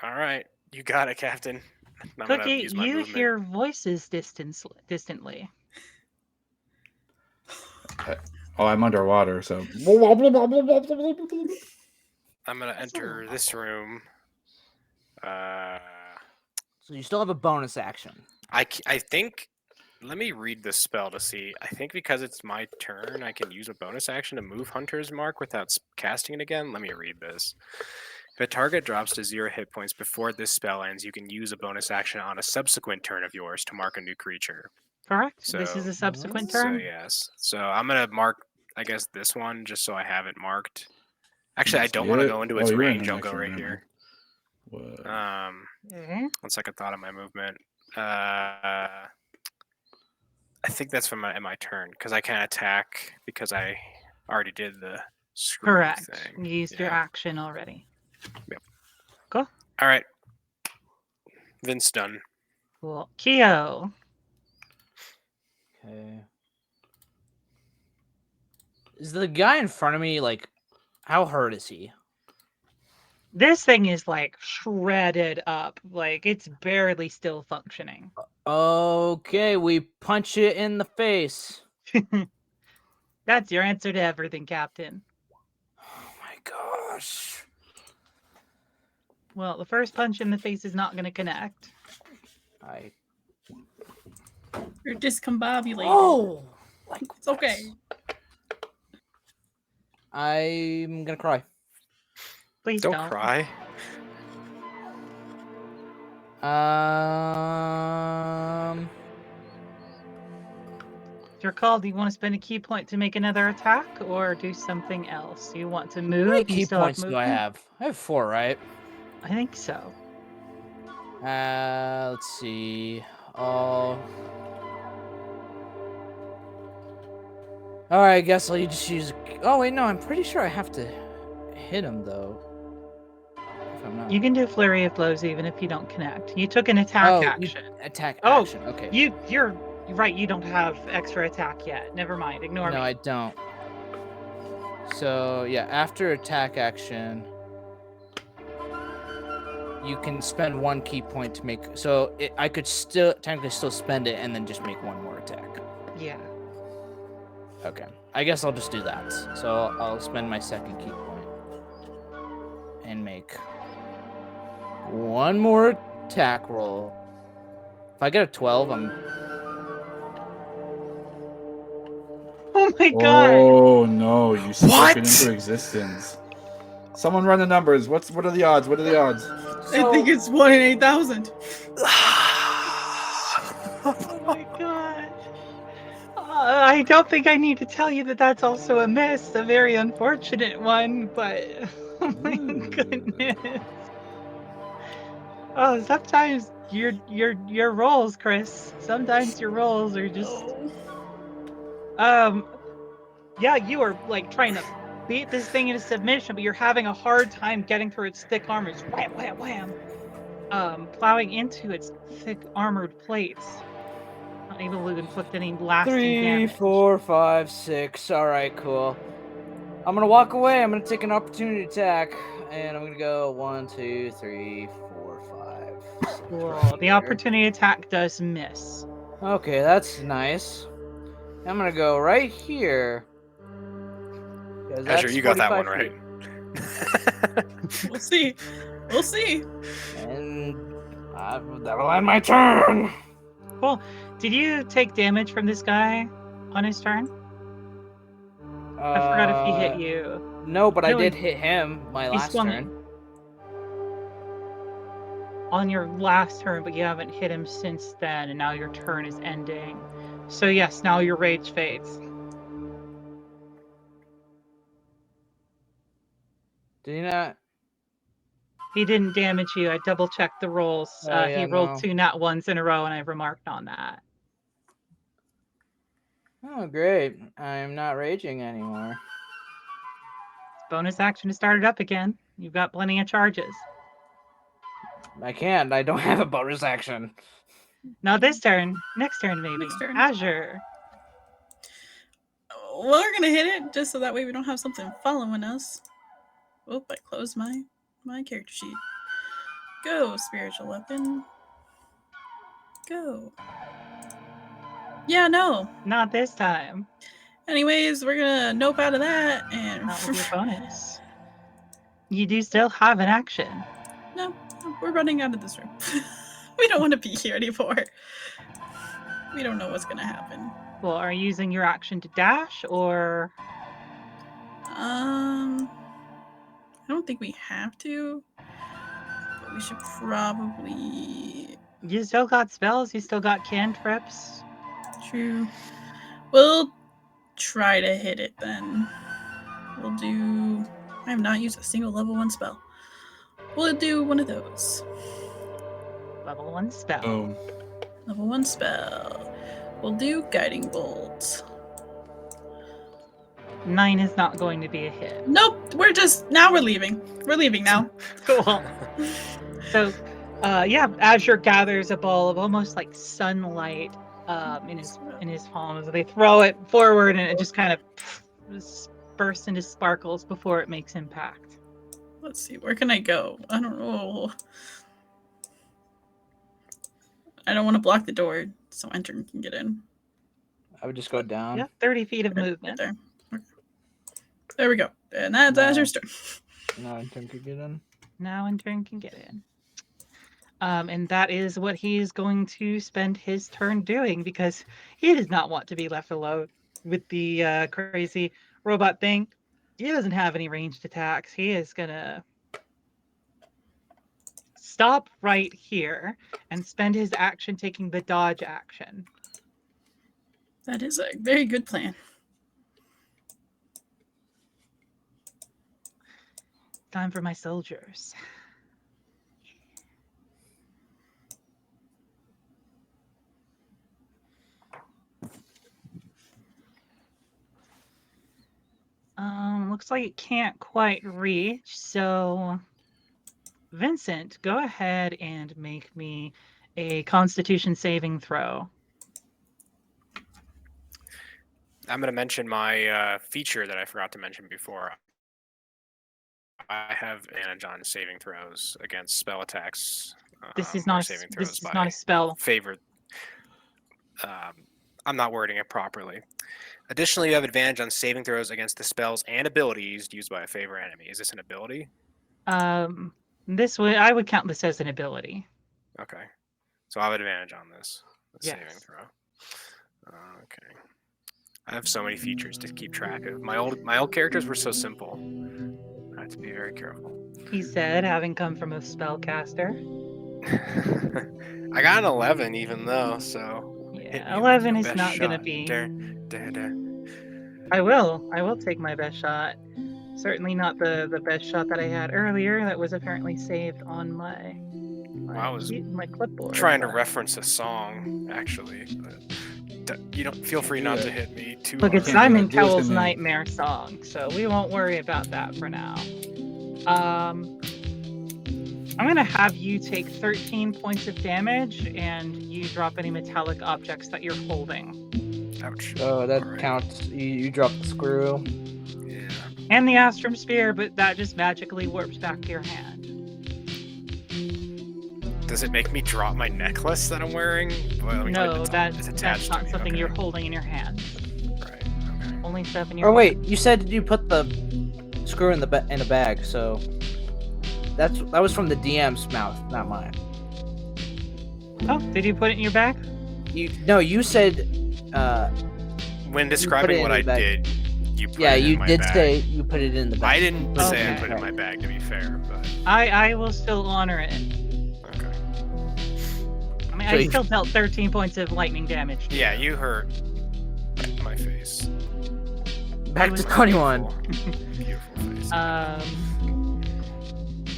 All right, you got it, Captain. I'm gonna Cookie, use my you movement. hear voices distantly. Oh, I'm underwater, so. I'm gonna enter this room. So you still have a bonus action. I think. Let me read this spell to see. I think because it's my turn, I can use a bonus action to move Hunter's Mark without casting it again. Let me read this. If a target drops to 0 hit points before this spell ends, you can use a bonus action on a subsequent turn of yours to mark a new creature. Correct. This is So- a subsequent So turn. yes. So I'm gonna mark, I guess, this one just so I have it marked. Actually, I That's don't want to it? go into Oh, its you're in range. an I'll go action right right here. What? Okay. One second thought of my movement. I think that's for my turn because I can't attack because I already did the screw Correct. thing. You used your Yeah. action already. All right. Vince done. Cool. Keo. Okay. Is the guy in front of me like? How hurt is he? This thing is like shredded up. Like it's barely still functioning. Okay, we punch it in the face. That's your answer to everything, Captain. Oh my gosh. Well, the first punch in the face is not going to connect. You're discombobulated. Oh, like It's okay. I'm gonna cry. Please Don't don't. cry. If you're called, do you want to spend a key point to make another attack or do something else? You want to How move? many You key still have points do I movement? have? I have 4, right? I think so. Let's see. All right, I guess I'll just use. Oh wait, no, I'm pretty sure I have to hit him though. If I'm not. You can do flurry of blows even if you don't connect. You took an attack action. Attack Oh, action. Okay. You're right. You don't have extra attack yet. Never mind. Ignore No, me. I don't. So yeah, after attack action, you can spend 1 key point to make. So I could still technically spend it and then just make 1 more attack. Yeah. Okay. I guess I'll just do that. So I'll spend my 2nd key point and make 1 more attack roll. If I get a 12, I'm. Oh my god. Oh no! You spoke What? it into existence. Someone run the numbers. What are the odds? What are the odds? I think it's 1 in 8,000. Oh my god. I don't think I need to tell you that that's also a miss, a very unfortunate one, but oh my goodness. Oh, sometimes your rolls, Chris. Sometimes your rolls are just yeah, you are like trying to beat this thing into submission, but you're having a hard time getting through its thick armor. It's wham, wham, wham. Plowing into its thick armored plates. Not able to inflict any lasting 3, damage. 4, 5, 6. All right, cool. I'm gonna walk away. I'm gonna take an opportunity attack, and I'm gonna go 1, 2, 3, 4, 5. 6 Cool. right The here. opportunity attack does miss. Okay, that's nice. I'm gonna go right here. 'Cause Azure, that's you got that one 45 right. feet. We'll see. We'll see. And that'll end my turn. Cool. Did you take damage from this guy on his turn? I forgot if he hit you. No, but I No, did hit him my he last swung turn. on your last turn, but you haven't hit him since then, and now your turn is ending. So yes, now your rage fades. Did he not? He didn't damage you. I double checked the rolls. Oh, He yeah, rolled no. 2 nat ones in a row, and I remarked on that. Oh, great. I'm not raging anymore. Bonus action to start it up again. You've got plenty of charges. I can't. I don't have a bonus action. Not this turn. Next turn, maybe. Next turn. Azure. We're gonna hit it just so that way we don't have something following us. Oop, I closed my character sheet. Go, spiritual weapon. Go. Yeah, no. Not this time. Anyways, we're gonna nope out of that and Not with your bonus. You do still have an action. no, we're running out of this room. We don't want to be here anymore. We don't know what's gonna happen. Well, are you using your action to dash, or I don't think we have to, but we should probably. you still got spells? You still got cantrips? True. We'll try to hit it then. We'll do. I have not used a single level 1 spell. We'll do one of those. Level 1 spell. Boom. Level 1 spell. We'll do Guiding Bolt. 9 is not going to be a hit. Nope, we're leaving. We're leaving now. Cool. So, yeah, Azure gathers a ball of almost like sunlight in his palms. They throw it forward, and it just kind of bursts into sparkles before it makes impact. Let's see, where can I go? I don't know. I don't want to block the door so Enter can get in. I would just go down. Yeah, 30 feet of Right movement. there. Okay. There we go. And that's No. Azure's turn. No, I think could get in. Now Intern can get in. And that is what he's going to spend his turn doing, because he does not want to be left alone with the crazy robot thing. He doesn't have any ranged attacks. He is going to stop right here and spend his action taking the dodge action. That is a very good plan. Time for my soldiers. Looks like it can't quite reach, so Vincent, go ahead and make me a Constitution saving throw. I'm going to mention my feature that I forgot to mention before. I have advantage on saving throws against spell attacks. This is or not saving a, throws this is by not a spell. favorite. I'm not wording it properly. Additionally, you have advantage on saving throws against the spells and abilities used by a favorite enemy. Is this an ability? This would, I would count this as an ability. Okay, so I have advantage on this Yes. saving throw. Okay, I have so many features to keep track of. My old characters were so simple. I have to be very careful. He said, having come from a spellcaster. I got an 11, even though, so. Yeah, 11 is not going to be. I will take my best shot. Certainly not the best shot that I had earlier. That was apparently saved on my I was my clipboard. trying to reference a song, actually. But you don't feel free not to hit me too Look, hard. it's Simon Do it to Cowell's me. Nightmare song, so we won't worry about that for now. I'm going to have you take 13 points of damage, and you drop any metallic objects that you're holding. Ouch. Oh, that Alright. counts. You drop the screw. Yeah. And the Astrum Spear, but that just magically warps back to your hand. Does it make me drop my necklace that I'm wearing? Well, I mean, No, it's that's attached not to me. something Okay. you're holding in your hand. Right. Okay. Only stuff in your Oh wait, you said you put the screw in the in a bag, so that was from the DM's mouth, not mine. Oh, did you put it in your bag? You said When it describing in what the I bag. did, you put Yeah, it in you my did bag. say you put it in the bag. I didn't say I Okay. put it in my bag, to be fair, but I will still honor it. okay. I mean, So I you- still dealt 13 points of lightning damage. to Yeah, you. you hurt my face. Back It to was 21. Beautiful face.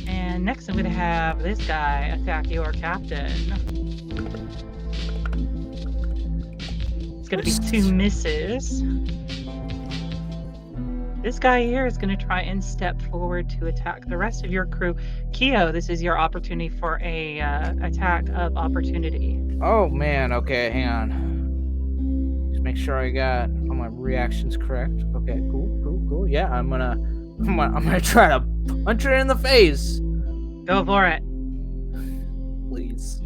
And next I'm gonna have this guy attack your captain. It's gonna be 2 misses. This guy here is gonna try and step forward to attack the rest of your crew. Keo, this is your opportunity for a attack of opportunity. Oh man, okay, hang on. Just make sure I got all my reactions correct. Okay, cool. Yeah, I'm gonna try to punch her in the face. Go for it. Please.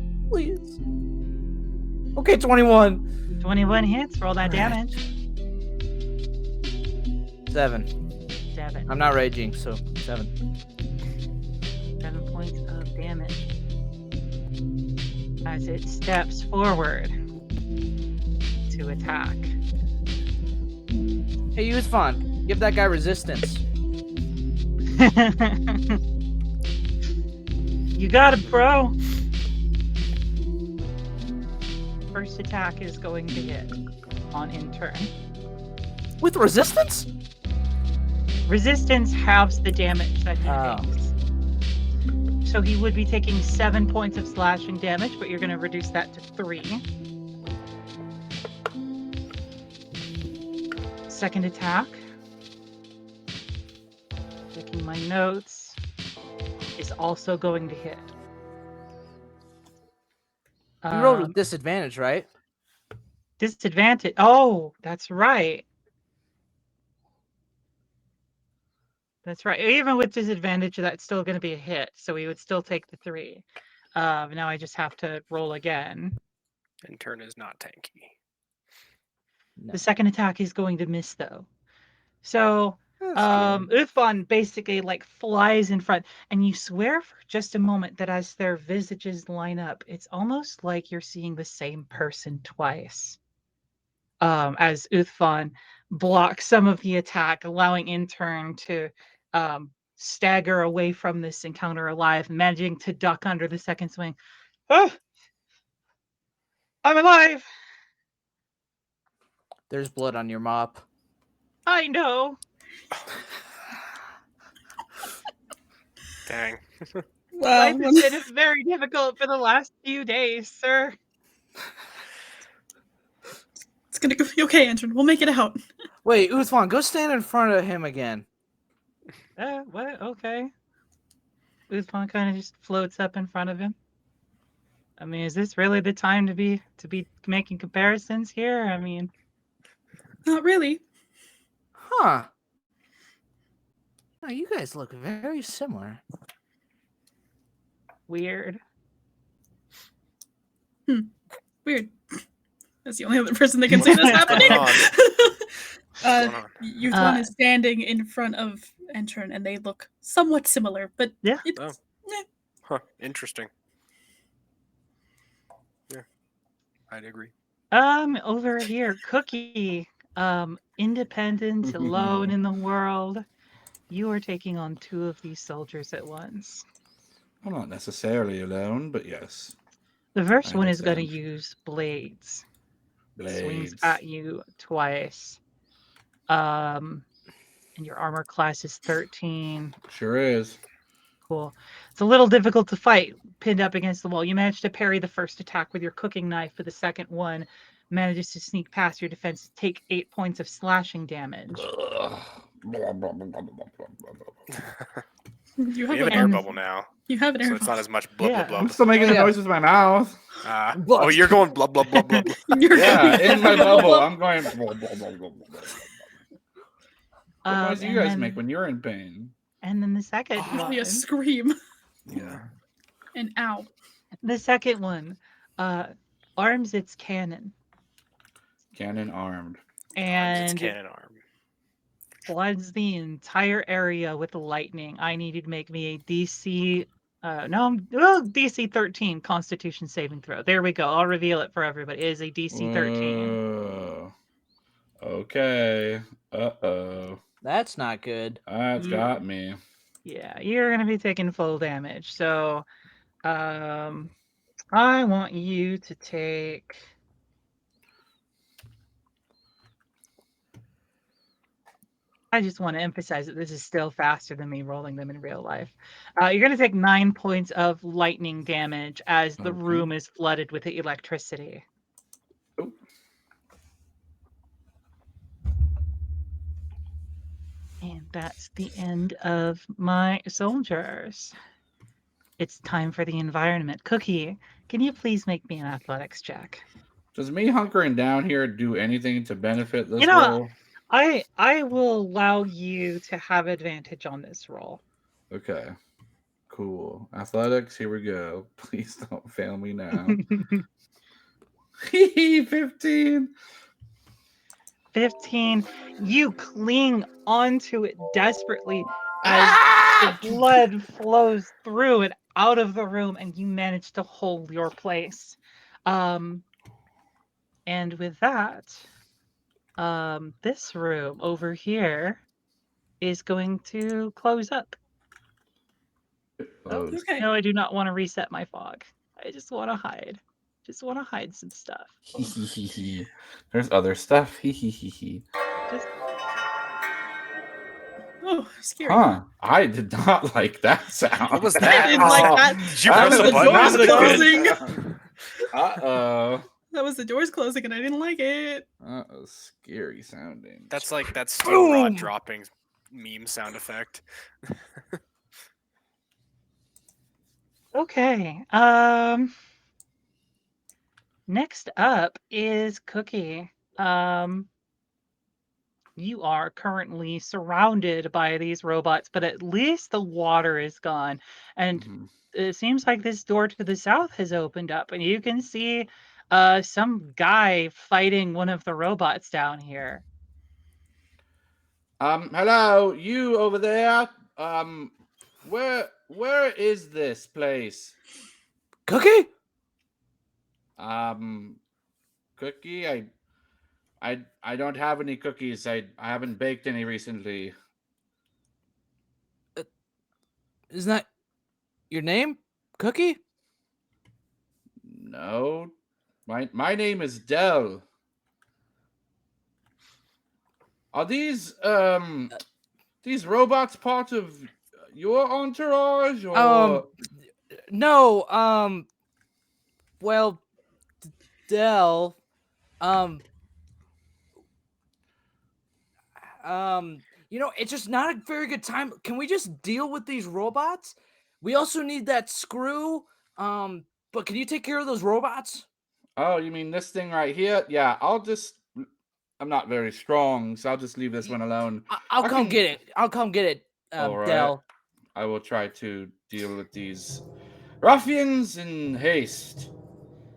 Okay, 21. 21 hits. Roll that Alright. damage. 7. 7. I'm not raging, so 7. 7 points of damage as it steps forward to attack. Hey, use fun. Give that guy resistance. You got it, bro. First attack is going to hit on in turn. With resistance? Resistance halves the damage that he Oh. takes. So he would be taking 7 points of slashing damage, but you're going to reduce that to 3. Second attack. Checking my notes. Is also going to hit. You rolled with disadvantage, right? Disadvantage. Oh, that's right. That's right. Even with disadvantage, that's still going to be a hit. So we would still take the 3. Now I just have to roll again. And turn is not tanky. No. The second attack is going to miss, though. So That's good. Ufon basically like flies in front, and you swear for just a moment that as their visages line up, it's almost like you're seeing the same person twice. As Uthfon blocks some of the attack, allowing Intern to stagger away from this encounter alive, managing to duck under the second swing. Oh, I'm alive! There's blood on your mop. I know. Dang. Wow. Life has been very difficult for the last few days, sir. It's gonna be okay, Andrew. We'll make it out. Wait, Uthwan, go stand in front of him again. What? Okay. Uthman kind of just floats up in front of him. I mean, is this really the time to be making comparisons here? I mean, Not really. Huh. Oh, you guys look very similar. weird. Weird. That's the only other person that can say that's happening. What's going on? Youthwan is standing in front of Entron, and they look somewhat similar, but Yeah. it's, Oh. eh. Huh, interesting. Yeah, I'd agree. Over here, Cookie, independent, alone in the world. You are taking on 2 of these soldiers at once. Well, not necessarily alone, but yes. The first I one is going to understand. use blades. Swings Blades. at you twice. And your armor class is 13. Sure is. Cool. It's a little difficult to fight pinned up against the wall. You managed to parry the first attack with your cooking knife, but the second one manages to sneak past your defense, take 8 points of slashing damage. Ugh. Blah, blah, blah, blah, blah, blah, blah. You We have have an an air and- bubble now, You have an so air it's not as much blub Yeah. blub I'm blub. still making the Yeah. noise with my mouth. Oh, you're going blub blub blub blub. You're Yeah, going- in my bubble. I'm going. Blah, blah, blah, blah, blah. What noise do you and guys then- make when you're in pain? And then the second Usually one. a scream. Yeah. And ow. The second one arms its cannon Cannon armed. It's and cannon arm. floods the entire area with lightning. I need you to make me a DC DC 13 Constitution saving throw. There we go. I'll reveal it for everybody. It is a DC 13. Okay. Uh-oh. That's not good. That's got me. Yeah, you're gonna be taking full damage. So, I want you to take. I just want to emphasize that this is still faster than me rolling them in real life. You're going to take 9 points of lightning damage as the Okay. room is flooded with the electricity. Oh. And that's the end of my soldiers. It's time for the environment. Cookie, can you please make me an athletics check? Does me hunkering down here do anything to benefit this You know, roll? I will allow you to have advantage on this roll. Okay. Cool. Athletics, here we go. Please don't fail me now. 15. 15. You cling onto it desperately as the blood flows through and out of the room, and you manage to hold your place. And with that, this room over here is going to close up. Oh, okay. No, I do not want to reset my fog. I just want to hide. Just want to hide some stuff. There's other stuff. Just... Oh, scary. Huh. I did not like that sound. What was I that? didn't like that. Did you That press was the the button? doors Not good. closing. Uh-oh. That was the doors closing, and I didn't like it. Uh-oh. Scary sounding. That's like that steel rod Boom! dropping meme sound effect. Okay. Next up is Cookie. You are currently surrounded by these robots, but at least the water is gone. And it seems like this door to the south has opened up, and you can see some guy fighting one of the robots down here. Hello, you over there. Where is this place? Cookie? Cookie, I don't have any cookies. I haven't baked any recently. Isn't that your name? Cookie? No. My name is Dell. Are these robots part of your entourage or No, well, Dell, it's just not a very good time. Can we just deal with these robots? We also need that screw. But can you take care of those robots? Oh, you mean this thing right here? Yeah, I'm not very strong, so I'll just leave this one alone. I'll come get it. I'll come get it, All right. Dell. I will try to deal with these ruffians in haste.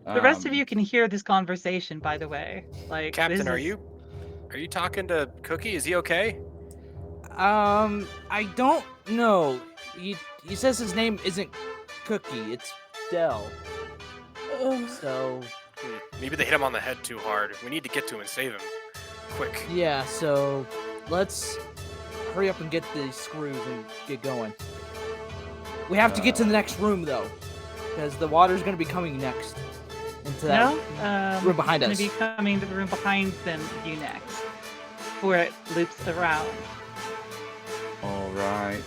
The rest of you can hear this conversation, by the way. Like, Captain, are you talking to Cookie? Is he okay? I don't know. He says his name isn't Cookie, it's Dell. So Maybe they hit him on the head too hard. We need to get to him and save him. Quick. yeah, so let's hurry up and get these screws and get going. We have to get to the next room though, because the water's gonna be coming next into that room behind us. Going to be coming to the room behind you next, where it loops around. All right.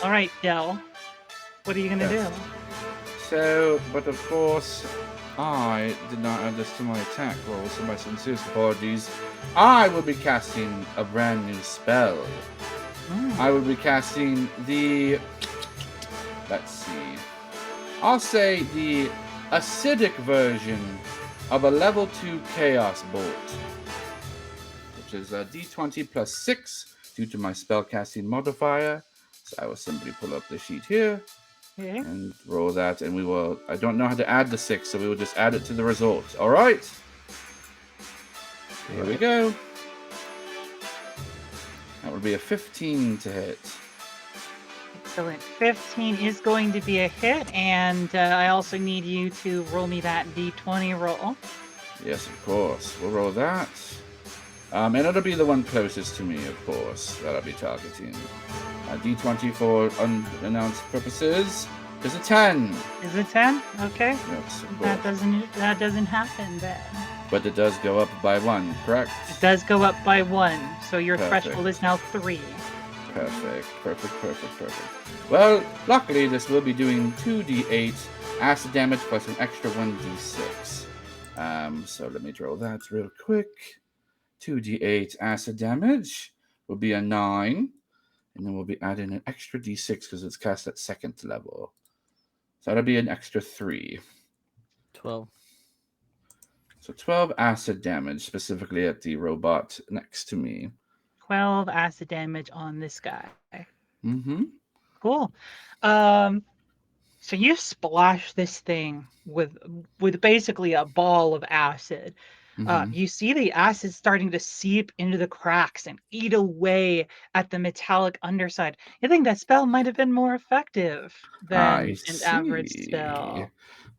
All right, Dell. What are you going to do? So, but of course, I did not add this to my attack roll, so my sincerest apologies. I will be casting a brand new spell. I will be casting the... Let's see. I'll say the acidic version of a level 2 Chaos Bolt, which is a D20 plus 6 due to my spellcasting modifier. So I will simply pull up the sheet here. Okay. And roll that, and we will... I don't know how to add the 6, so we will just add it to the result. All right. Here we go. That would be a 15 to hit. Excellent. 15 is going to be a hit, and I also need you to roll me that D20 roll. Yes, of course. We'll roll that. And it'll be the one closest to me, of course, that I'll be targeting. D20 for unannounced purposes is a 10. Is it 10? Okay. Yes, of That course. doesn't happen then. But it does go up by 1, correct? It does go up by 1, so your Perfect. threshold is now 3. Perfect. Well, luckily this will be doing 2d8 acid damage plus an extra 1d6. So let me draw that real quick. 2d8 acid damage will be a 9. And then we'll be adding an extra d6 because it's cast at 2nd level. So that'll be an extra 3. 12. So 12 acid damage, specifically at the robot next to me. 12 acid damage on this guy. Mm-hmm. Cool. So you splash this thing with basically a ball of acid. You see the acid starting to seep into the cracks and eat away at the metallic underside. You think that spell might have been more effective than an average spell.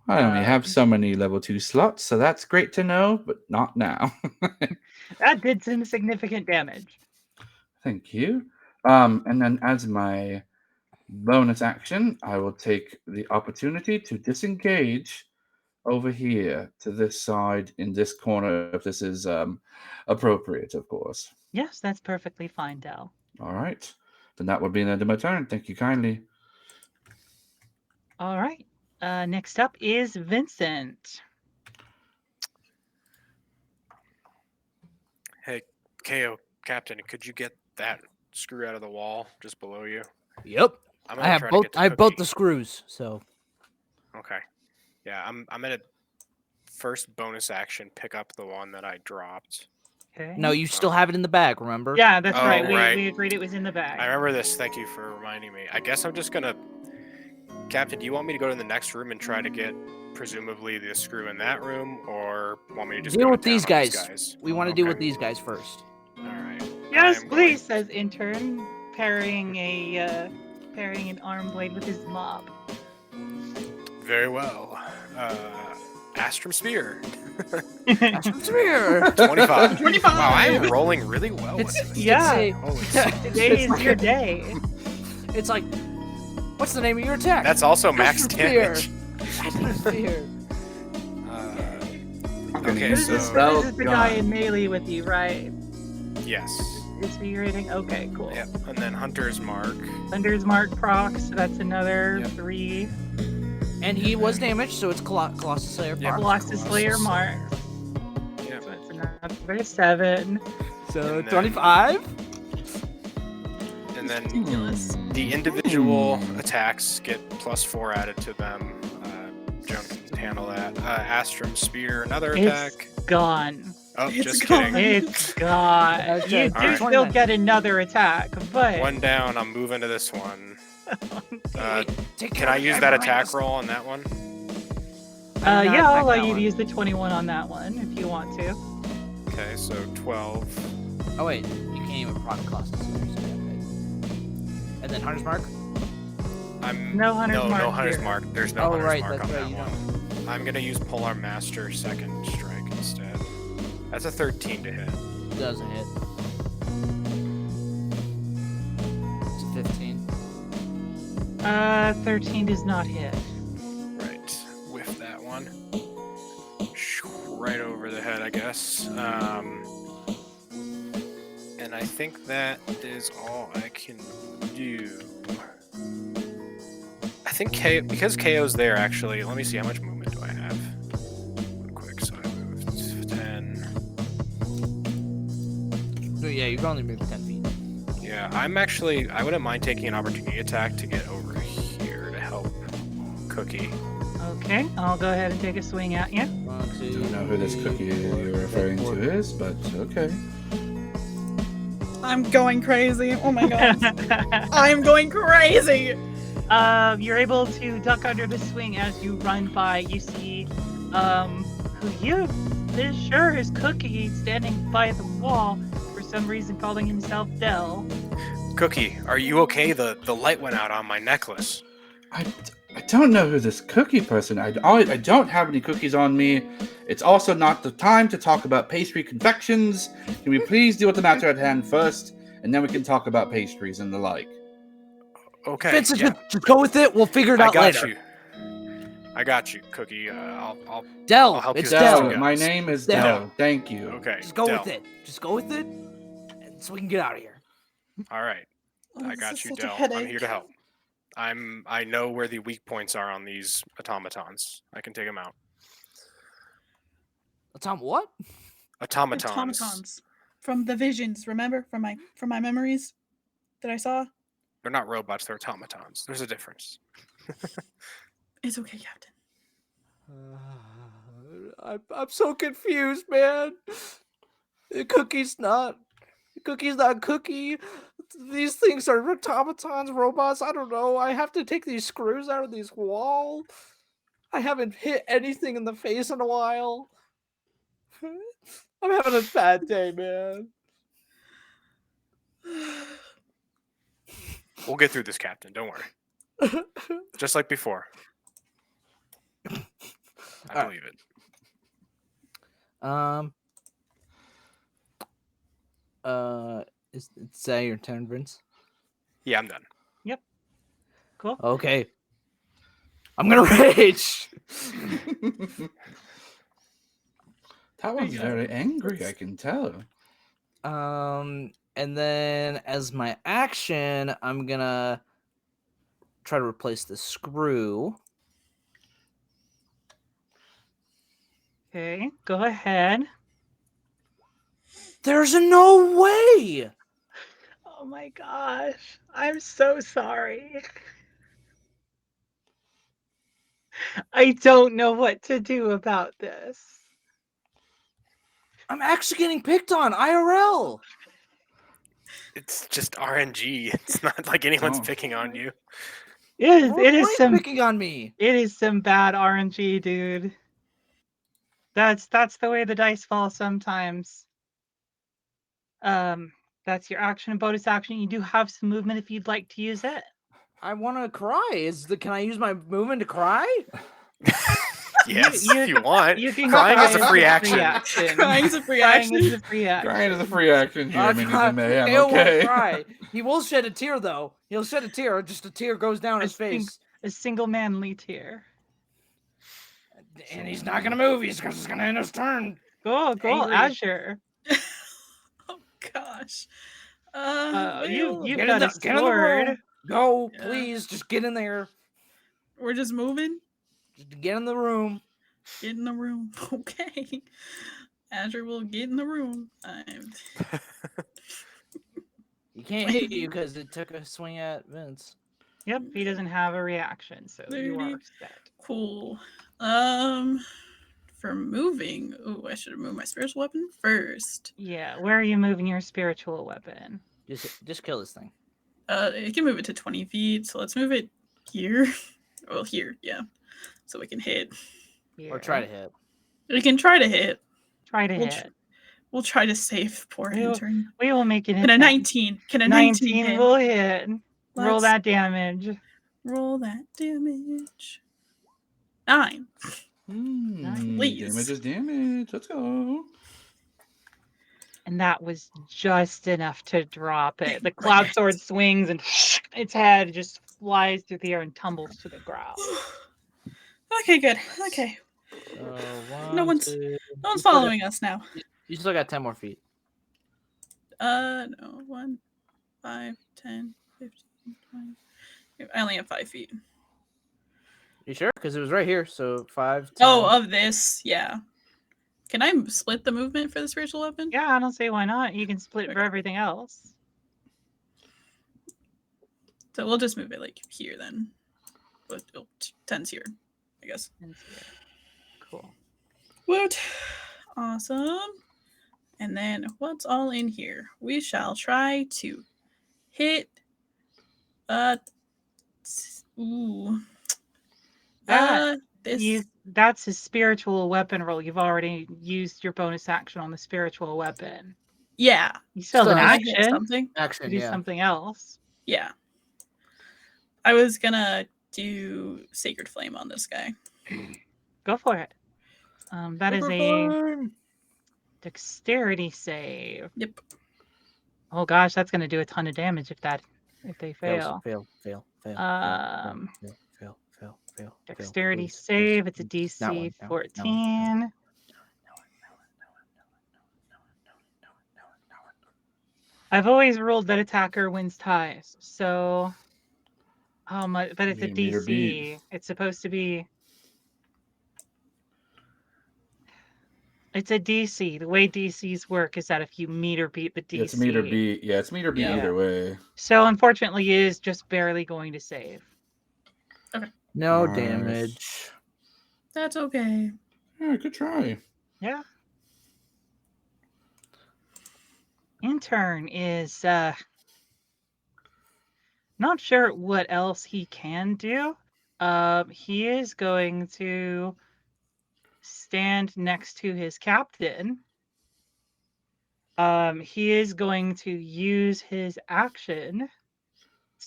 I only have so many level 2 slots, so that's great to know, but not now. That did some significant damage. Thank you. And then as my bonus action, I will take the opportunity to disengage over here to this side in this corner, if this is appropriate, of course. Yes, that's perfectly fine, Dell. All right. Then that would be the end of my turn. Thank you kindly. All right. Next up is Vincent. Hey, KO Captain, could you get that screw out of the wall just below you? Yep. I'm I gonna have try to both. get the I have both cookie. the screws. So Okay. Yeah, I'm gonna first bonus action pick up the one that I dropped. Okay. no, you still have it in the bag. Remember? Yeah, that's Oh, right. right. We agreed it was in the bag. I remember this. Thank you for reminding me. I guess I'm just gonna. Captain, do you want me to go to the next room and try to get presumably the screw in that room, or want me to just Deal go with to town these on guys. We want to deal Okay. with these guys first. All right. Yes, I am please, says intern, parrying an arm blade with his mop. Very well. Astrum Spear. Spear. 25. 25. Wow, I am rolling really well with this. Yeah. Holy smokes. Today is your day. It's like, what's the name of your attack? That's also max Astrum Spear. damage. Astrum Spear. Okay, This so is the guy in melee with you, right? yes. Is he rating? Okay, cool. Yep. And then Hunter's Mark. Thunder's Mark procs, so that's another Yep. 3. And he was damaged, so it's Colossus Slayer. Yeah. Mark. Colossus Slayer Mark. Yep. So it's another 7. So And then- 25. And then Ridiculous. the individual attacks get +4 added to them. Joan can handle that. Astrum Spear, another attack. It's gone. Oh, It's just gone. kidding. It's gone. Okay, You do alright. still get another attack, but One down. I'm moving to this one. Take Can care I of use the that Vibranium. attack roll on that one? yeah, I'll allow that you one. to use the 21 on that one if you want to. Okay, so 12. Oh wait, you can't even proc Colossus Slayer. So yeah, okay. And then Hunter's Mark. No Hunter's Mark No Hunter's here. Mark. There's no Oh, Hunter's right, Mark that's on right, that you one. I'm gonna use Polar Master second strike instead. That's a 13 to hit. Doesn't hit. It's a 15. 13 does not hit. Right, whiff that one. Right over the head, I guess. And I think that is all I can do. I think because KO's there, actually. Let me see, how much movement do I have? Real quick, so I moved 10. So yeah, you can only move 10 feet. Yeah, I wouldn't mind taking an opportunity attack to get over here to help Cookie. Okay, I'll go ahead and take a swing at you. 1, 2, Don't know who this 3, cookie 4, you're referring 5, to is, but okay. I'm going crazy. Oh my god. I'm going crazy. You're able to duck under the swing as you run by. You see, who you is sure is Cookie standing by the wall, for some reason calling himself Dell. Cookie, are you okay? The light went out on my necklace. I don't know who this cookie person. I don't have any cookies on me. It's also not the time to talk about pastry confections. Can we please deal with the matter at hand first, and then we can talk about pastries and the like. Okay. Vincent, Yeah. just go with it. We'll figure it I out got later. you. I got you, Cookie. I'll Dell, help it's you with this, Dell. you My guys. name is Dell. Dell. Thank you. Okay. Just go Dell. with it. Just go with it, and so we can get out of here. All right. Oh, I this got is you, such a Dell. I'm headache. here to help. I know where the weak points are on these automatons. I can take them out. Tom, what? Automatons. Automatons from the visions. Remember from my memories that I saw. They're not robots. They're automatons. There's a difference. It's okay, Captain. I'm so confused, man. Cookie's not Cookie. These things are automatons, robots. I don't know. I have to take these screws out of these wall. I haven't hit anything in the face in a while. I'm having a bad day, man. We'll get through this, Captain. Don't worry. Just like before. I All believe it. Is that your turn, Vince? Yeah, I'm done. Cool. Okay. I'm gonna rage. That one's very angry, I can tell. And then as my action, I'm gonna try to replace the screw. Okay, go ahead. There's no way. Oh my gosh. I'm so sorry. I don't know what to do about this. I'm actually getting picked on IRL. It's just RNG. It's not like anyone's Oh. picking on you. It What are is you some picking on me? it is some bad RNG, dude. That's the way the dice fall sometimes. That's your action and bonus action. You do have some movement if you'd like to use it. I want to cry. Can I use my movement to cry? Yes, you- if you want. You can Crying cry is a free action. Crying's a free Crying action. is a free action. Crying is a free action here, I'll Minis cry. and Mayhem. He'll won't Okay. cry. He will shed a tear though. He'll shed a tear. Just a tear goes down his face, A single manly tear. and he's not gonna move. He's just gonna end his turn. Go, Angry. Azure. Oh gosh. You've Get got in a the room. sword. Go, Yeah. please. Just get in there. We're just moving. Just get in the room. Get in the room. Okay. Azure will get in the room. He can't hit you because it took a swing at Vince. Yep, he doesn't have a reaction, so you are set. Cool. For moving, oh, I should have moved my spiritual weapon first. Yeah, where are you moving your spiritual weapon? Just kill this thing. You can move it to 20 feet, so let's move it here. Well, here, yeah. So we can hit. Or try to hit. We can try to hit. Try to We'll hit. We'll try to save poor intern. We will make it. Can a 19? Can a 19 hit? will hit. Roll Let's that damage. Roll that damage. 9. Please. Damage is damage. Let's go. And that was just enough to drop it. The cloud sword swings and its head just flies through the air and tumbles to the ground. Okay, good. Okay. No one's following us now. You still got 10 more feet. No. 1, 5, 10, 15, 20. I only have 5 feet. You sure? Because it was right here. So 5, 10. Oh, of this, yeah. Can I split the movement for the spiritual weapon? Yeah, I don't see why not. You can split for everything else. So we'll just move it like here then. But 10's here, I guess. Cool. Woot. Awesome. And then what's all in here? We shall try to hit. Ooh. That's a spiritual weapon roll. You've already used your bonus action on the spiritual weapon. Yeah. You still have an I hit action. something. Action, Do yeah. something else. Yeah. I was gonna do Sacred Flame on this guy. Go for it. That is a dexterity save. Yep. Oh gosh, that's going to do a ton of damage if they fail. Fail. Dexterity save. It's a That one, DC that one, 14. I've always ruled that attacker wins ties. So, but it's a You meet or beat. DC. It's supposed to be. It's a DC. The way DCs work is that if you meet or beat the DC. It's meet or beat. Yeah, it's meet or beat Yeah. either way. So unfortunately, he is just barely going to save. No Nice. damage. That's okay. Yeah, good try. Yeah. Intern is not sure what else he can do. He is going to stand next to his captain. He is going to use his action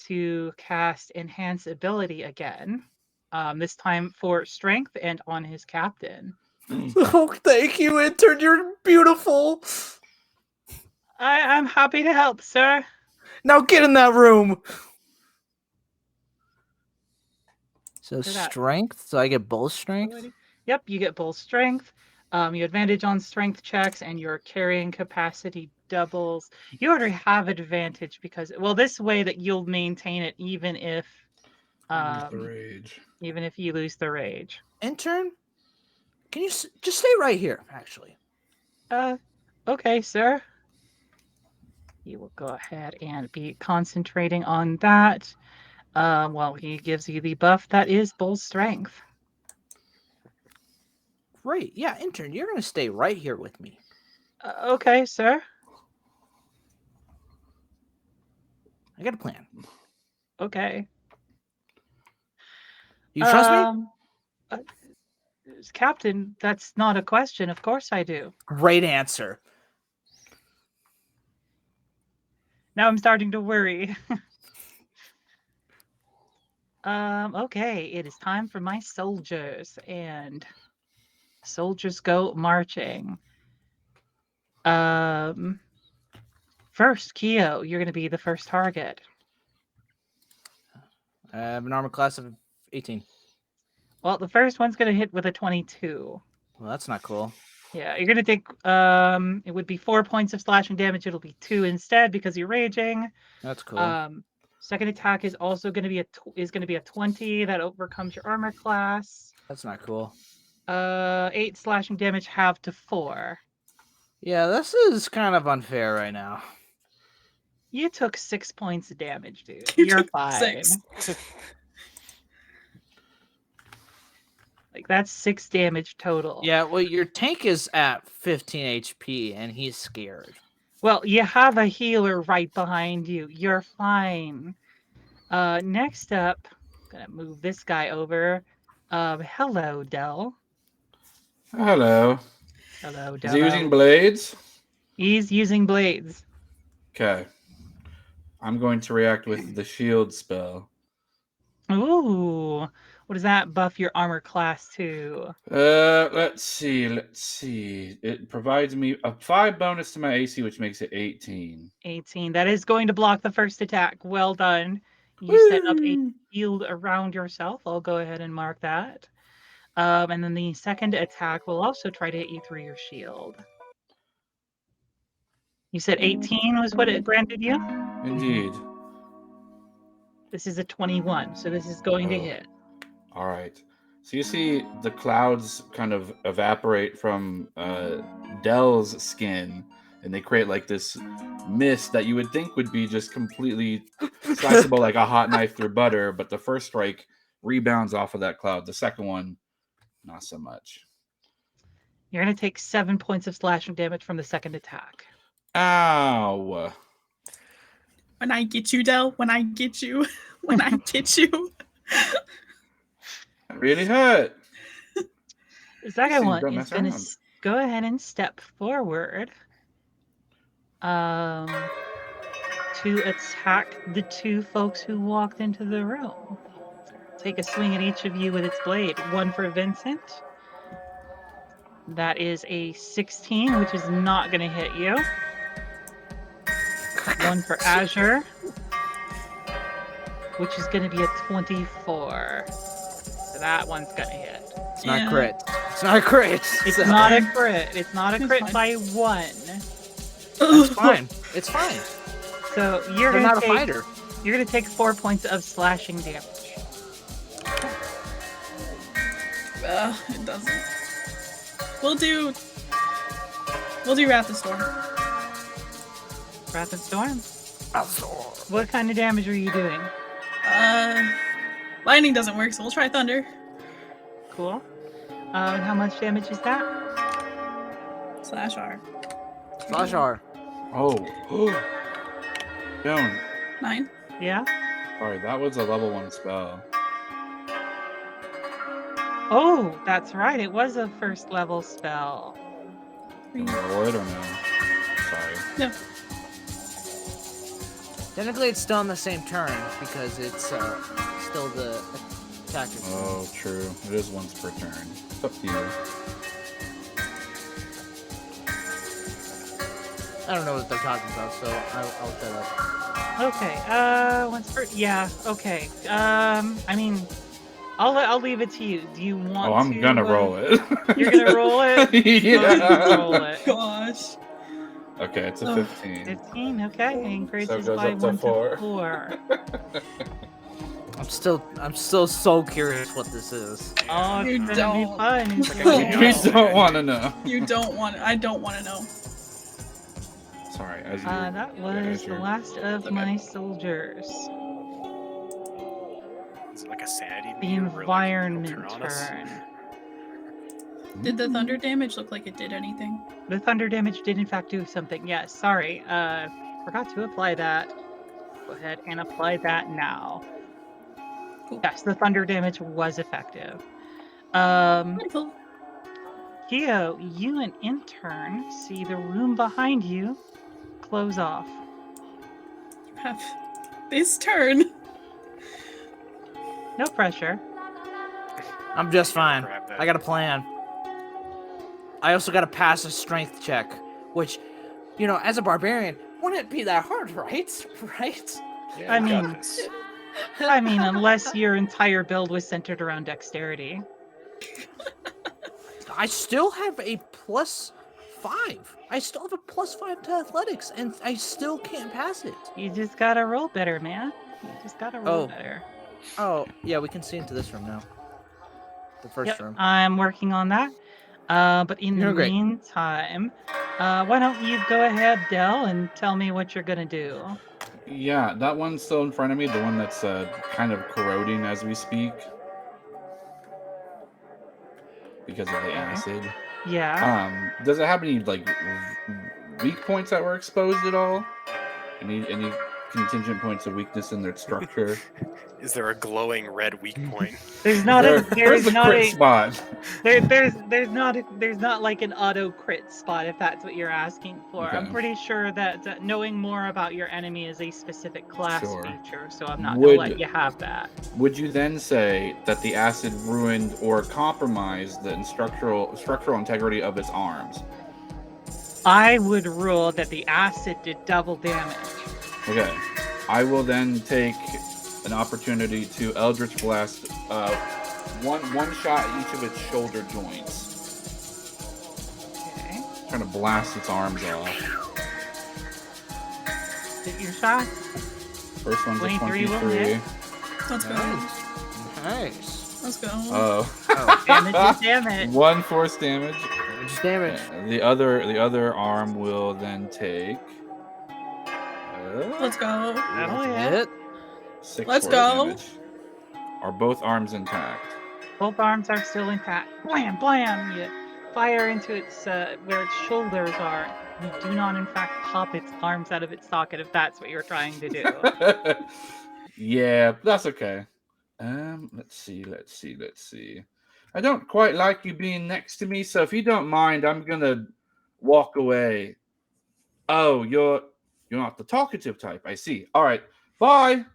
to cast Enhance Ability again. This time for strength and on his captain. Oh, thank you, intern. You're beautiful. I'm happy to help, sir. Now get in that room. So Look at that. strength. So I get both strength. Yep, you get both strength. You advantage on strength checks, and your carrying capacity doubles. You already have advantage because, well, this way that you'll maintain it even if The rage. even if you lose the rage. Intern, can you just stay right here? Actually, Okay, sir. You will go ahead and be concentrating on that. Well, he gives you the buff that is bull strength. great. Yeah, intern, you're gonna stay right here with me. Okay, sir. I got a plan. Okay. You trust me? Captain, that's not a question. Of course I do. Great answer. Now I'm starting to worry. Okay, it is time for my soldiers, and soldiers go marching. First, Keo, you're going to be the first target. I have an armor class of 18. Well, the first one's going to hit with a 22. Well, that's not cool. Yeah, you're going to take, it would be 4 points of slashing damage. It'll be 2 instead because you're raging. That's cool. Second attack is also going to be a 20 that overcomes your armor class. That's not cool. 8 slashing damage halved to 4. Yeah, this is kind of unfair right now. You took 6 points of damage, dude. You You're took fine. 6. Like, that's 6 damage total. Yeah, well, your tank is at 15 HP, and he's scared. Well, you have a healer right behind you. You're fine. Next up, I'm gonna move this guy over. Hello, Dell. Hello. Hello, Is Dell. he using blades? He's using blades. Okay. I'm going to react with the shield spell. Ooh. What does that buff your armor class to? Let's see. It provides me a 5 bonus to my AC, which makes it 18. 18. That is going to block the first attack. Well done. You set up a shield around yourself. I'll go ahead and mark that. And then the second attack will also try to hit you through your shield. You said 18 was what it granted you? Indeed. This is a 21, so this is going to hit. All right. So you see the clouds kind of evaporate from Dell's skin, and they create like this mist that you would think would be just completely sliceable like a hot knife through butter, but the first strike rebounds off of that cloud. The second one, not so much. You're going to take 7 points of slashing damage from the second attack. Ow. When I get you, Dell. When I get you. When I get you. That really hurt. The second See, one don't is mess going to around. go ahead and step forward to attack the 2 folks who walked into the room. take a swing at each of you with its blade. One for Vincent. That is a 16, which is not going to hit you. One for Azure, which is going to be a 24. So that one's going to hit. It's not crit. It's not a crit. It's not a crit. It's not a crit by 1. It's fine. It's fine. So you're They're going not to a fighter. You're going to take 4 points of slashing damage. It doesn't. We'll do Wrath of Storm. Wrath of Storm. What kind of damage are you doing? Lightning doesn't work, so we'll try Thunder. Cool. And how much damage is that? /R. Slash R. Oh. Joan. 9. Yeah? Sorry, that was a level 1 spell. Oh, that's right. It was a first level spell. Can we roll it or no? Sorry. No. Technically, it's still on the same turn because it's still the attacker. Oh, true. It is once per turn. It's up to you. I don't know what they're talking about, so I'll shut up. Okay. Once per. Yeah. Okay. I mean, I'll leave it to you. Do you want? Oh, I'm to, gonna roll it. You're gonna roll it. Yeah. Roll it. Gosh. Okay, it's a 15. 15. Okay. Increases So it goes by up to 1 4. to 4. I'm still so curious what this is. Oh, it's You gonna don't. be fun. It's You gonna be don't. We fun. don't want to know. You don't want. I don't want to know. Sorry, Azure. That was the Azure. last of Okay. my soldiers. Is it like a sanity The meter where, like, environment it'll turn on us? turn. Did the Thunder damage look like it did anything? The thunder damage did in fact do something. Yes, sorry. Forgot to apply that. Go ahead and apply that now. Cool. Yes, the thunder damage was effective. Wonderful. Kyo, you and Intern see the room behind you close off. Have this turn. No pressure. I'm just fine. Grab that. I got a plan. I also got to pass a strength check, which, you know, as a barbarian, wouldn't it be that hard, right? Right? Yeah, I you got mean- this. I mean, unless your entire build was centered around dexterity. I still have a +5. I still have a +5 to athletics, and I still can't pass it. You just gotta roll better, man. You just gotta roll Oh. better. Oh, yeah, we can see into this room now. The first Yep, room. I'm working on that. But in You're the great. meantime, why don't you go ahead, Dell, and tell me what you're gonna do? Yeah, that one's still in front of me. The one that's kind of corroding as we speak. Because of the acid. Yeah. Does it have any, like, weak points that were exposed at all? Any contingent points of weakness in their structure? Is there a glowing red weak point? There's not Where's there's the not crit a spot? there's not like an auto crit spot if that's what you're asking for. I'm Okay. pretty sure that knowing more about your enemy is a specific class Sure. feature, so I'm not Would- gonna let you have that. Would you then say that the acid ruined or compromised the structural integrity of its arms? I would rule that the acid did double damage. Okay. I will then take an opportunity to Eldritch Blast one shot at each of its shoulder joints. Okay. Trying to blast its arms off. Hit your shot. First one's a 23 will 23. hit. Let's go. Nice. Let's go. Oh. Damage is damage. 1 force damage. Just damage. The other arm will then take Let's go. Oh, yeah. Hit. 6 Let's force go. damage. Are both arms intact? Both arms are still intact. Blam, blam! You fire into its where its shoulders are. You do not, in fact, pop its arms out of its socket if that's what you're trying to do. Yeah, that's okay. Let's see. I don't quite like you being next to me, so if you don't mind, I'm gonna walk away. Oh, you're not the talkative type. I see. All right, bye.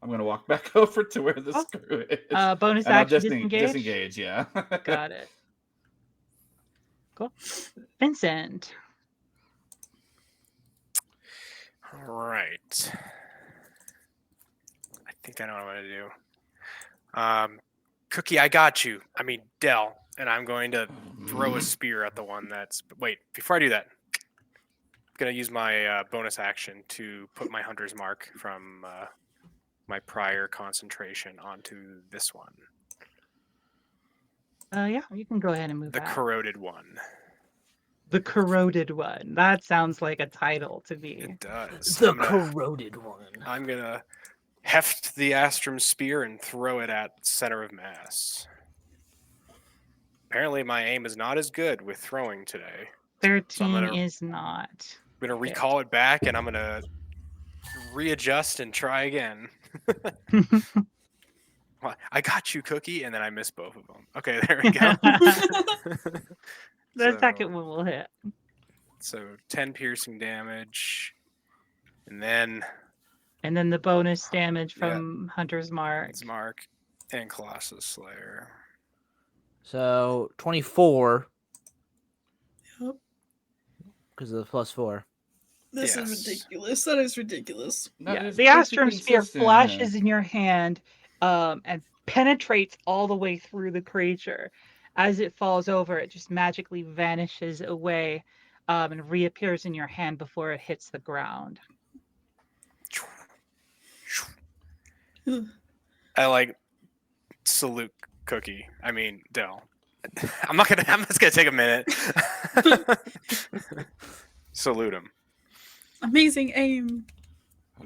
I'm gonna walk back over to where the Oh. screw is. Bonus and I'll action disengage. disengage, yeah. Got it. Cool. Vincent. All right. I think I know what I'm going to do. Cookie, I got you. I mean, Dell. And I'm going to throw a spear at the one that's... Wait, before I do that, I'm going to use my bonus action to put my hunter's mark from my prior concentration onto this one. Yeah, you can go ahead and move The that. corroded one. The corroded one. That sounds like a title to me. It does. The corroded one. I'm going to heft the Astrum spear and throw it at center of mass. Apparently, my aim is not as good with throwing today. 13 is not. I'm going to recall it back, and I'm going to readjust and try again. Well, I got you, Cookie, and then I missed both of them. Okay, there we go. The second one will hit. So 10 piercing damage, and then the bonus damage from Hunter's Mark. Hunter's Mark and Colossus Slayer. So 24. Yep. Because of the +4. This is ridiculous. That is ridiculous. Yeah, the Astrum Spear flashes in your hand and penetrates all the way through the creature. As it falls over, it just magically vanishes away and reappears in your hand before it hits the ground. I salute Cookie. I mean, Dell. I'm just gonna take a minute. Salute him. Amazing aim.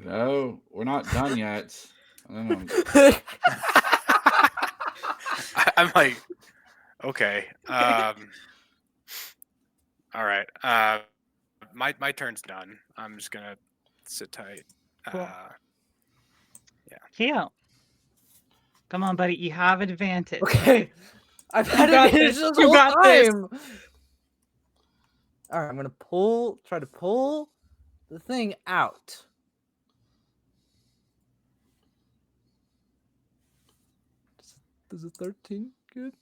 No, we're not done yet. I don't know. I'm like, okay. All right. My turn's done. I'm just gonna sit tight. Cool. Keo. Come on, buddy. You have advantage. Okay. I've had advantage this whole time. All right, I'm gonna try to pull the thing out. Does a 13 good?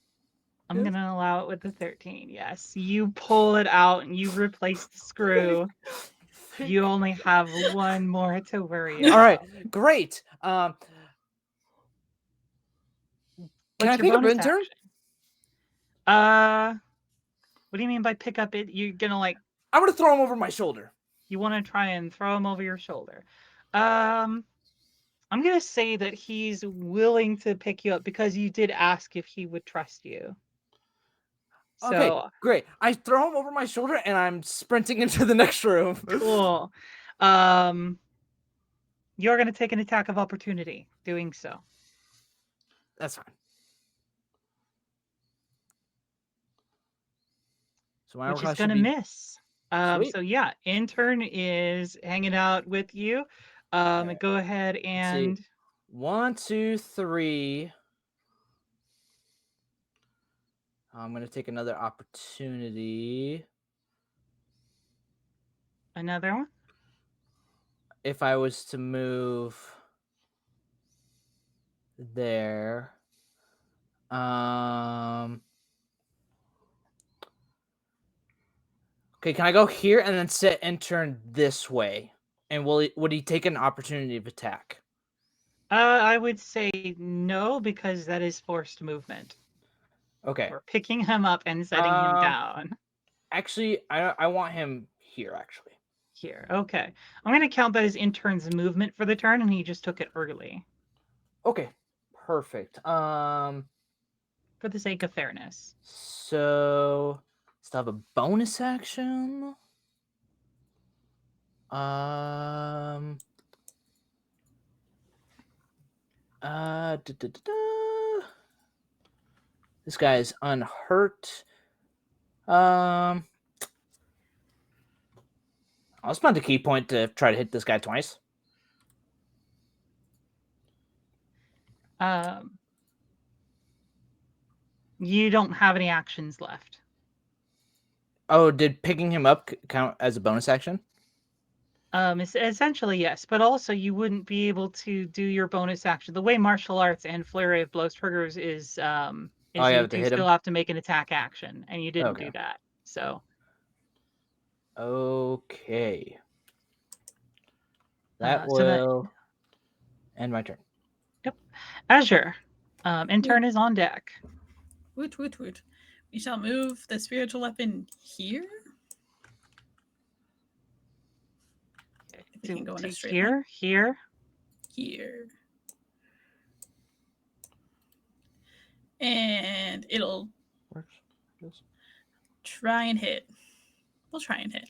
I'm going to allow it with the 13. Yes. You pull it out and you replace the screw. You only have one more to worry about. All right, great. Can I pick up in turn? What do you mean by pick up it? You're going to I'm going to throw him over my shoulder. You want to try and throw him over your shoulder. I'm going to say that he's willing to pick you up because you did ask if he would trust you. Okay, great. I throw him over my shoulder and I'm sprinting into the next room. Cool. You're going to take an attack of opportunity doing so. That's fine. So which is going to miss. So yeah, intern is hanging out with you. Go ahead and 1, 2, 3. I'm gonna take another opportunity. Another one? If I was to move there. Okay, can I go here and then sit and turn this way? And would he take an opportunity of attack? I would say no, because that is forced movement. Okay. We're picking him up and setting him down. Actually, I want him here, actually. Here, okay. I'm going to count that as intern's movement for the turn, and he just took it early. Okay, perfect. For the sake of fairness. So, still have a bonus action. This guy is unhurt. I'll spend a key point to try to hit this guy twice. You don't have any actions left. Oh, did picking him up count as a bonus action? Essentially, yes, but also you wouldn't be able to do your bonus action. The way martial arts and flurry of blows triggers is Oh, you you have to do hit still him? have to make an attack action, and you didn't Okay. do that. So Okay. That so that will end my turn. Azure, intern is on deck. Woot, woot, woot. We shall move the spiritual weapon here. If we can go in a straight line. Here. Here. And it'll Works. Yes. try and hit. We'll try and hit.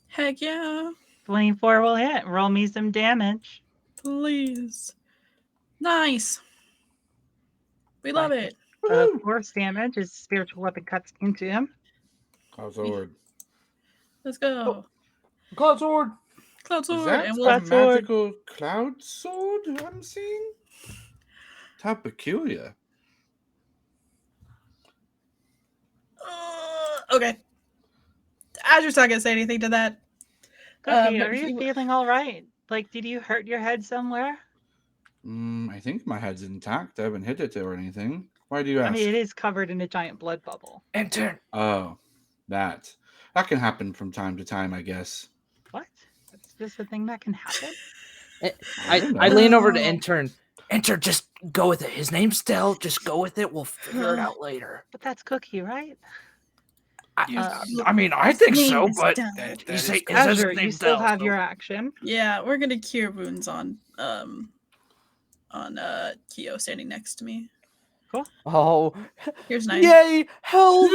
Heck yeah. 24 will hit. Roll me some damage. Please. Nice. We love it. Force damage as spiritual weapon cuts into him. Cloud sword. Let's go. Cloud sword. Cloud Is sword. that And a we'll Cloud sword. magical cloud sword I'm seeing? How peculiar. okay. Azure's not gonna say anything to that. Cookie, but are you feeling all right? Like, did you hurt your head somewhere? I think my head's intact. I haven't hit it or anything. Why do you ask? I mean, it is covered in a giant blood bubble. Intern. Oh, that can happen from time to time, I guess. What? Is this a thing that can happen? I lean over to intern. Intern, just go with it. His name's Dell. Just go with it. We'll figure it out later. But that's Cookie, right? I mean, I think so, but That you is say correct. is his Azure, name you still Dell, have so- your action. Yeah, we're gonna cure wounds on Kyo standing next to me. Oh, Here's 9. yay! Help!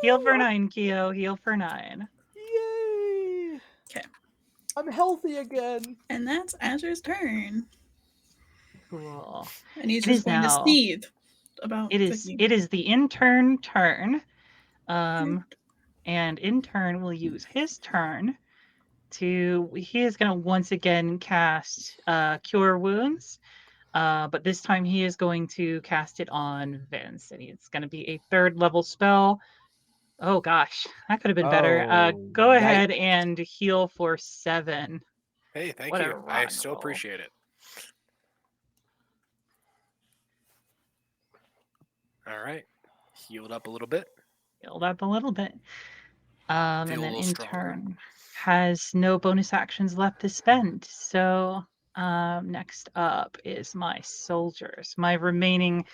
Heal for 9, Kyo. Heal for 9. Yay! 'Kay. I'm healthy again. And that's Azure's turn. Cool. And he's It is just going to now. seethe about It is the intern turn. And intern will use his turn he is going to once again cast Cure Wounds. But this time he is going to cast it on Vince, and it's going to be a 3rd level spell. Oh gosh, that could have been better. Go ahead and heal for 7. Hey, thank What a you. I rotten still roll. appreciate it. All right. Healed up a little bit. Healed up a little bit. And Feel a then little stronger. intern has no bonus actions left to spend. So next up is my soldiers, my remaining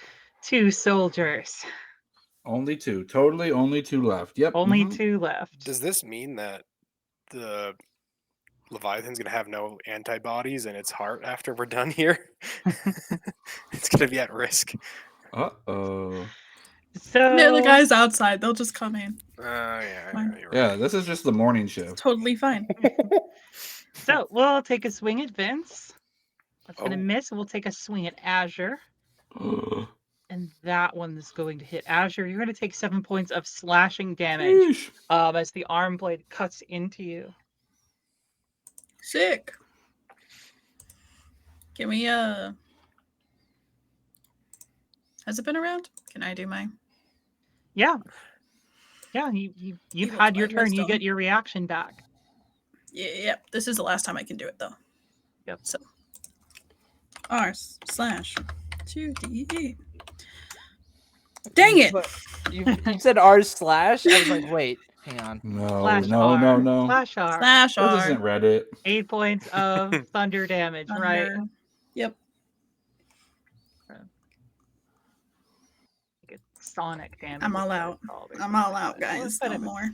2 soldiers. Only 2. Totally only 2 left. Yep. Only 2 left. Does this mean that the Leviathan's going to have no antibodies in its heart after we're done here? It's going to be at risk. Uh-oh. So No, the guys outside. They'll just come in. Yeah, Fine. you're right. Yeah, this is just the morning shift. Totally fine. So we'll take a swing at Vince. That's going to Oh. miss. We'll take a swing at Azure. And that one is going to hit Azure. You're going to take 7 points of slashing damage Yeesh. as the arm blade cuts into you. Sick. Can we has it been around? Can I do my Yeah. Yeah, you've Equal had to your my turn. You wisdom. get your reaction back. Yeah, this is the last time I can do it though. Yep. So R/2d8. Dang it! But you said R/. I was like, wait, hang on. No, Slash no, R. no, no. Slash R. Slash This R. isn't Reddit. 8 points of thunder damage, right? Thunder. Yep. Like it's sonic damage. I'm is all what out. it's called or I'm all something out, like that. guys. But No it was- more.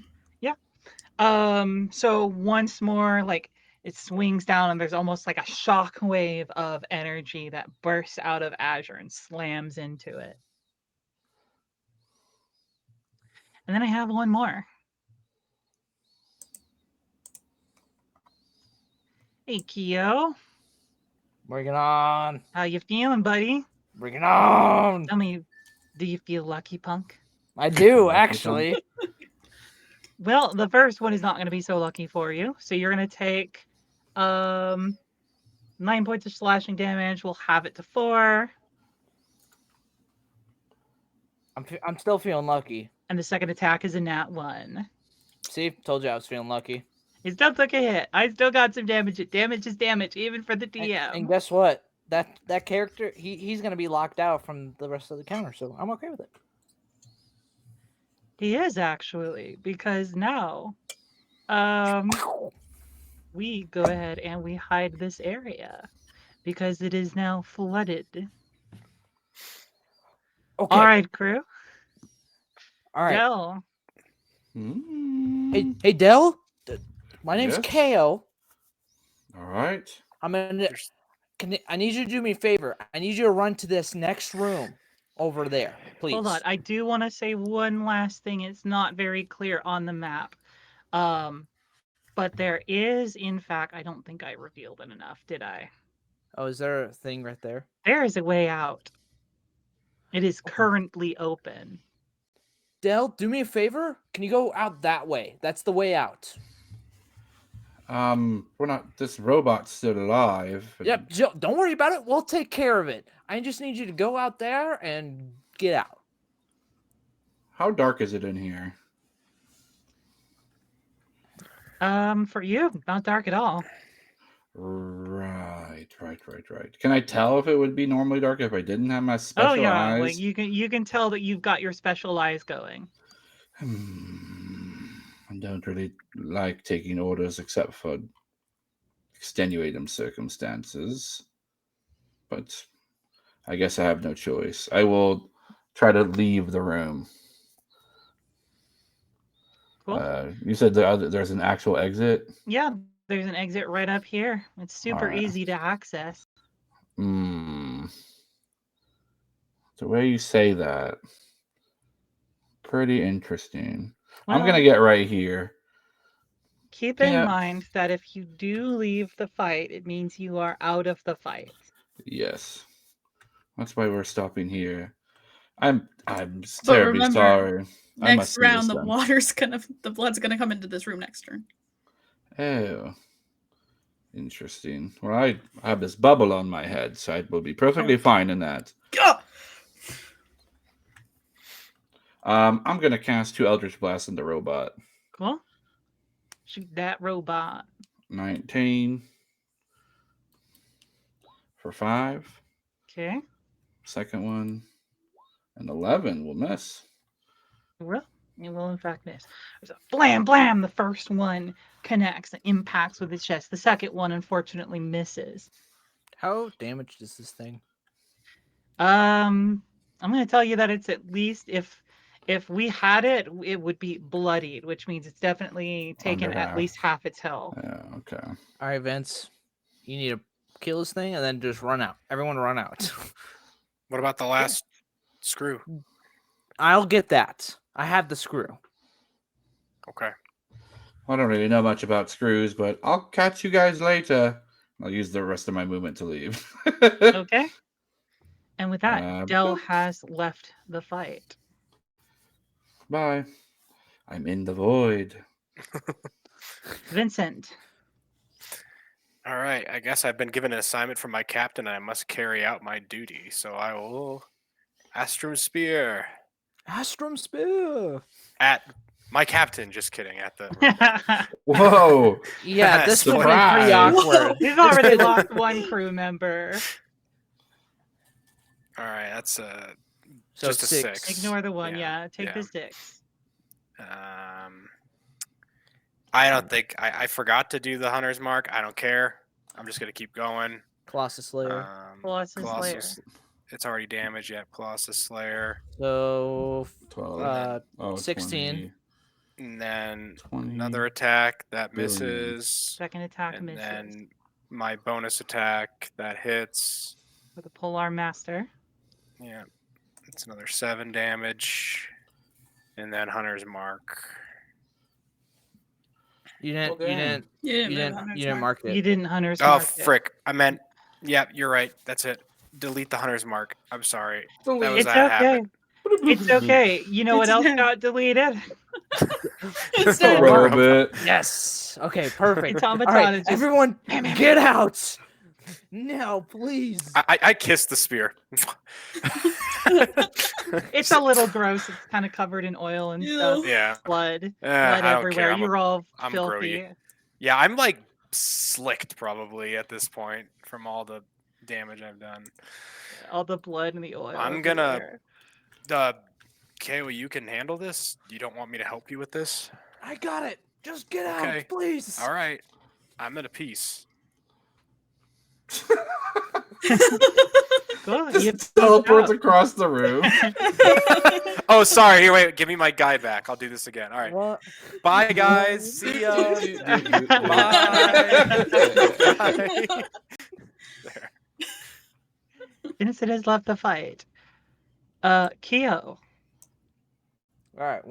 So once more, like it swings down and there's almost like a shock wave of energy that bursts out of Azure and slams into it. And then I have one more. Hey, Kyo. Bring it on. How you feeling, buddy? Bring it on. Tell me, do you feel lucky, punk? I do, actually. Well, the first one is not going to be so lucky for you. So you're going to take 9 points of slashing damage. We'll have it to 4. I'm still feeling lucky. And the second attack is a nat 1. See, told you I was feeling lucky. It still took a hit. I still got some damage. Damage is damage, even for the DM. And guess what? That character, he's gonna be locked out from the rest of the counter, so I'm okay with it. He is actually, because now we go ahead and we hide this area because it is now flooded. Okay. All right, crew. All right. Dell. Hey, Dell. My name's Yes? KO. All right. I need you to do me a favor. I need you to run to this next room over there, please. Hold on. I do want to say one last thing. It's not very clear on the map. But there is, in fact, I don't think I revealed it enough, did I? Oh, is there a thing right there? There is a way out. It is currently open. Dell, do me a favor. Can you go out that way? That's the way out. We're not. This robot's still alive. Yep. Joe, don't worry about it. We'll take care of it. I just need you to go out there and get out. How dark is it in here? For you, not dark at all. Right. Can I tell if it would be normally dark if I didn't have my special Oh yeah, eyes? like you can tell that you've got your special eyes going. I don't really like taking orders except for extenuating circumstances. But I guess I have no choice. I will try to leave the room. Cool. You said there's an actual exit? Yeah, there's an exit right up here. It's super Alright. easy to access. The way you say that, pretty interesting. I'm Well, gonna get right here. keep in Yeah. mind that if you do leave the fight, it means you are out of the fight. Yes, that's why we're stopping here. I'm terribly remember, sorry. I must Next see this round, done. the blood's gonna come into this room next turn. Oh, interesting. Well, I have this bubble on my head, so I will be perfectly fine in that. Gah! I'm gonna cast 2 Eldritch Blasts on the robot. Cool. Shoot that robot. 19 for 5. Okay. Second one, and 11 will miss. It will in fact miss. There's a blam blam. The first one connects and impacts with its chest. The second one unfortunately misses. How damaged is this thing? I'm gonna tell you that it's at least if we had it, it would be bloodied, which means it's definitely taken Under at half. least half its health. Yeah, okay. All right, Vince. You need to kill this thing and then just run out. Everyone run out. What about the last screw? I'll get that. I have the screw. Okay. I don't really know much about screws, but I'll catch you guys later. I'll use the rest of my movement to leave. Okay. And with that, Dell boop. has left the fight. Bye. I'm in the void. Vincent. All right. I guess I've been given an assignment from my captain and I must carry out my duty. So I will Astrum Spear Astrum Spear. at my captain. Just kidding. At the Whoa. Yeah, this would be pretty Surprise. awkward. We've already lost one crew member. All right. That's So just a 6. 6. Ignore the one. Yeah, Yeah, take yeah. the 6. I don't think I forgot to do the hunter's mark. I don't care. I'm just gonna keep going. Colossus Slayer. Colossus Slayer. It's already damaged yet. Colossus Slayer. So 12. 16. 20, And then 20. another attack that Billion. misses. Second attack And misses. then my bonus attack that hits. For the Polar Master. Yeah. It's another 7 damage. And then hunter's mark. You didn't. Well, You damn. didn't. You didn't mark it. You didn't Hunter's Oh, Mark it. frick. I meant, yeah, you're right. That's it. Delete the hunter's mark. I'm sorry. That was It's that okay. happened. It's okay. You know what It's else okay. got deleted? It's A not- robot. Yes. Okay. Perfect. It's All right, automaton. everyone, get out now, please. I kissed the spear. It's a little gross. It's kind of covered in oil and stuff. Yeah. Blood. Blood I don't everywhere. care. You're all I'm filthy. grody. Yeah, I'm like slicked probably at this point from all the damage I've done. All the blood and the oil. I'm gonna. Kayla, you can handle this. You don't want me to help you with this? I got it. Just get Okay. out, please. All right. I'm at a peace. Cool. Just teleports across the room. Oh, sorry. Here, wait. Give me my guy back. I'll do this again. All right. What? Bye, guys. See ya. Bye. There. Vincent has left the fight. Keo. All right,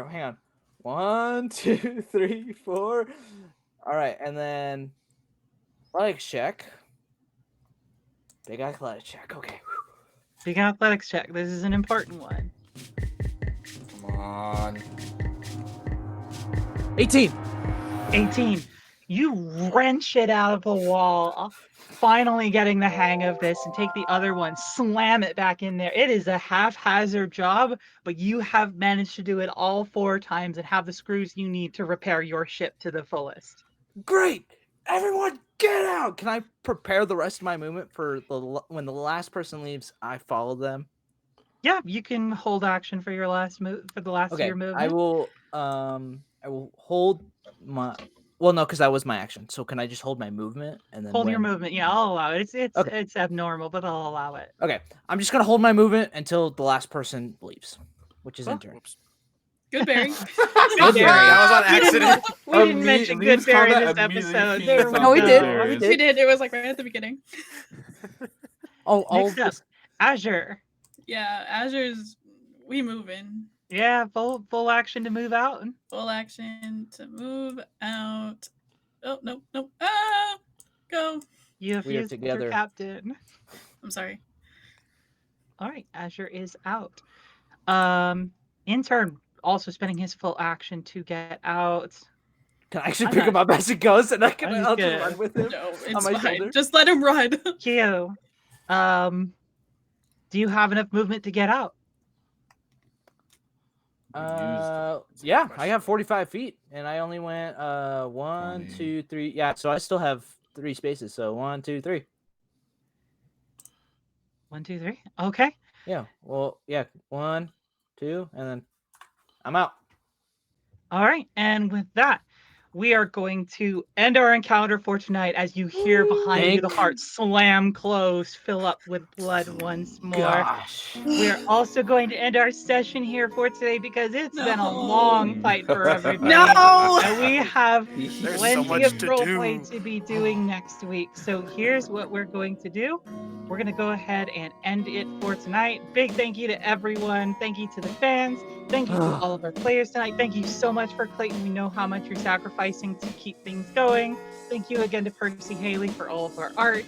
hang on. 1, 2, 3, 4. All right, and then athletics check. Big athletics check. Okay. Big athletics check. This is an important one. Come on. 18. 18. You wrench it out of the wall, finally getting the hang of this, and take the other one, slam it back in there. It is a haphazard job, but you have managed to do it all 4 times and have the screws you need to repair your ship to the fullest. Great. Everyone, get out. Can I prepare the rest of my movement for when the last person leaves? I follow them. Yeah, you can hold action for your last move for the last of your movement. I will hold my. Well, no, because that was my action. So can I just hold my movement and then hold your movement? Yeah, I'll allow it. It's abnormal, but I'll allow it. Okay, I'm just gonna hold my movement until the last person leaves, which is in turn. Whoops. Good Barry. Good Barry. That was on accident. We didn't mention Good Barry this episode. No, we did. We did. It was like right at the beginning. Next up, Azure. Yeah, Azure's we moving. Yeah, full action to move out. Full action to move out. Oh no. Go. You have We are used together. your captain. I'm sorry. All right, Azure is out. Intern also spending his full action to get out. Can I actually pick him up as he goes, and I'll just gonna- run with him? No, On it's my fine. shoulder? Just let him run. Keo, do you have enough movement to get out? Yeah, I have 45 feet, and I only went 1, 20. 2, 3. Yeah, so I still have 3 spaces. So 1, 2, 3. 1, 2, 3. Okay. Yeah. Well, yeah. 1, 2, and then I'm out. All right, and with that, we are going to end our encounter for tonight as you hear behind you the heart slam close, fill up with blood once more. Gosh. We are also going to end our session here for today because it's been a long fight for everybody. No! And we have There's so plenty much of to roleplay do. to be doing next week. So here's what we're going to do. We're going to go ahead and end it for tonight. Big thank you to everyone. Thank you to the fans. Thank you to all of our players tonight. Thank you so much for Clayton. We know how much you're sacrificing to keep things going. Thank you again to Percy Haley for all of our art.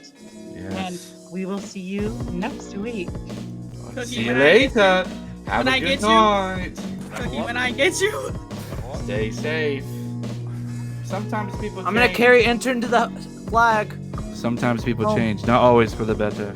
Yes. And we will see you next week. Cookie, See you when I get later. Have when a I good get you- night. Cookie, when I get you. Stay safe. Sometimes people I'm going to change. carry intern to the flag. Sometimes people Oh. change, not always for the better.